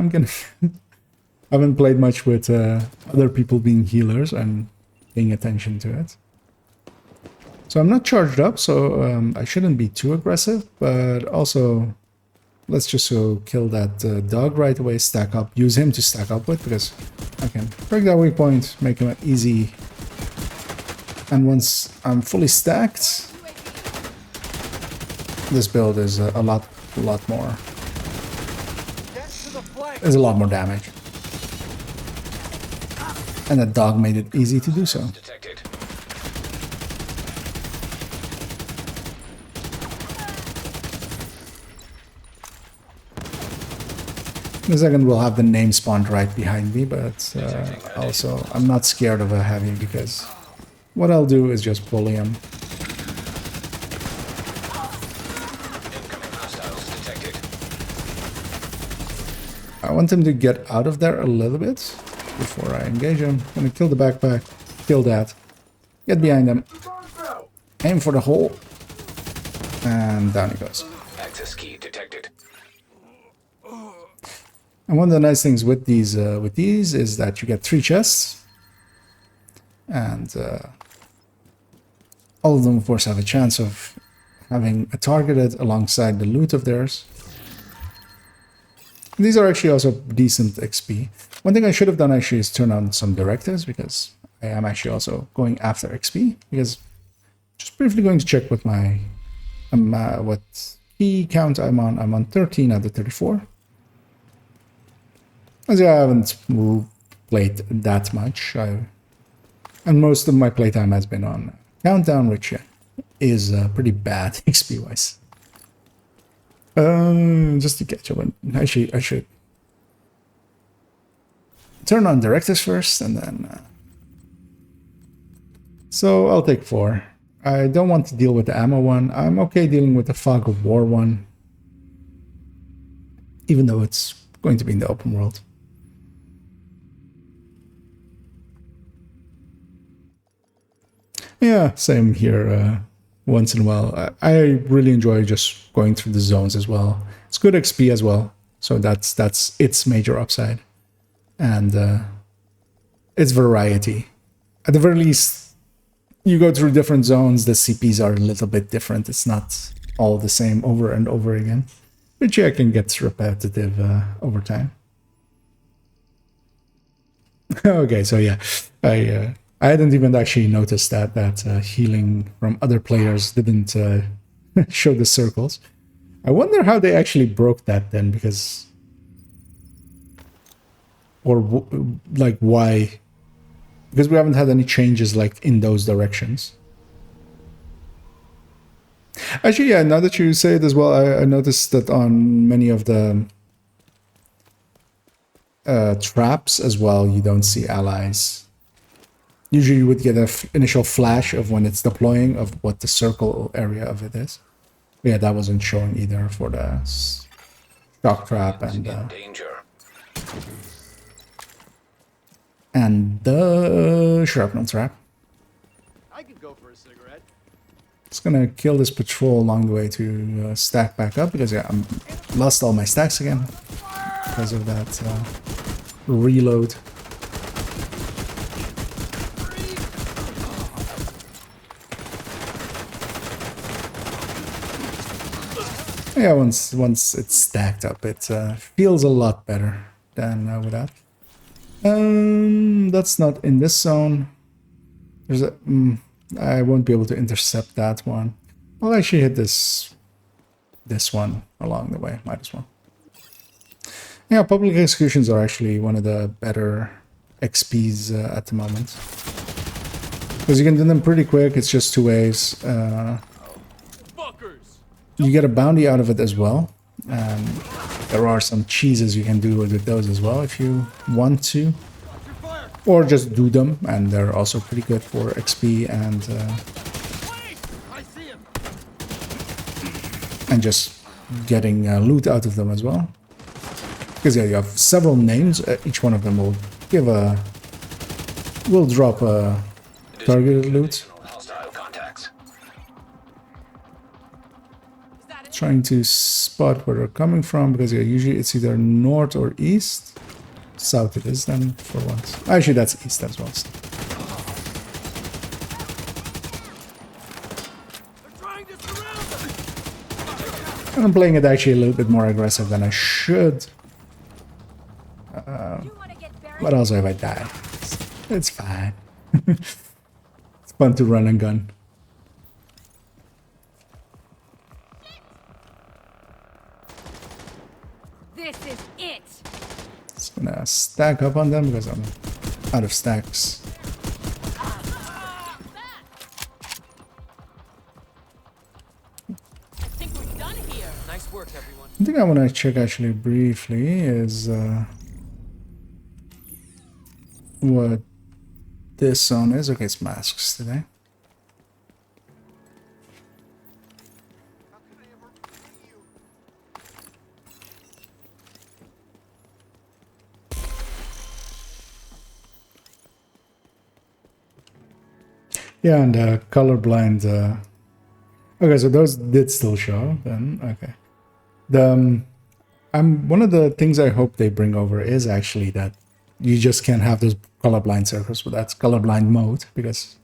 haven't played much with other people being healers and paying attention to it. So I'm not charged up, so I shouldn't be too aggressive, but also let's just go kill that dog right away, stack up, use him to stack up with, because I can break that weak point, make him easy. And once I'm fully stacked, this build is a lot more. There's a lot more damage. And the dog made it easy to do so. Detected. In a second we'll have the name spawned right behind me, but also I'm not scared of a heavy, because what I'll do is just bully him. Incoming hostiles detected. I want him to get out of there a little bit before I engage him. I'm gonna kill the backpack, kill that, get behind him, aim for the hole, and down he goes. Access key detected. And one of the nice things with these is that you get 3 chests, and all of them, of course, have a chance of having a targeted alongside the loot of theirs. These are actually also decent XP. One thing I should have done actually is turn on some directives, because I am actually also going after XP. Because just briefly going to check with my what key count I'm on. I'm on 13 out of 34. As I haven't played that much, and most of my playtime has been on Countdown, which is pretty bad XP-wise. Just to catch up on, I should turn on directives first, and then so I'll take 4. I don't want to deal with the ammo one. I'm okay dealing with the Fog of War one, even though it's going to be in the open world. Yeah, same here. Once in a while, I really enjoy just going through the zones as well. It's good XP as well, so that's its major upside, and it's variety. At the very least, you go through different zones. The CPs are a little bit different. It's not all the same over and over again, which yeah, can get repetitive over time. Okay, so yeah, I hadn't even actually noticed that healing from other players didn't show the circles. I wonder how they actually broke that then, because... Or, like, why? Because we haven't had any changes, like, in those directions. Actually, yeah, now that you say it as well, I noticed that on many of the traps as well, you don't see allies. Usually you would get an initial flash of when it's deploying of what the circle area of it is. Yeah, that wasn't showing either for the shock trap In danger. and the shrapnel trap. I could go for a cigarette. Just gonna kill this patrol along the way to stack back up because yeah, I'm lost all my stacks again because of that reload. Yeah, once it's stacked up, it feels a lot better than without. That's not in this zone. There's a I won't be able to intercept that one. I'll actually hit this one along the way. Might as well. Yeah, public executions are actually one of the better XPs at the moment because you can do them pretty quick. It's just 2 ways. You get a bounty out of it as well. And there are some cheeses you can do with those as well if you want to. Or just do them, and they're also pretty good for XP and just getting loot out of them as well. Because yeah, you have several names. Each one of them will give will drop a targeted loot. Hostile contacts. Trying to spot where they're coming from because yeah, usually it's either north or east. South it is then for once. Actually, that's east as well. And I'm playing it actually a little bit more aggressive than I should. But also if I die, it's fine. It's fun to run and gun. This is it. Just gonna stack up on them because I'm out of stacks. I think we're done here. Nice work, everyone. I think I want to check actually briefly is what this zone is. Okay, it's masks today. Yeah, and colorblind. Okay, so those did still show then. Okay. One of the things I hope they bring over is actually that you just can't have those colorblind circles, but that's colorblind mode because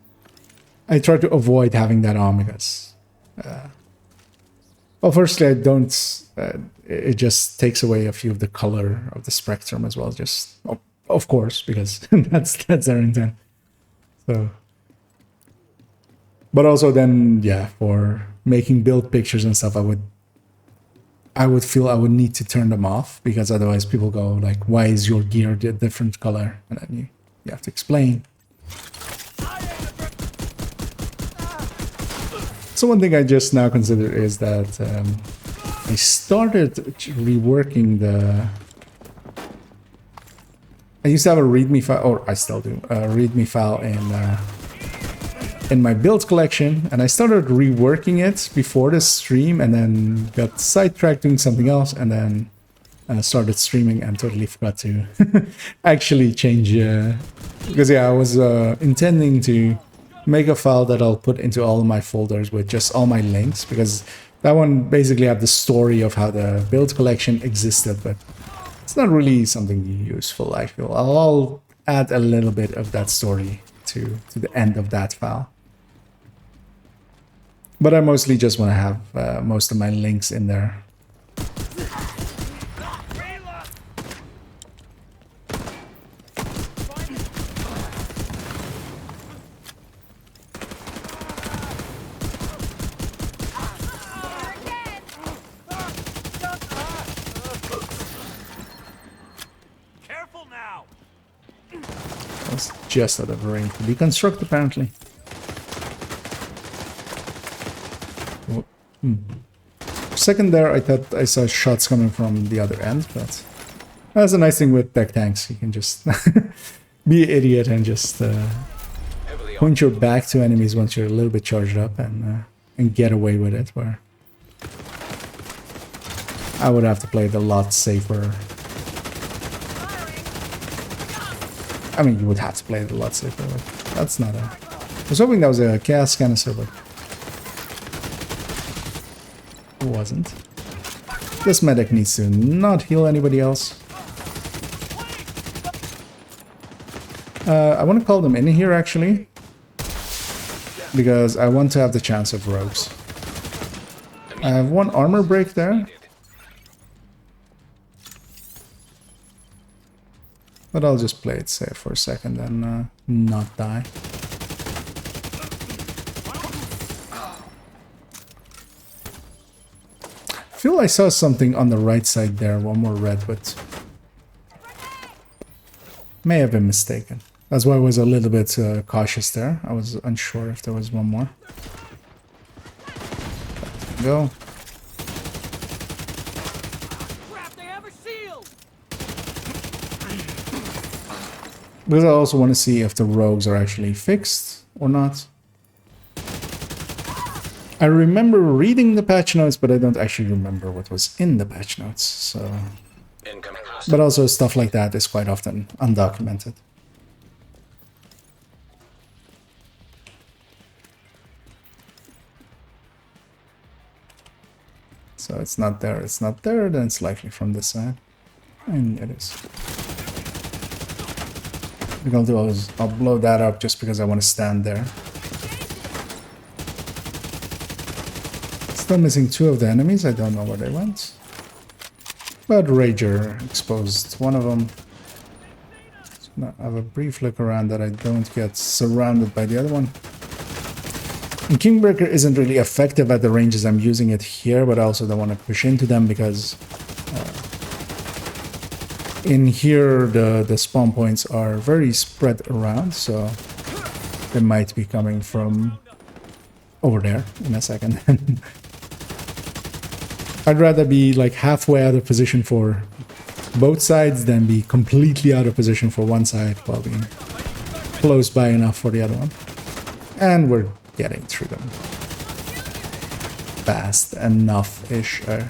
I try to avoid having that on because, well, firstly, I don't. It just takes away a few of the color of the spectrum as well. Just of course because that's their intent. So. But also then, yeah, for making build pictures and stuff, I would feel I would need to turn them off because otherwise people go like, why is your gear a different color? And then you have to explain. So one thing I just now consider is that I started reworking I used to have a README file, or I still do, a README file in my build collection, and I started reworking it before the stream and then got sidetracked doing something else and then started streaming and totally forgot to actually change because yeah, I was intending to make a file that I'll put into all of my folders with just all my links because that one basically had the story of how the build collection existed, but it's not really something useful. I feel I'll add a little bit of that story to the end of that file. But I mostly just want to have most of my links in there. Careful now. It's just out of range to deconstruct apparently. Second there, I thought I saw shots coming from the other end, but That's a nice thing with tech tanks. You can just be an idiot and just Heavily point your back to enemies once you're a little bit charged up and get away with it. Where I would have to play it a lot safer. I mean, you would have to play it a lot safer, but that's not a... I was hoping that was a chaos canister, but it wasn't. This medic needs to not heal anybody else. I want to call them in here, actually, because I want to have the chance of rogues. I have one armor break there. But I'll just play it safe for a second and not die. I feel I saw something on the right side there, one more red, but may have been mistaken. That's why I was a little bit cautious there. I was unsure if there was one more. There we go. Because I also want to see if the rogues are actually fixed or not. I remember reading the patch notes, but I don't actually remember what was in the patch notes. So, incoming but also stuff like that is quite often undocumented. So it's not there, then it's likely from this side. And it is. What I'll do is I'll blow that up just because I want to stand there. Still missing two of the enemies, I don't know where they went. But Rager exposed one of them. So now I have a brief look around that I don't get surrounded by the other one. And Kingbreaker isn't really effective at the ranges I'm using it here, but I also don't want to push into them because in here the spawn points are very spread around, so they might be coming from over there in a second. I'd rather be like halfway out of position for both sides than be completely out of position for one side while being close by enough for the other one. And we're getting through them fast enough-ish. Okay,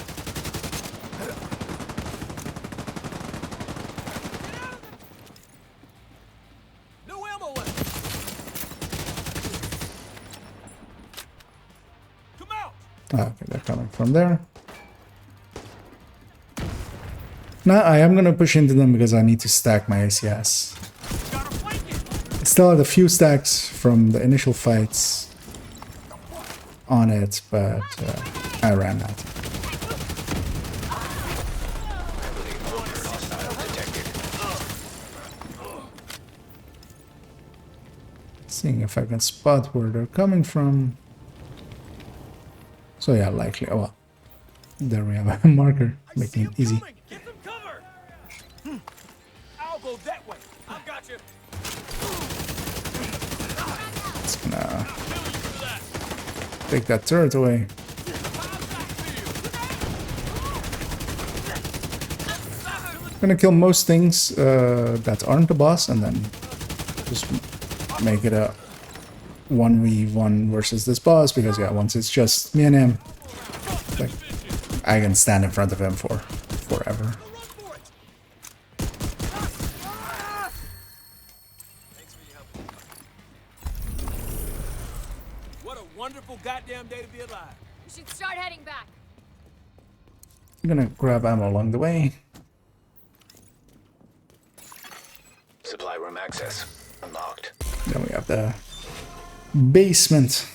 they're coming from there. Now I am gonna push into them because I need to stack my ACS. I still had a few stacks from the initial fights on it, but I ran out. Seeing if I can spot where they're coming from. So yeah, likely. Oh well, there we have a marker, making it easy. Get some cover. I'll go that way. I got you. It's gonna take that turret away. Gonna kill most things that aren't the boss, and then just make it a 1v1 versus this boss, because yeah, once it's just me and him, like, I can stand in front of him for forever. What a wonderful goddamn day to be alive. We should start heading back. I'm gonna grab ammo along the way. Supply room access unlocked. Then we have the basement.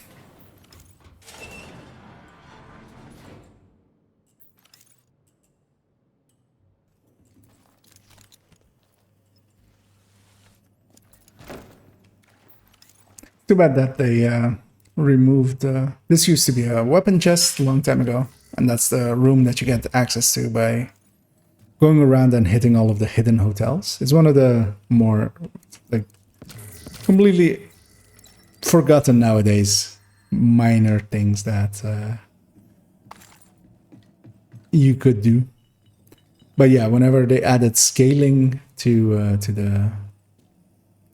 Too bad that they removed... this used to be a weapon chest a long time ago, and that's the room that you get access to by going around and hitting all of the hidden hotels. It's one of the more, like, completely forgotten nowadays minor things that you could do. But yeah, whenever they added scaling to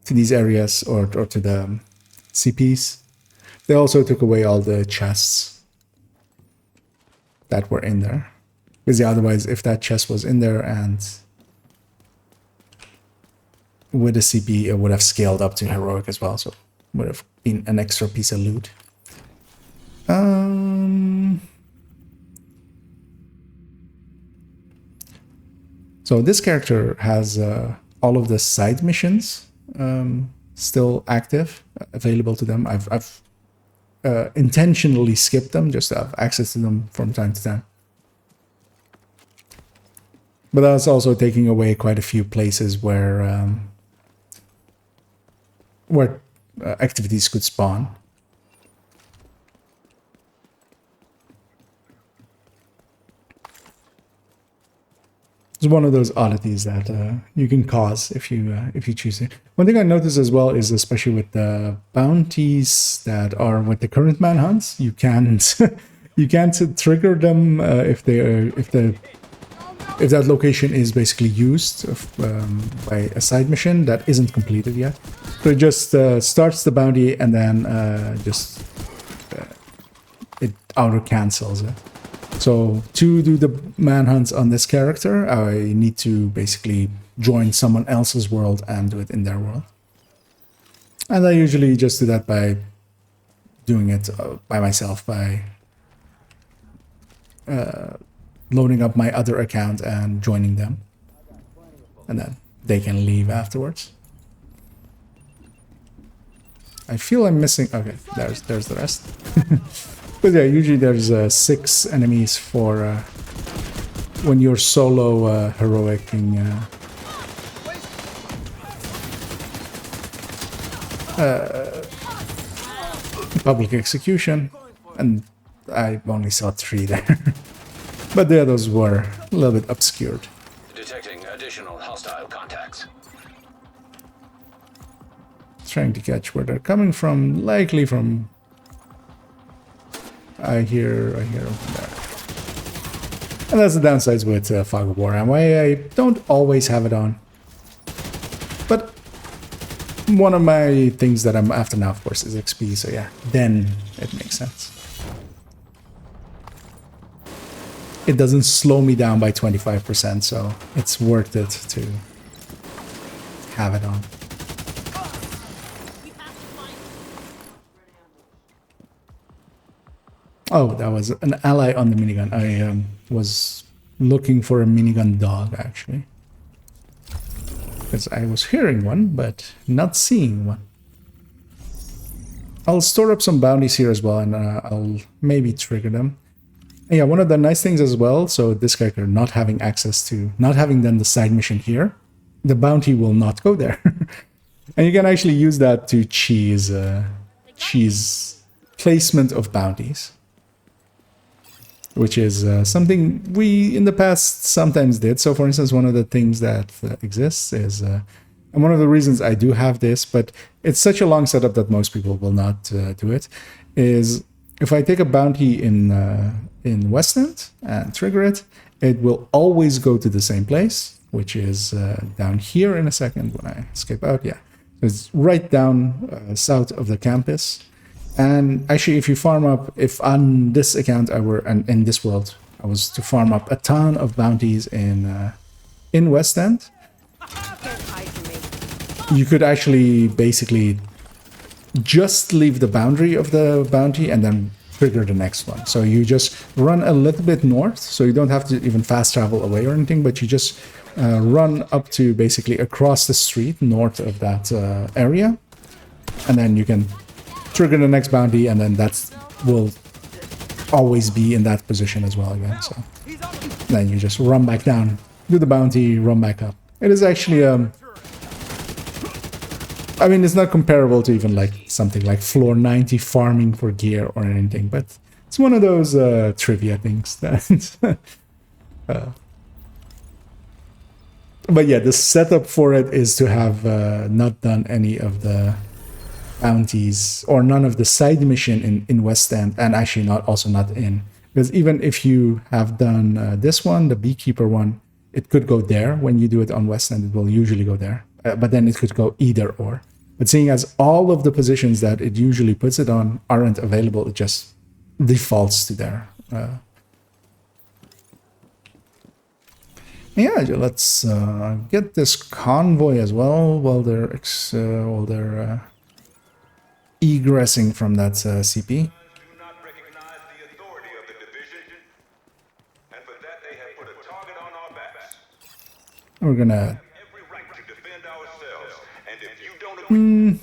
these areas or to the CPs, they also took away all the chests that were in there. Because yeah, otherwise, if that chest was in there and with a CP, it would have scaled up to heroic as well, so it would have been an extra piece of loot. So this character has all of the side missions still active, available to them. I've intentionally skipped them just to have access to them from time to time. But that's also taking away quite a few places where activities could spawn. It's one of those oddities that you can cause if you choose it. One thing I noticed as well is, especially with the bounties that are with the current manhunts, you can't you can't trigger them if that location is basically used by a side mission that isn't completed yet. So it just starts the bounty and then it auto cancels it. So to do the manhunts on this character, I need to basically join someone else's world and do it in their world. And I usually just do that by doing it by myself, by loading up my other account and joining them. And then they can leave afterwards. I feel I'm missing... Okay, there's the rest. But yeah, usually there's 6 enemies for when you're solo heroicing public execution, and I only saw 3 there. But the others were a little bit obscured. Detecting additional hostile contacts. Trying to catch where they're coming from, likely from... I hear over there. And that's the downsides with Fog of War ammo. I don't always have it on. But one of my things that I'm after now, of course, is XP, so yeah, then it makes sense. It doesn't slow me down by 25%, so it's worth it to have it on. Oh, that was an ally on the minigun. I was looking for a minigun dog, actually. Because I was hearing one, but not seeing one. I'll store up some bounties here as well, and I'll maybe trigger them. And yeah, one of the nice things as well, so this character not having access to, not having done the side mission here, the bounty will not go there. And you can actually use that to cheese placement of bounties. Which is something we in the past sometimes did. So for instance, one of the things that exists is, and one of the reasons I do have this, but it's such a long setup that most people will not do it, is if I take a bounty in West End and trigger it, it will always go to the same place, which is down here in a second when I escape out. Yeah, it's right down south of the campus. And actually, if you farm up, if on this account I were, and in this world, I was to farm up a ton of bounties in West End, you could actually basically just leave the boundary of the bounty and then trigger the next one. So you just run a little bit north, so you don't have to even fast travel away or anything, but you just run up to basically across the street north of that area, and then you can trigger the next bounty, and then that will always be in that position as well again. So then you just run back down, do the bounty, run back up. It is actually I mean, it's not comparable to even like something like floor 90 farming for gear or anything, but it's one of those trivia things that but yeah, the setup for it is to have not done any of the bounties or none of the side mission in West End, and actually not in, because even if you have done this one, the beekeeper one, it could go there. When you do it on West End, it will usually go there. But then it could go either or. But seeing as all of the positions that it usually puts it on aren't available, it just defaults to there. Yeah, let's get this convoy as well while they're egressing from that CP. Do not recognize the authority of the division, and for that they have put a target on our backs. We're gonna. Every right to defend ourselves, and if you don't agree,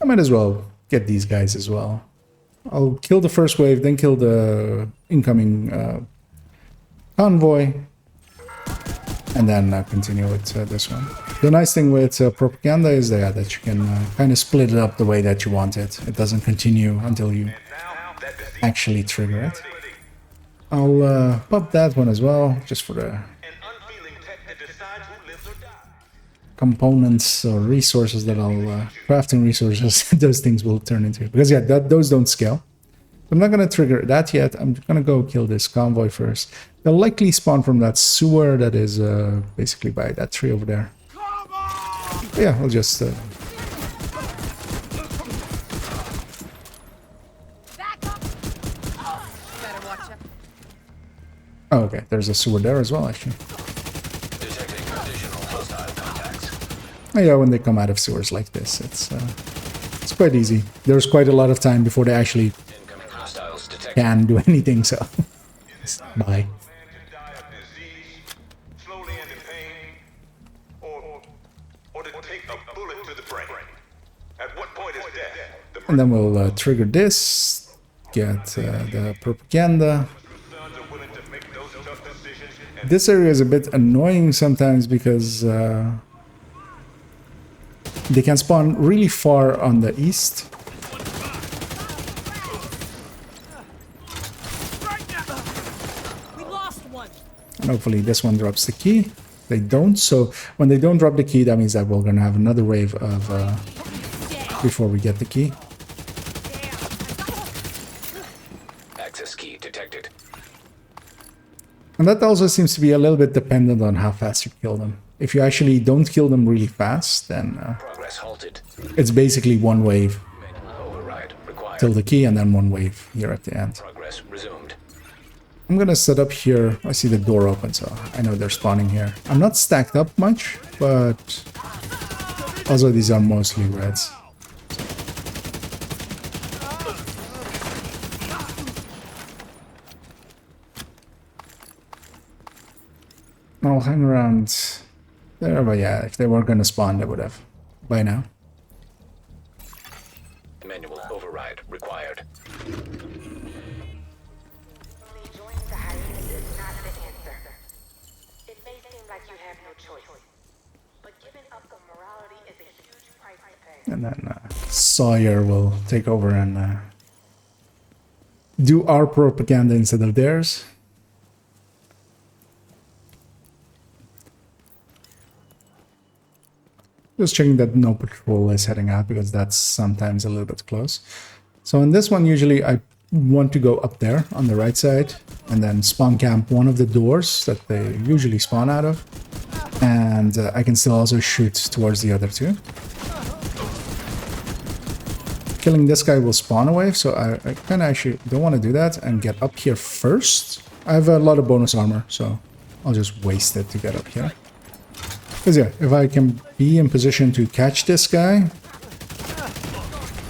I might as well get these guys as well. I'll kill the first wave, then kill the incoming convoy, and then continue with this one. The nice thing with propaganda is that you can kind of split it up the way that you want it. It doesn't continue until you actually trigger it. I'll pop that one as well, just for the an unfeeling tech that decides who lives or dies. components or resources that I'll crafting resources those things will turn into. Because yeah, those don't scale. I'm not going to trigger that yet. I'm going to go kill this convoy first. They'll likely spawn from that sewer that is basically by that tree over there. But yeah, I'll just... Back up! Better watch out. Oh, okay, there's a sewer there as well, actually. Detecting additional hostile contacts. Oh, yeah, when they come out of sewers like this, it's quite easy. There's quite a lot of time before they actually Incoming hostiles detected. can do anything, so... Just bye. To die of disease, slowly and in pain, or to take a bullet to the brain. At what point is death? The And then we'll trigger this, get the propaganda. sons are willing to make those tough decisions, and This area is a bit annoying sometimes because they can spawn really far on the east. We lost one. And hopefully this one drops the key. They don't, so when they don't drop the key, that means that we're gonna have another wave of before we get the key. access key detected. And that also seems to be a little bit dependent on how fast you kill them. If you actually don't kill them really fast, then Progress halted. it's basically one wave Override required. till the key and then one wave here at the end. Progress resumed. I'm gonna set up here. I see the door open, so I know they're spawning here. I'm not stacked up much, but also these are mostly reds. I'll hang around there, but yeah, if they were gonna spawn, they would have by now. Manual override required. Joining the hyenas is not the answer. It may seem like you have no choice, but giving up on morality is a huge price to pay. And then Sawyer will take over and do our propaganda instead of theirs. Just checking that no patrol is heading out because that's sometimes a little bit close. So in this one, usually I want to go up there on the right side and then spawn camp one of the doors that they usually spawn out of. And I can still also shoot towards the other two. Killing this guy will spawn a wave, so I kind of actually don't want to do that and get up here first. I have a lot of bonus armor, so I'll just waste it to get up here. Because yeah, if I can be in position to catch this guy,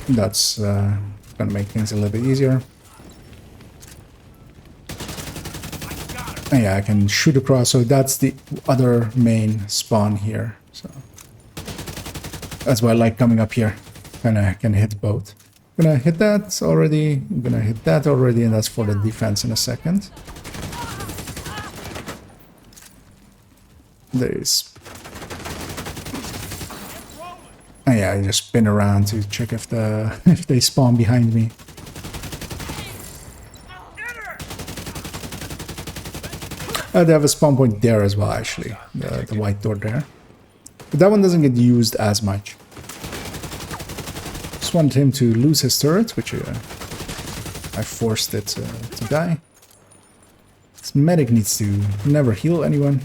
that's gonna make things a little bit easier. And yeah, I can shoot across, so that's the other main spawn here. So that's why I like coming up here. Kinda can hit both. Gonna hit that already, I'm gonna hit that already, and that's for the defense in a second. There's... Oh yeah, I just spin around to check if if they spawn behind me. They have a spawn point there as well, actually. The white door there. But that one doesn't get used as much. Just wanted him to lose his turret, which I forced it to die. Let's This medic needs to never heal anyone.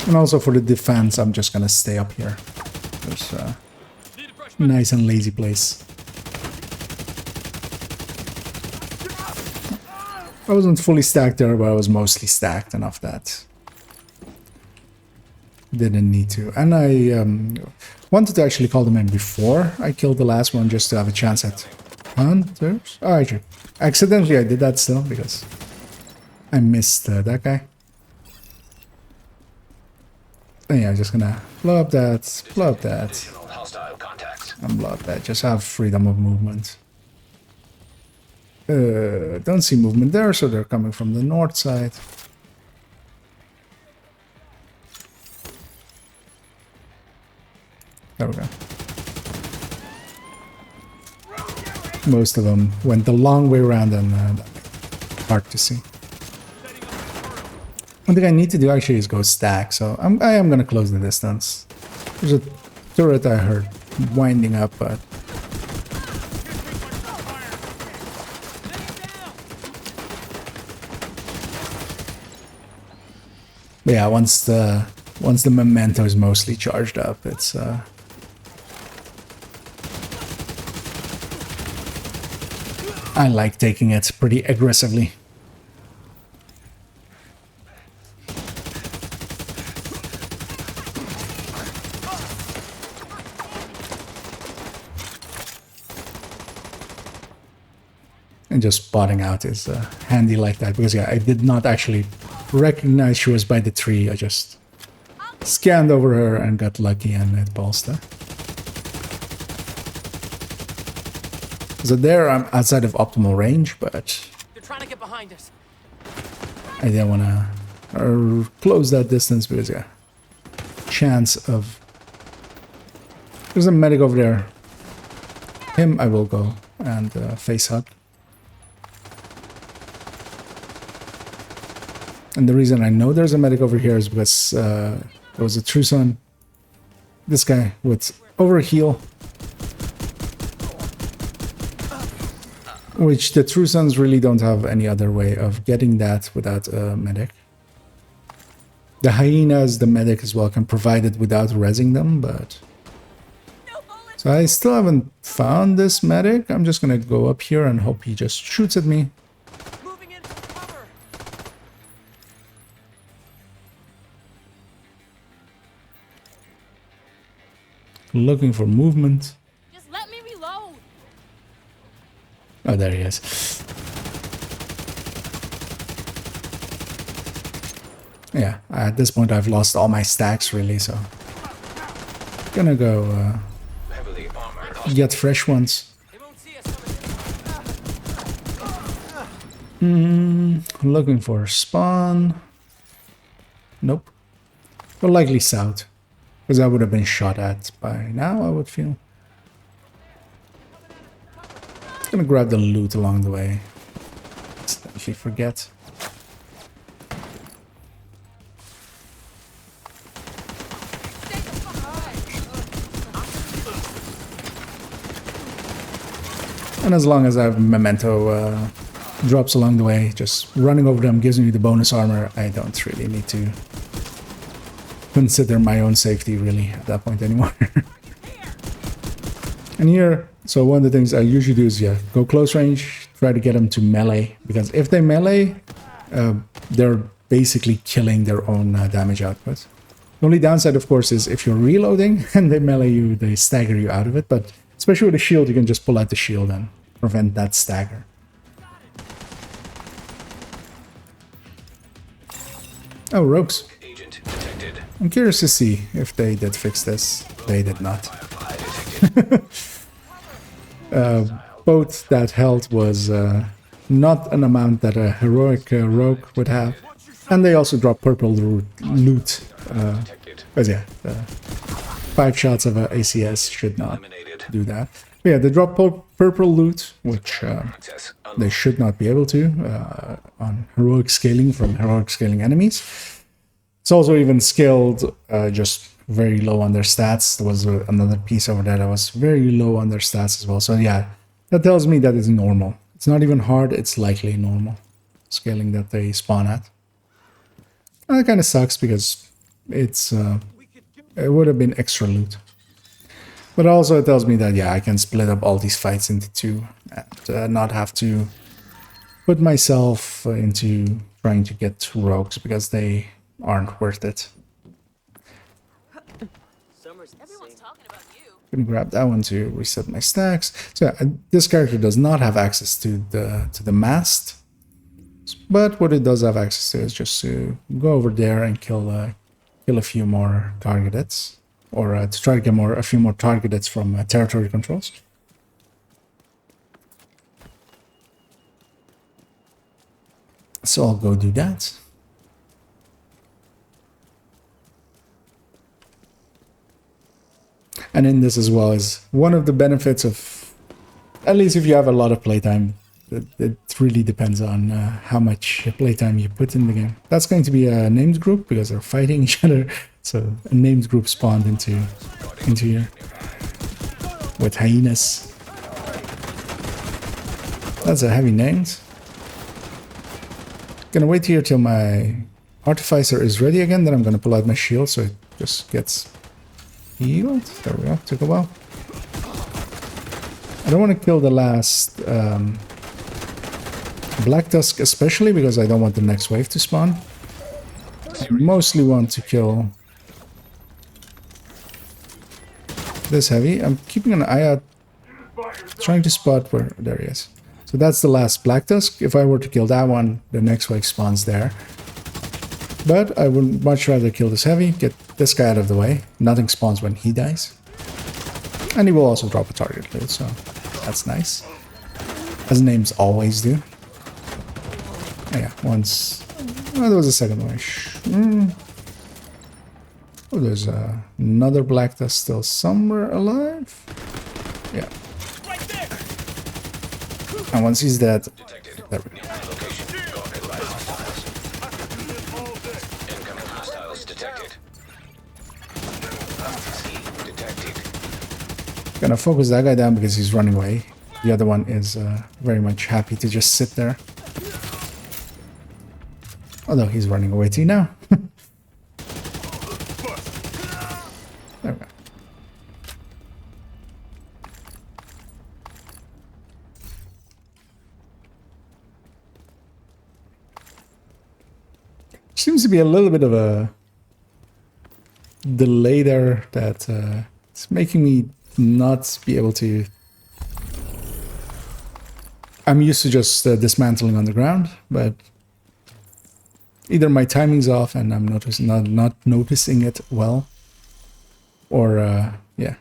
And also for the defense, I'm just gonna stay up here. There's a nice and lazy place. I wasn't fully stacked there, but I was mostly stacked enough that didn't need to. And I wanted to actually call them in before I killed the last one, just to have a chance at hunters. Oh, actually, accidentally I did that still because I missed that guy. And yeah, I'm just gonna blow up that, and blow up that. Just have freedom of movement. Don't see movement there, so they're coming from the north side. There we go. Most of them went the long way around and hard to see. One thing I need to do actually is go stack, so I am gonna close the distance. There's a turret I heard winding up, but yeah, once the memento is mostly charged up, it's I like taking it pretty aggressively. And just spotting out is handy like that, because yeah, I did not actually recognize she was by the tree. I just scanned over her and got lucky and it pulsed her. So there I'm outside of optimal range, but They're trying to get behind us. I didn't want to close that distance because yeah, chance of... There's a medic over there. Him I will go and face hug. And the reason I know there's a medic over here is because there was a Truson, this guy with overheal, which the Trusons really don't have any other way of getting that without a medic. The hyenas, the medic as well, can provide it without rezzing them, but... So I still haven't found this medic. I'm just gonna go up here and hope he just shoots at me. Looking for movement. Just let me reload. Oh, there he is. Yeah, at this point I've lost all my stacks really, so gonna go get fresh ones. Looking for spawn. Nope. But likely south. Because I would have been shot at by now, I would feel. Gonna grab the loot along the way. If you forget. And as long as I have memento drops along the way, just running over them gives me the bonus armor. I don't really need to consider my own safety really at that point anymore. And here, so one of the things I usually do is go close range, try to get them to melee, because if they melee, they're basically killing their own damage output. The only downside, of course, is if you're reloading and they melee you, they stagger you out of it, but especially with a shield, you can just pull out the shield and prevent that stagger. Oh, rogues. I'm curious to see if they did fix this. They did not. Both that health was not an amount that a heroic rogue would have. And they also drop purple loot. But yeah, 5 shots of a ACS should not do that. But yeah, they drop purple loot, which they should not be able to on heroic scaling from heroic scaling enemies. It's also even scaled just very low on their stats. There was another piece over there that was very low on their stats as well. So yeah, That tells me that it's normal. It's not even hard, it's likely normal scaling that they spawn at. And that kind of sucks because it's it would have been extra loot. But also it tells me that, yeah, I can split up all these fights into two and not have to put myself into trying to get rogues because they aren't worth it. Everyone's talking about you. Gonna grab that one to reset my stacks. So this character does not have access to the mast, but what it does have access to is just to go over there and kill a few more targets, or to try to get a few more targets from territory controls. So I'll go do that. And in this as well is one of the benefits of, at least if you have a lot of playtime, it really depends on how much playtime you put in the game. That's going to be a named group because they're fighting each other. So a named group spawned into here with hyenas. That's a heavy named. Gonna wait here till my artificer is ready again, then I'm gonna pull out my shield so it just gets healed. There we go, took a while. I don't want to kill the last Black Tusk, especially because I don't want the next wave to spawn. I mostly want to kill this heavy. I'm keeping an eye out, trying to spot where, there he is. So that's the last Black Tusk. If I were to kill that one, the next wave spawns there. But I would much rather kill this heavy, get this guy out of the way. Nothing spawns when he dies. And he will also drop a target loot, so that's nice. As names always do. Oh yeah, once... Oh, there was a second one. Oh, there's another Black Tusk still somewhere alive. Yeah. And once he's dead... There we go. Gonna focus that guy down because he's running away. The other one is very much happy to just sit there. Although he's running away too now. There we go. Seems to be a little bit of a delay there that it's making me not be able to... I'm used to just dismantling on the ground, but either my timing's off and I'm not noticing it well, or yeah.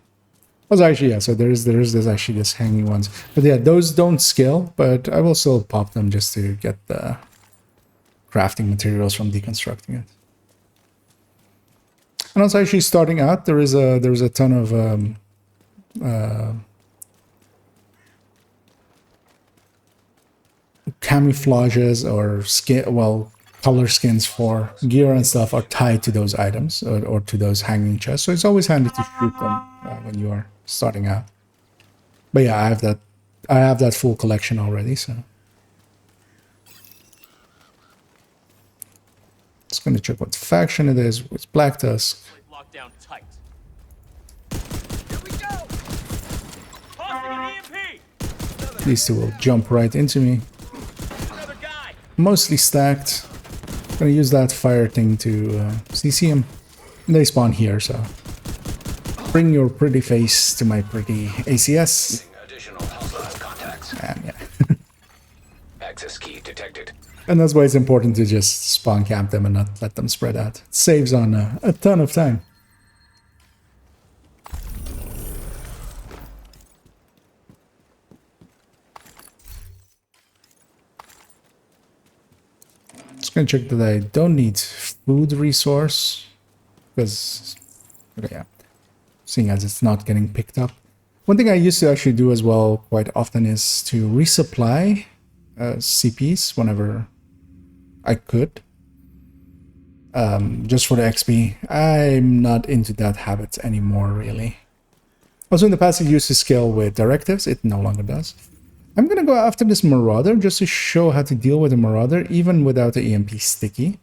Also, actually, yeah. So there's actually this hanging ones, but yeah, those don't scale, but I will still pop them just to get the crafting materials from deconstructing it. And also, actually, starting out, there's a ton of camouflages or skin, well, color skins for gear and stuff are tied to those items or to those hanging chests. So it's always handy to shoot them when you are starting out. But yeah, I have that full collection already. So just gonna check what faction it is with Black Tusk. Locked down tight. Here we go. Tossing an EMP. These two will jump right into me. Another guy. Mostly stacked. Gonna use that fire thing to CC him. And they spawn here, so bring your pretty face to my pretty ACS. Additional hostile contacts. And yeah. Access key detected. And that's why it's important to just spawn camp them and not let them spread out. It saves on a ton of time. Just gonna check that I don't need food resource, because okay, yeah, seeing as it's not getting picked up. One thing I used to actually do as well quite often is to resupply CPs whenever I could, just for the XP. I'm not into that habit anymore, really. Also, in the past, it used to scale with directives. It no longer does. I'm gonna go after this Marauder just to show how to deal with a Marauder even without the EMP sticky.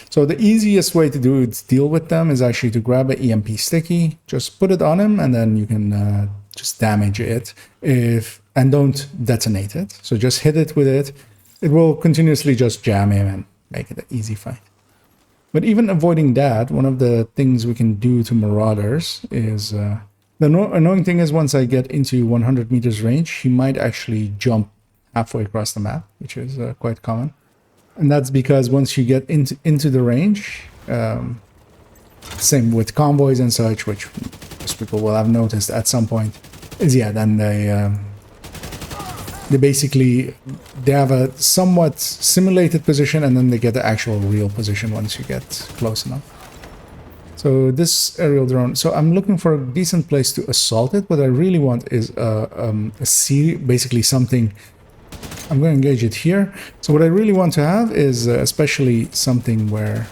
So the easiest way to deal with them is actually to grab an EMP sticky, just put it on him, and then you can just damage it and don't detonate it. So just hit it with it. It will continuously just jam him and make it an easy fight. But even avoiding that, one of the things we can do to Marauders is... the annoying thing is once I get into 100 meters range, he might actually jump halfway across the map, which is quite common. And that's because once you get into the range, same with convoys and such, which most people will have noticed at some point, is then they basically have a somewhat simulated position, and then they get the actual real position once you get close enough. So this aerial drone, so I'm looking for a decent place to assault it. What I really want is basically something. I'm going to engage it here. So what I really want to have is especially something where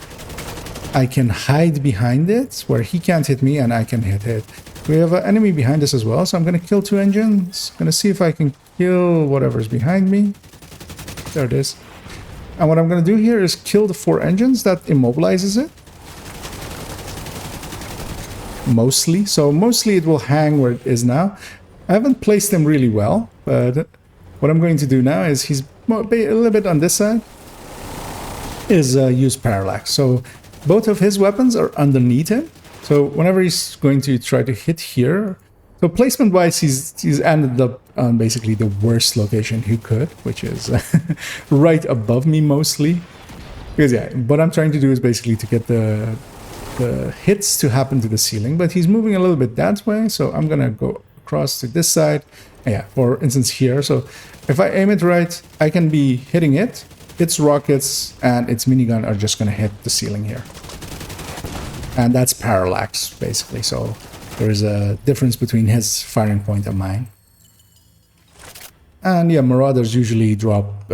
I can hide behind it, where he can't hit me and I can hit it. We have an enemy behind us as well, so I'm going to kill 2 engines. Going to see if I can kill whatever's behind me. There it is. And what I'm going to do here is kill the 4 engines. That immobilizes it. Mostly. So mostly it will hang where it is now. I haven't placed him really well, but what I'm going to do now is he's a little bit on this side, is use parallax. So both of his weapons are underneath him. So whenever he's going to try to hit here, so placement wise, he's ended up on basically the worst location he could, which is right above me mostly. Because what I'm trying to do is basically to get the hits to happen to the ceiling, but he's moving a little bit that way, so I'm gonna go across to this side. For instance here, so if I aim it right, I can be hitting it, its rockets and its minigun are just gonna hit the ceiling here. And that's parallax, basically, so there is a difference between his firing point and mine. And Marauders usually drop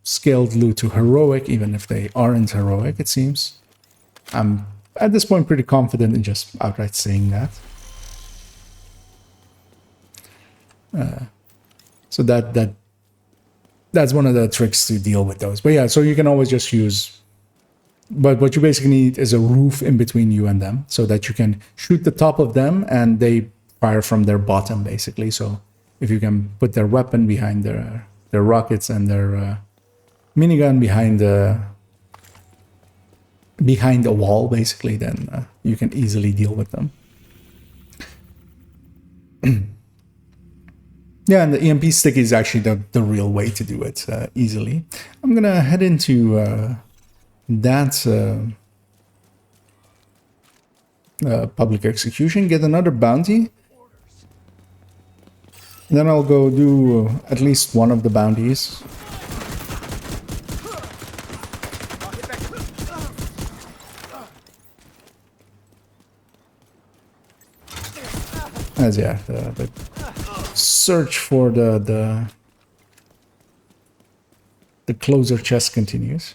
scaled loot to heroic, even if they aren't heroic, it seems. I'm at this point pretty confident in just outright saying that. So that's one of the tricks to deal with those. But so you can always just use... But what you basically need is a roof in between you and them, so that you can shoot the top of them and they fire from their bottom, basically. So if you can put their weapon behind their rockets and their minigun behind a wall, basically, then you can easily deal with them. And the EMP stick is actually the real way to do it easily. I'm gonna head into that public execution, get another bounty. And then I'll go do at least one of the bounties. As the search for the closer chest continues.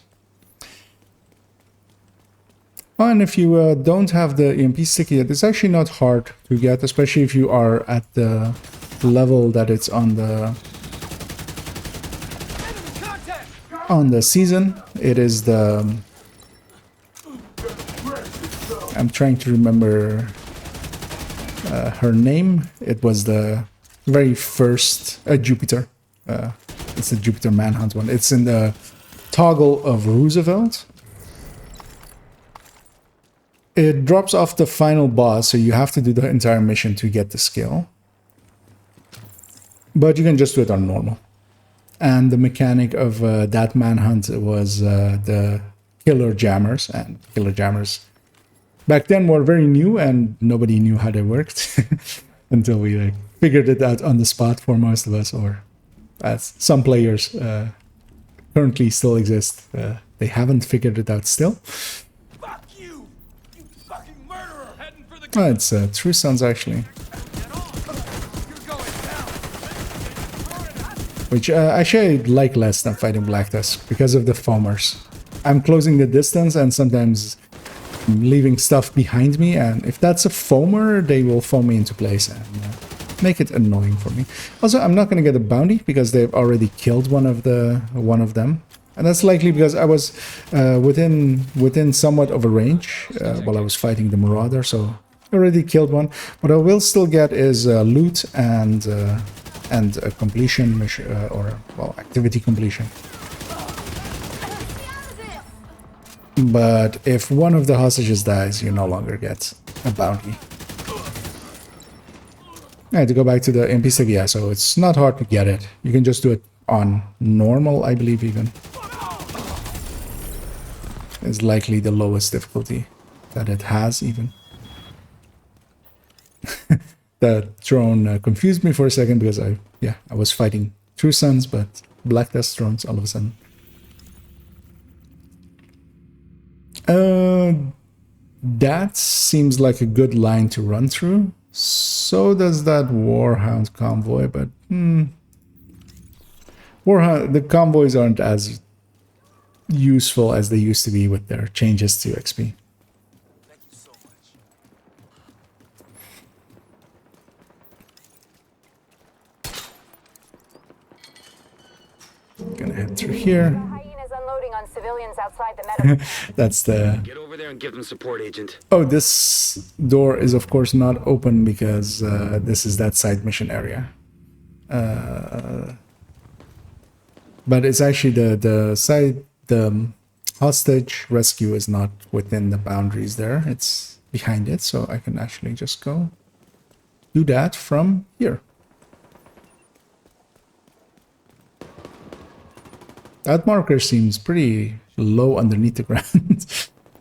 Oh, and if you don't have the EMP sticky yet, it's actually not hard to get, especially if you are at the level that it's on the season. It is the... I'm trying to remember her name. It was the very first Jupiter. It's the Jupiter Manhunt one. It's in the toggle of Roosevelt. It drops off the final boss, so you have to do the entire mission to get the skill. But you can just do it on normal. And the mechanic of that manhunt was the killer jammers. And killer jammers back then were very new and nobody knew how they worked until we figured it out on the spot for most of us, or as some players currently still exist. They haven't figured it out still. Fuck you! You fucking murderer! Heading for the... Oh, it's True Sons, actually. Which actually I like less than fighting Black Tusk because of the foamers. I'm closing the distance and sometimes I'm leaving stuff behind me, and if that's a foamer, they will foam me into place. And make it annoying for me. Also, I'm not going to get a bounty because they've already killed one of them, and that's likely because I was within somewhat of a range while I was fighting the Marauder, so I already killed one. What I will still get is loot and a completion mission or well, activity completion. But if one of the hostages dies, you no longer get a bounty. I had to go back to the MP stick, yeah, so it's not hard to get it. You can just do it on normal, I believe, even. It's likely the lowest difficulty that it has, even. That drone confused me for a second because I was fighting True Suns, but Black Death drones all of a sudden. That seems like a good line to run through. So does that Warhound convoy, but Warhound, the convoys aren't as useful as they used to be with their changes to XP. Gonna head through here. Hyenas unloading on civilians outside the medical. That's the... Get over there and give them support, Agent. Oh, this door is of course not open because this is that side mission area. But it's actually the hostage rescue is not within the boundaries there. It's behind it, so I can actually just go do that from here. That marker seems pretty low underneath the ground.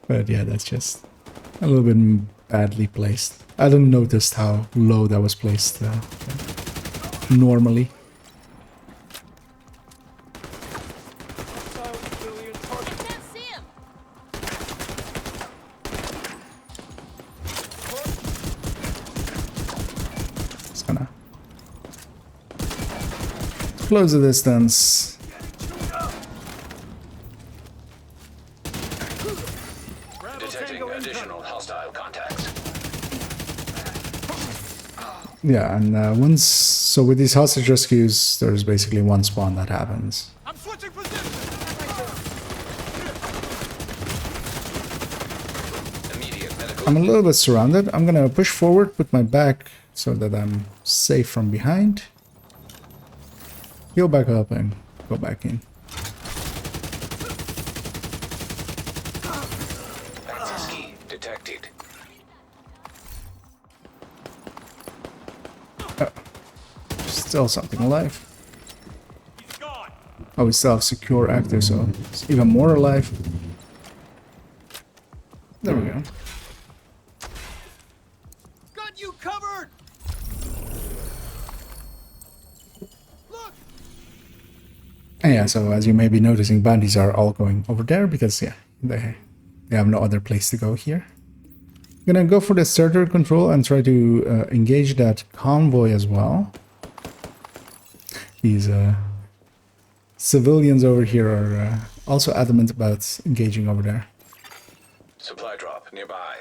But yeah, that's just a little bit badly placed. I didn't notice how low that was placed normally. Just gonna close the distance. Yeah, and so with these hostage rescues, there's basically one spawn that happens. I'm switching positions. I'm a little bit surrounded. I'm gonna push forward, put my back so that I'm safe from behind. Heal back up and go back in. Still something alive. Oh, we still have secure active, so it's even more alive. There we go. Got you covered. Look. And yeah, so as you may be noticing, bounties are all going over there because yeah, they have no other place to go here. I'm gonna go for the starter control and try to engage that convoy as well. These civilians over here are also adamant about engaging over there. Supply drop nearby.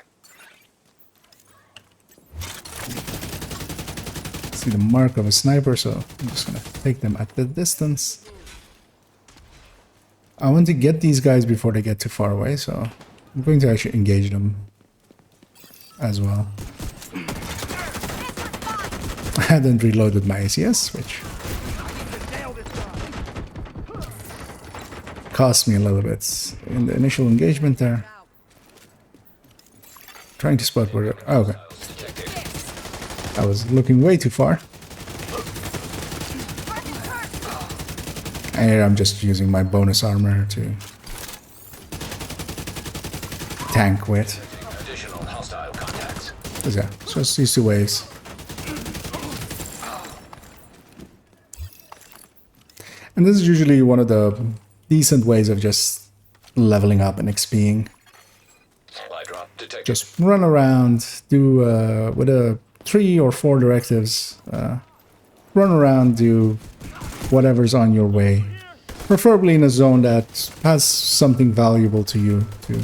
See the mark of a sniper, so I'm just gonna take them at the distance. I want to get these guys before they get too far away, so I'm going to actually engage them as well. I hadn't reloaded my ACS, which cost me a little bit in the initial engagement there. Trying to spot where... Oh, okay. I was looking way too far. And here I'm just using my bonus armor to tank with. Additional hostile contacts. Yeah, just these two ways. And this is usually one of the decent ways of just leveling up and XPing. Just run around, do with 3 or 4 directives, run around, do whatever's on your way, preferably in a zone that has something valuable to you to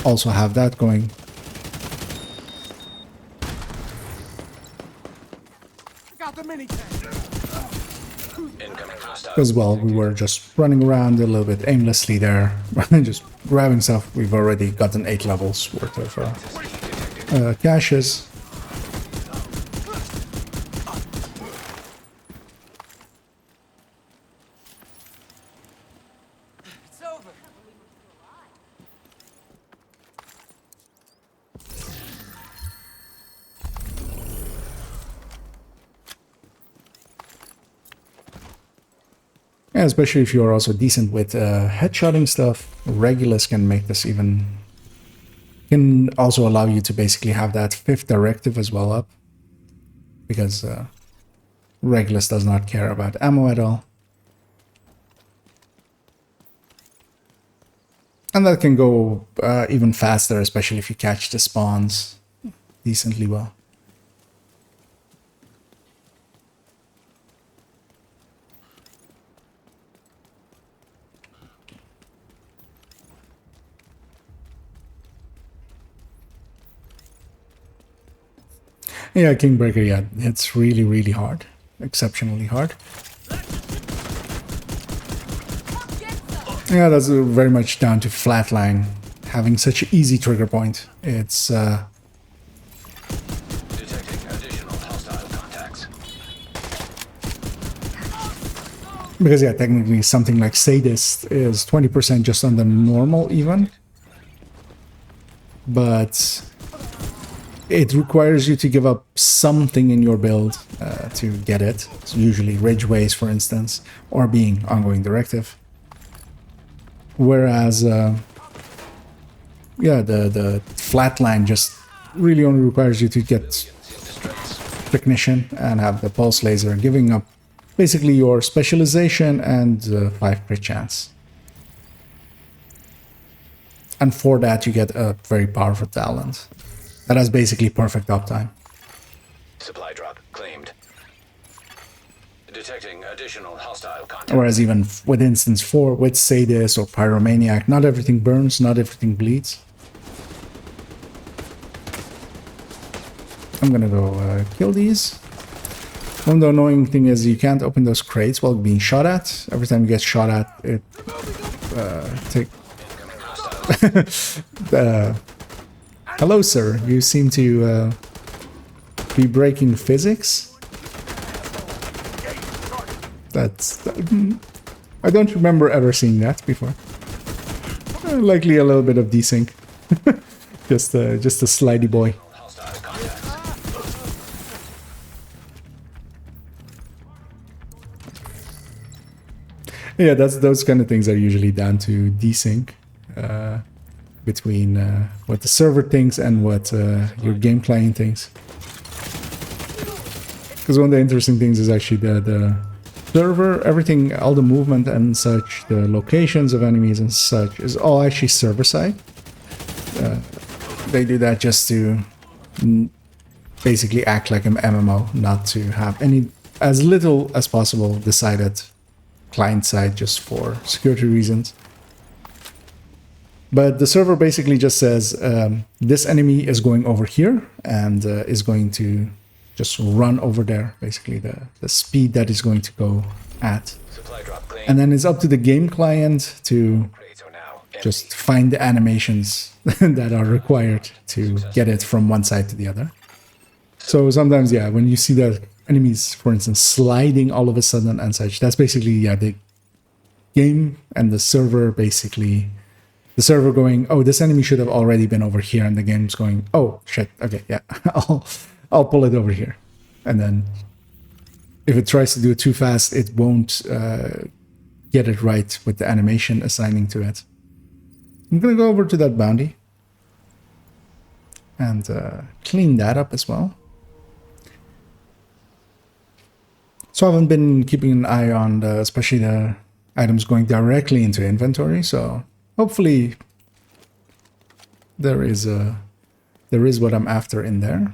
also have that going. the minican. Because, well, we were just running around a little bit aimlessly there, just grabbing stuff. We've already gotten 8 levels worth of caches. It's over. Yeah, especially if you're also decent with headshotting stuff. Regulus can make this even... can also allow you to basically have that 5th directive as well up. Because Regulus does not care about ammo at all. And that can go even faster, especially if you catch the spawns decently well. Yeah, Kingbreaker, yeah, it's really, really hard. Exceptionally hard. Yeah, that's very much down to Flatline having such an easy trigger point. It's Detecting additional hostile contacts. because, yeah, technically something like Sadist is 20% just on the normal even. But it requires you to give up something in your build to get it. It's usually Ridgeways, for instance, or being ongoing directive. Whereas, yeah, the flatline just really only requires you to get Technician and have the Pulse Laser, giving up basically your specialization and 5 crit chance. And for that, you get a very powerful talent that has basically perfect uptime. Supply drop claimed. Detecting additional hostile contacts. Whereas even with Instance 4, with Sadist or Pyromaniac, not everything burns, not everything bleeds. I'm gonna go kill these. One of the annoying thing is you can't open those crates while being shot at. Every time you get shot at, it hello, sir. You seem to be breaking physics. That's... I don't remember ever seeing that before. Likely a little bit of desync. just a slidey boy. Yeah, those kind of things are usually down to desync between what the server thinks and what your game client thinks. Because one of the interesting things is actually the server, everything, all the movement and such, the locations of enemies and such, is all actually server-side. They do that just to basically act like an MMO, not to have any, as little as possible, decided client side just for security reasons. But the server basically just says this enemy is going over here and is going to just run over there, basically the speed that is going to go at. And then it's up to the game client to just find the animations that are required to get it from one side to the other. So sometimes, yeah, when you see the enemies, for instance, sliding all of a sudden and such, that's basically, yeah, the game and the server basically, the server going, oh, this enemy should have already been over here, and the game's going, oh, shit, okay, yeah, I'll pull it over here. And then if it tries to do it too fast, it won't get it right with the animation assigning to it. I'm gonna go over to that bounty and clean that up as well. So I haven't been keeping an eye on especially the items going directly into inventory, so hopefully there is what I'm after in there.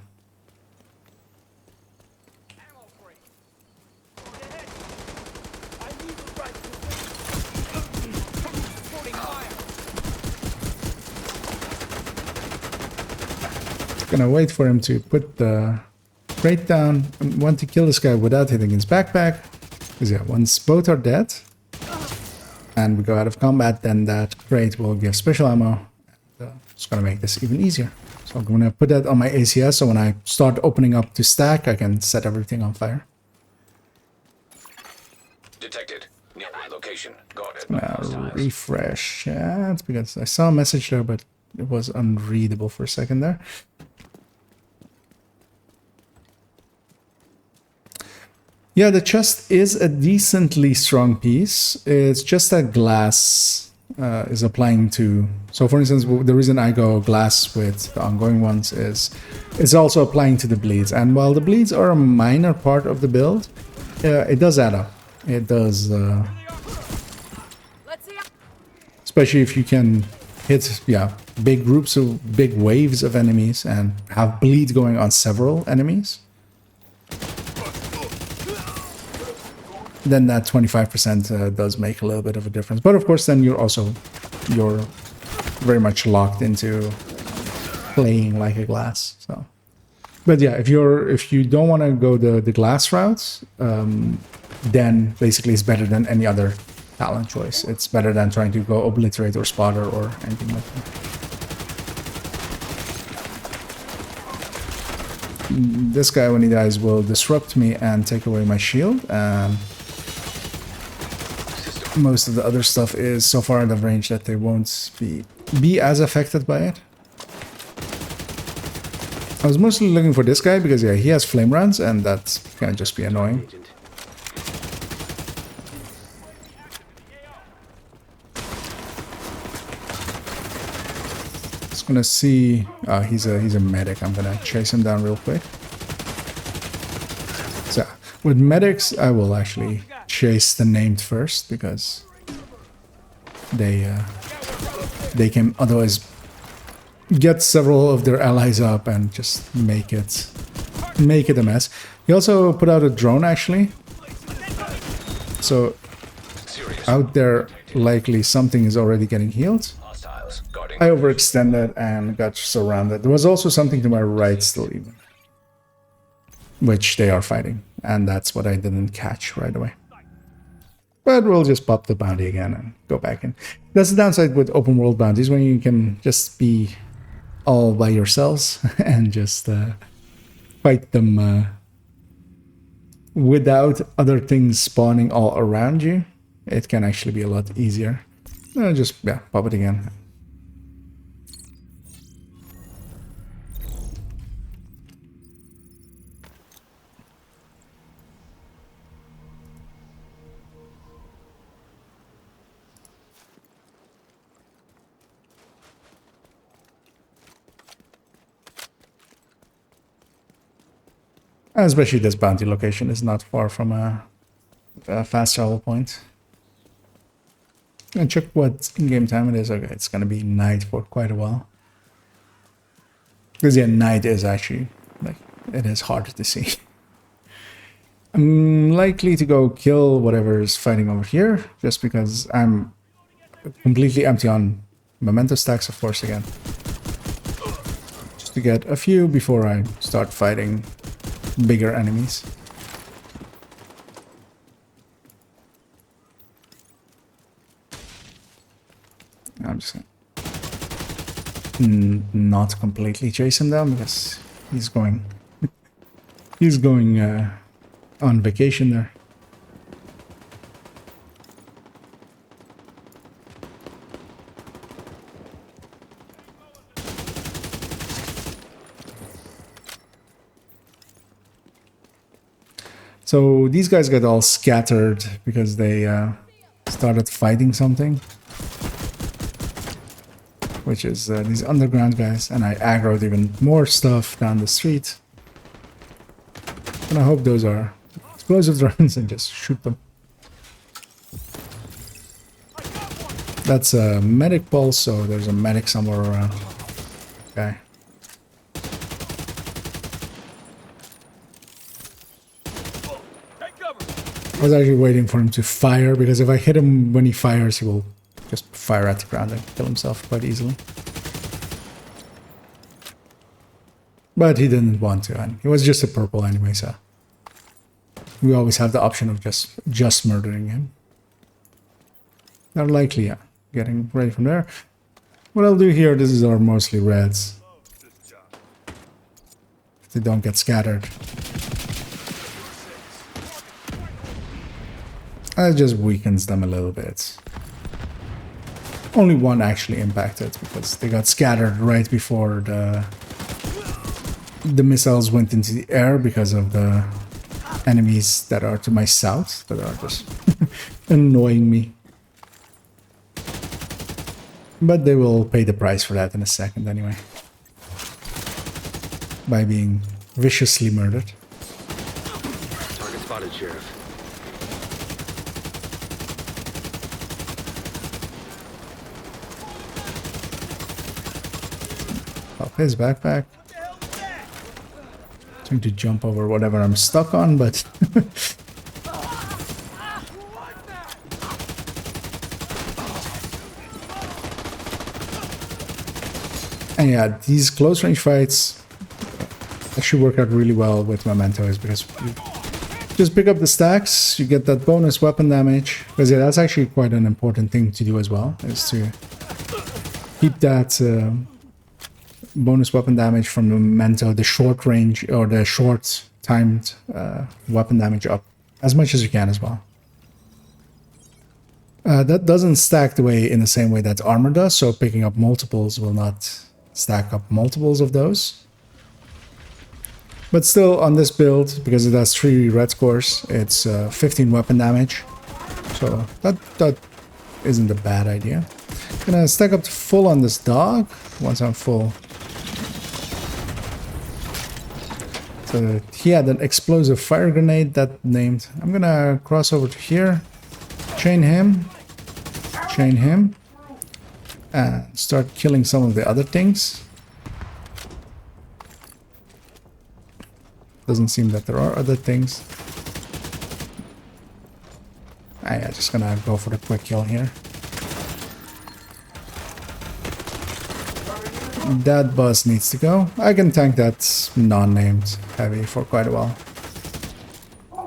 Gonna wait for him to put the crate down. I want to kill this guy without hitting his backpack. Because yeah, once both are dead and we go out of combat, then that crate will give special ammo. It's going to make this even easier. So I'm going to put that on my ACS, so when I start opening up to stack, I can set everything on fire. Detected. Nearby location. Guarded by hostiles. Refresh. Yeah, it's because I saw a message there, but it was unreadable for a second there. Yeah, the chest is a decently strong piece. It's just that glass is applying to... So for instance, the reason I go glass with the ongoing ones is it's also applying to the bleeds. And while the bleeds are a minor part of the build, it does add up. It does... especially if you can hit, yeah, big groups of big waves of enemies and have bleed going on several enemies. Then that 25% does make a little bit of a difference. But of course, then you're very much locked into playing like a glass. So, but yeah, if you don't want to go the glass route, then basically it's better than any other talent choice. It's better than trying to go obliterate or spotter or anything like that. This guy, when he dies, will disrupt me and take away my shield. Most of the other stuff is so far out of range that they won't be as affected by it. I was mostly looking for this guy because yeah, he has flame runs and that can just be annoying. Just gonna see. He's a medic. I'm gonna chase him down real quick. So with medics, I will actually chase the named first because they can otherwise get several of their allies up and just make it a mess. He also put out a drone actually, so out there likely something is already getting healed. I overextended and got surrounded. There was also something to my right still even, which they are fighting, and that's what I didn't catch right away. But we'll just pop the bounty again and go back in. That's the downside with open world bounties, when you can just be all by yourselves and just fight them without other things spawning all around you. It can actually be a lot easier. Just, yeah, pop it again. Especially this bounty location is not far from a fast travel point. And check what in-game time it is. Okay, it's gonna be night for quite a while. Because yeah, night is actually, like, it is hard to see. I'm likely to go kill whatever is fighting over here, just because I'm completely empty on memento stacks, of course, again. Just to get a few before I start fighting bigger enemies. I'm just gonna not completely chase him down because he's going on vacation there. So these guys got all scattered because they started fighting something, which is these underground guys, and I aggroed even more stuff down the street. And I hope those are explosive drones and just shoot them. That's a medic pulse, so there's a medic somewhere around. Okay. I was actually waiting for him to fire, because if I hit him when he fires, he will just fire at the ground and kill himself quite easily. But he didn't want to, and he was just a purple anyway, so we always have the option of just murdering him. They're likely, yeah, getting ready from there. What I'll do here, this is our mostly reds. If they don't get scattered. That just weakens them a little bit. Only one actually impacted because they got scattered right before the missiles went into the air because of the enemies that are to my south that are just annoying me. But they will pay the price for that in a second anyway. By being viciously murdered. Target spotted, Sheriff. Pop his backpack. Trying to jump over whatever I'm stuck on, but and yeah, these close range fights actually work out really well with mementos because you just pick up the stacks, you get that bonus weapon damage. Because yeah, that's actually quite an important thing to do as well, is to keep that bonus weapon damage from the memento, the short range or the short timed weapon damage up as much as you can as well. That doesn't stack the way in the same way that armor does, so picking up multiples will not stack up multiples of those. But still, on this build, because it has 3 red scores, it's 15 weapon damage. So that isn't a bad idea. Gonna stack up to full on this dog once I'm full. So he had an explosive fire grenade that named. I'm gonna cross over to here, chain him, and start killing some of the other things. Doesn't seem that there are other things. Yeah, just gonna go for the quick kill here. That boss needs to go. I can tank that non-named heavy for quite a while.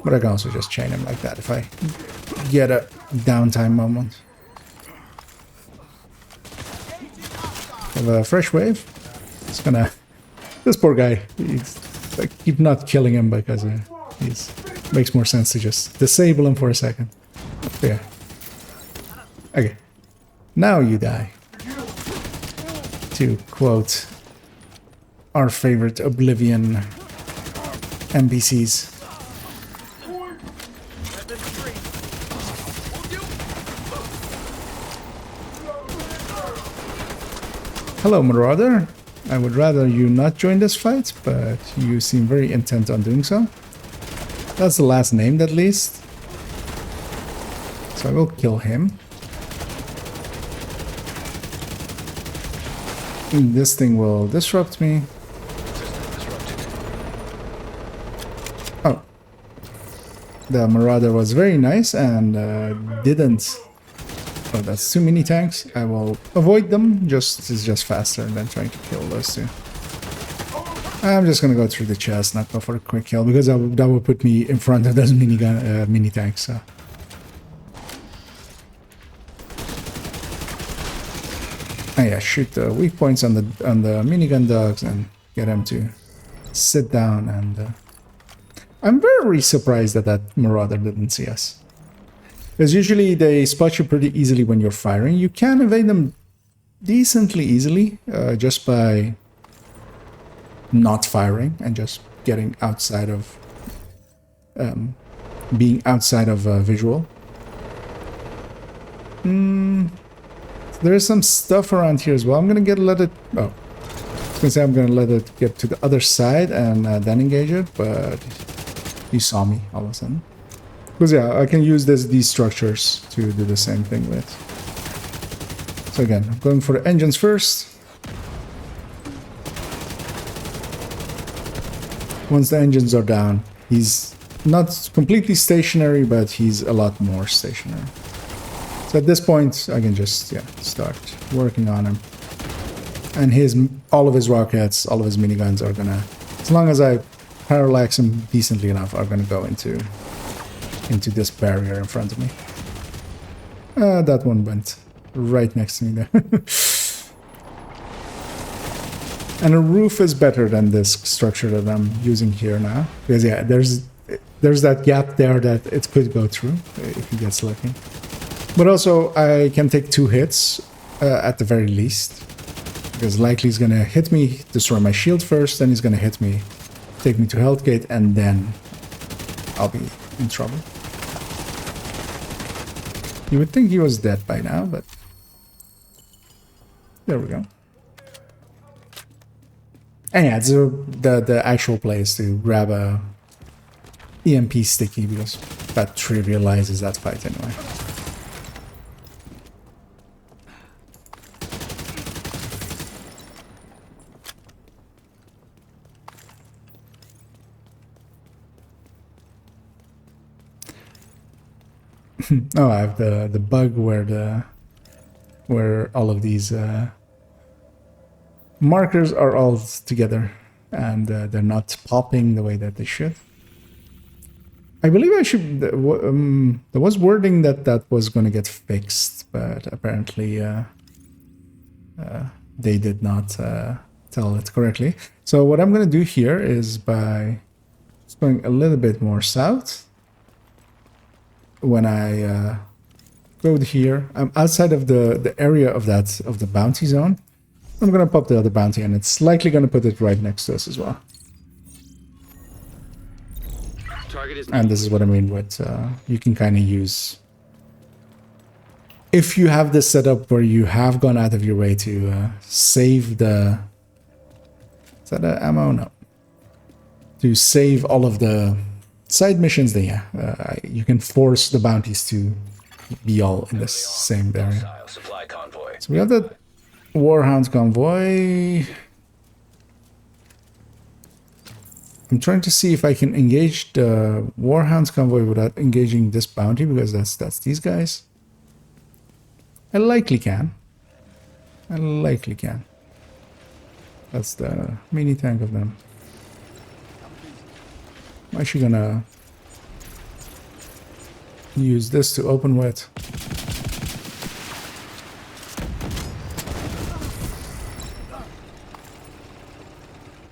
But I can also just chain him like that if I get a downtime moment. Have a fresh wave. It's gonna... This poor guy. I keep not killing him because he's makes more sense to just disable him for a second. Yeah. Okay. Now you die. To quote our favorite Oblivion NPCs. Hello, Marauder. I would rather you not join this fight, but you seem very intent on doing so. That's the last named at least. So I will kill him. This thing will disrupt me. Oh. The Marauder was very nice and didn't... Oh, that's too many tanks. I will avoid them. It's just faster than trying to kill those two. I'm just gonna go through the chest, not go for a quick kill, because that will put me in front of those mini tanks. So. Oh yeah, shoot the weak points on the minigun dogs and get them to sit down. And I'm very surprised that Marauder didn't see us. Because usually they spot you pretty easily when you're firing. You can evade them decently easily just by not firing and just getting outside of... being outside of visual. There is some stuff around here as well. I'm gonna let it... Oh. I was gonna say I'm gonna let it get to the other side and then engage it, but he saw me all of a sudden. Because yeah, I can use these structures to do the same thing with. So again, I'm going for the engines first. Once the engines are down, he's not completely stationary, but he's a lot more stationary. So at this point, I can just start working on him. And all of his rockets, all of his miniguns are gonna as long as I parallax them decently enough, are going to go into this barrier in front of me. That one went right next to me there. And a roof is better than this structure that I'm using here now. Because yeah, there's that gap there that it could go through if he gets lucky. But also I can take 2 hits at the very least. Because likely he's gonna hit me, destroy my shield first, then he's gonna hit me, take me to health gate, and then I'll be in trouble. You would think he was dead by now, but there we go. And yeah, it's the actual place to grab a EMP sticky, because that trivializes that fight anyway. Oh, I have the bug where all of these markers are all together and they're not popping the way that they should. I believe I should. There was wording that was going to get fixed, but apparently they did not tell it correctly. So what I'm going to do here is by just going a little bit more south. When I go here, I'm outside of the area of the bounty zone. I'm gonna pop the other bounty, and it's likely gonna put it right next to us as well. And this is what I mean with you can kind of use, if you have this set up where you have gone out of your way to save the, is that ammo? No. To save all of the side missions, then yeah, you can force the bounties to be all in the same area. So we have the Warhound convoy. I'm trying to see if I can engage the Warhounds convoy without engaging this bounty, because that's these guys. I likely can. I likely can. That's the mini tank of them. I'm actually gonna use this to open with.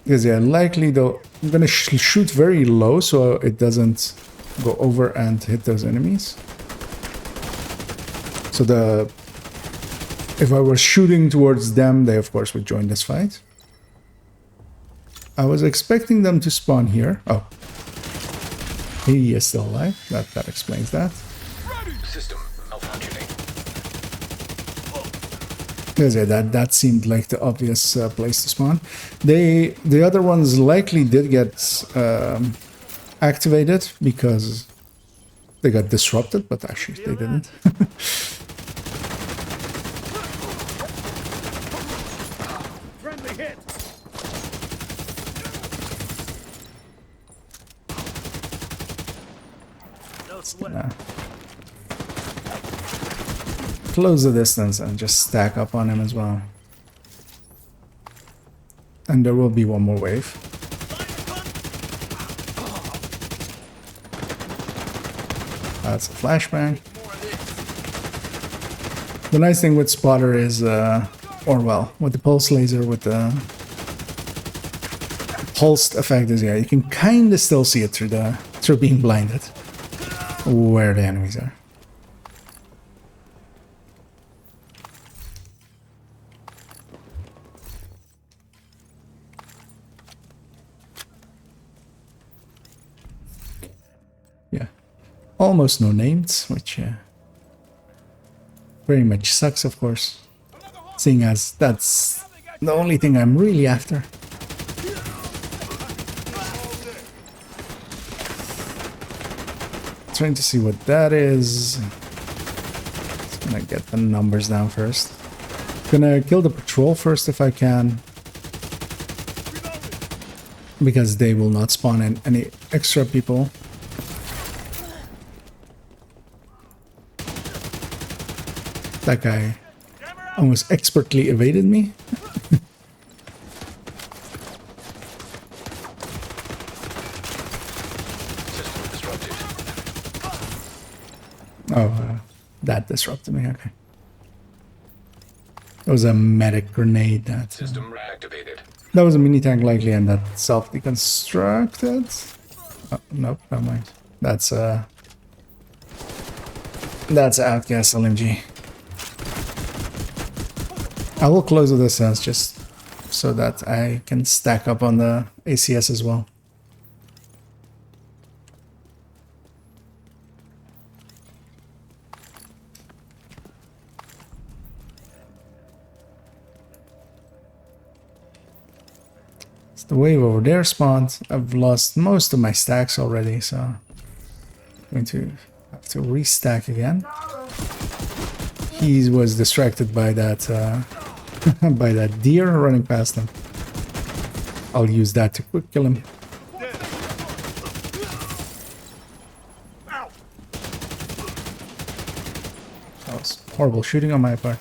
Because yeah, likely though, I'm gonna shoot very low so it doesn't go over and hit those enemies. So if I was shooting towards them, they of course would join this fight. I was expecting them to spawn here. Oh. He is still alive. That explains that. System malfunctioning. Because yeah, that seemed like the obvious place to spawn. The other ones likely did get activated because they got disrupted, but actually they didn't. Friendly hit. No sweat. Close the distance and just stack up on him as well. And there will be one more wave. That's a flashbang. The nice thing with spotter is, or well, with the pulse laser, with the pulsed effect is, yeah, you can kind of still see it through being blinded where the enemies are. Yeah, almost no names, which very much sucks, of course, seeing as that's the only thing I'm really after. Trying to see what that is. Just gonna get the numbers down first. Gonna kill the patrol first if I can, because they will not spawn in any extra people. That guy almost expertly evaded me. Oh, that disrupted me. Okay. It was a medic grenade that. System activated. That was a mini tank likely, and that self-deconstructed. Oh, nope, never mind. That's outgas LMG. I will close with this sense just so that I can stack up on the ACS as well. The wave over there spawned. I've lost most of my stacks already, so I'm going to have to restack again. He was distracted by that by that deer running past him. I'll use that to quick kill him. That was horrible shooting on my part.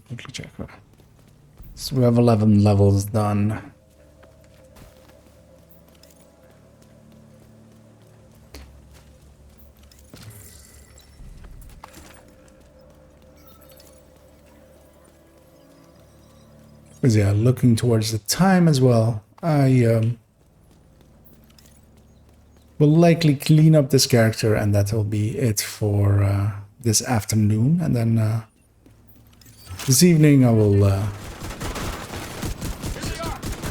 Quickly check. So we have 11 levels done. Because yeah, looking towards the time as well, I will likely clean up this character, and that will be it for this afternoon, and then this evening I will...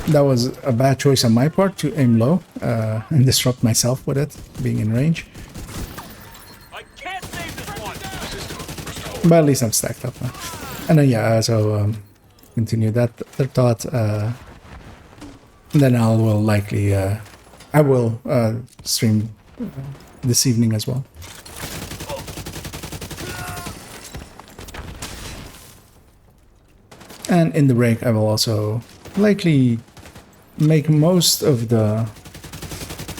that was a bad choice on my part to aim low and disrupt myself with it, being in range. I can't save this one. But at least I'm stacked up now. And then yeah, so continue that thought. Then I will likely... I will stream this evening as well. And in the break, I will also likely make most of the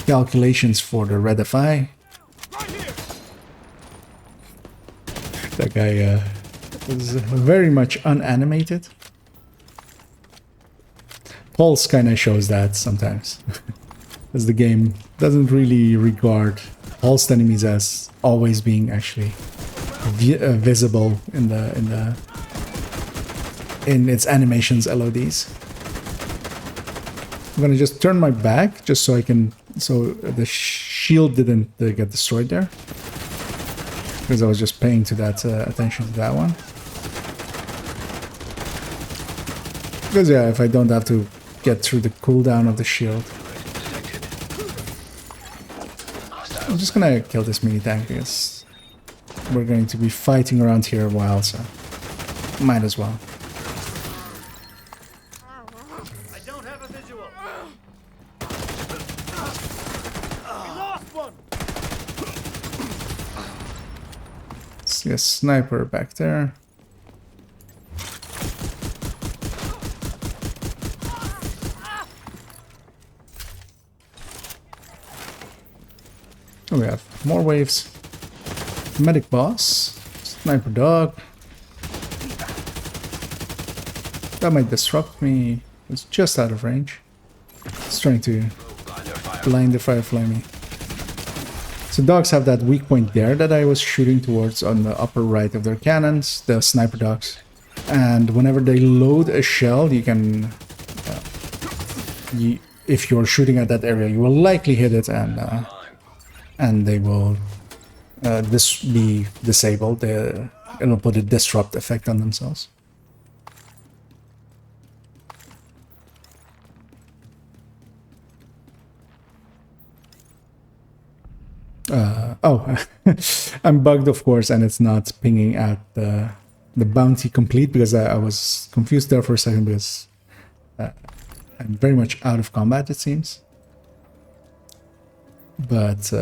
calculations for the red FI. That guy is very much unanimated. Pulse kind of shows that sometimes, as the game doesn't really regard pulsed enemies as always being actually visible in its animations LODs. I'm gonna just turn my back just so I can, so the shield didn't get destroyed there, because I was just paying to that attention to that one. Because yeah, if I don't have to get through the cooldown of the shield, I'm just gonna kill this mini tank because we're going to be fighting around here a while, so might as well. See a sniper back there. Oh, we have more waves. Medic boss. Sniper dog. That might disrupt me. It's just out of range. It's trying to blind the firefly me. So dogs have that weak point there that I was shooting towards on the upper right of their cannons, the sniper dogs. And whenever they load a shell, you can... if you're shooting at that area, you will likely hit it, and they will be disabled. It'll put a disrupt effect on themselves. Oh, I'm bugged, of course, and it's not pinging out the bounty complete, because I was confused there for a second, because I'm very much out of combat, it seems. But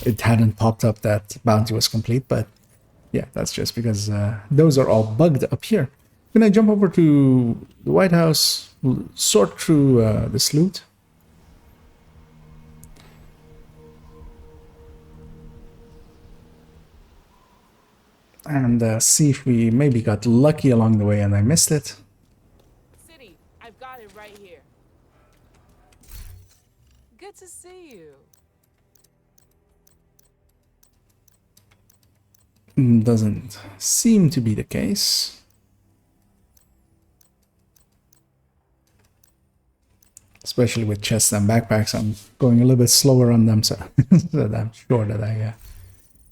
it hadn't popped up that bounty was complete, but yeah, that's just because those are all bugged up here. Can I jump over to the White House, sort through this loot? and see if we maybe got lucky along the way and I missed it. City, I've got it right here. Good to see you. Doesn't seem to be the case. Especially with chests and backpacks, I'm going a little bit slower on them, so, so that I'm sure that I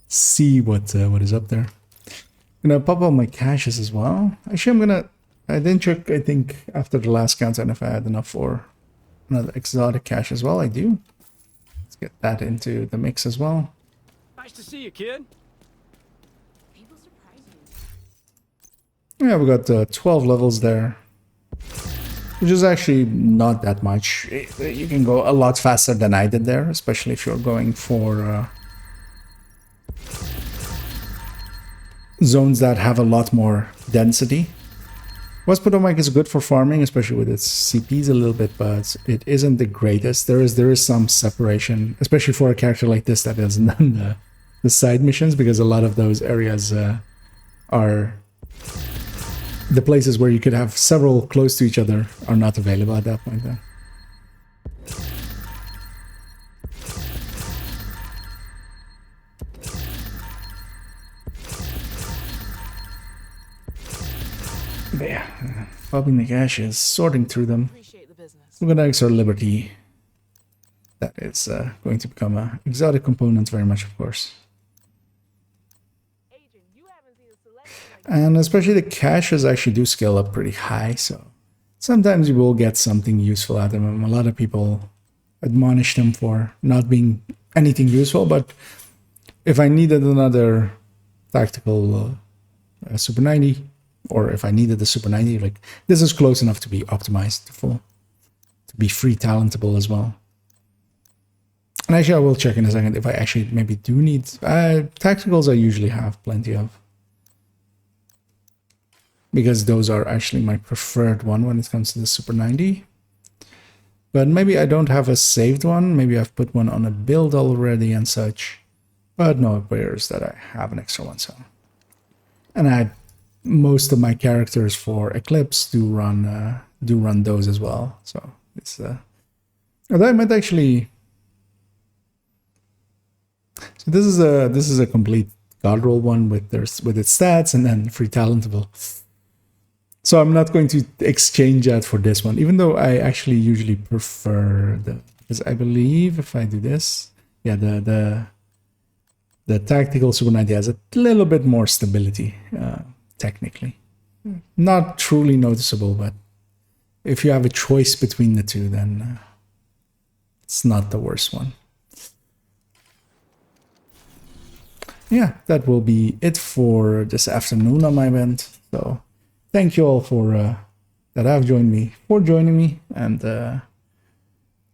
see what is up there. I'm gonna pop all my caches as well. Actually, I didn't check, I think, after the last countdown if I had enough for another exotic cache as well. I do. Let's get that into the mix as well. Nice to see you, kid. People surprise me. Yeah, we got 12 levels there, which is actually not that much. You can go a lot faster than I did there, especially if you're going for zones that have a lot more density. Waspodomike is good for farming, especially with its CPs a little bit, but it isn't the greatest. There is some separation, especially for a character like this that has done the side missions, because a lot of those areas are the places where you could have several close to each other are not available at that point then. But yeah, popping the caches, sorting through them. Appreciate the business. We're gonna exert Liberty. That is going to become an exotic component very much, of course. Agent, you haven't seen a selection like And especially the caches actually do scale up pretty high, so sometimes you will get something useful out of them. A lot of people admonish them for not being anything useful, but if I needed another tactical Super 90, or if I needed the Super 90, like this is close enough to be optimized to be free talentable as well. And actually I will check in a second if I actually maybe do need tacticals. I usually have plenty of, because those are actually my preferred one when it comes to the Super 90. But maybe I don't have a saved one. Maybe I've put one on a build already and such. But no, it appears that I have an extra one. So, and most of my characters for Eclipse do run those as well. So it's although I might actually. So this is a complete god roll one with its stats and then free talentable. So I'm not going to exchange that for this one, even though I actually usually prefer because I believe if I do this, yeah, the tactical Super 90 has a little bit more stability, technically. Not truly noticeable, but if you have a choice between the two, then it's not the worst one. Yeah, that will be it for this afternoon on my event. So thank you all for that have joined me, for joining me, and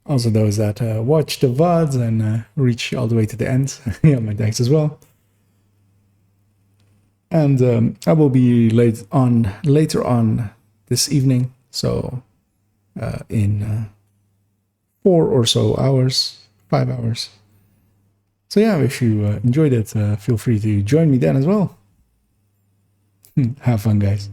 also those that watch the VODs and reach all the way to the end. Yeah, my thanks as well. And I will be later on this evening, so in 4 or so hours, 5 hours. So yeah, if you enjoyed it, feel free to join me then as well. Have fun, guys.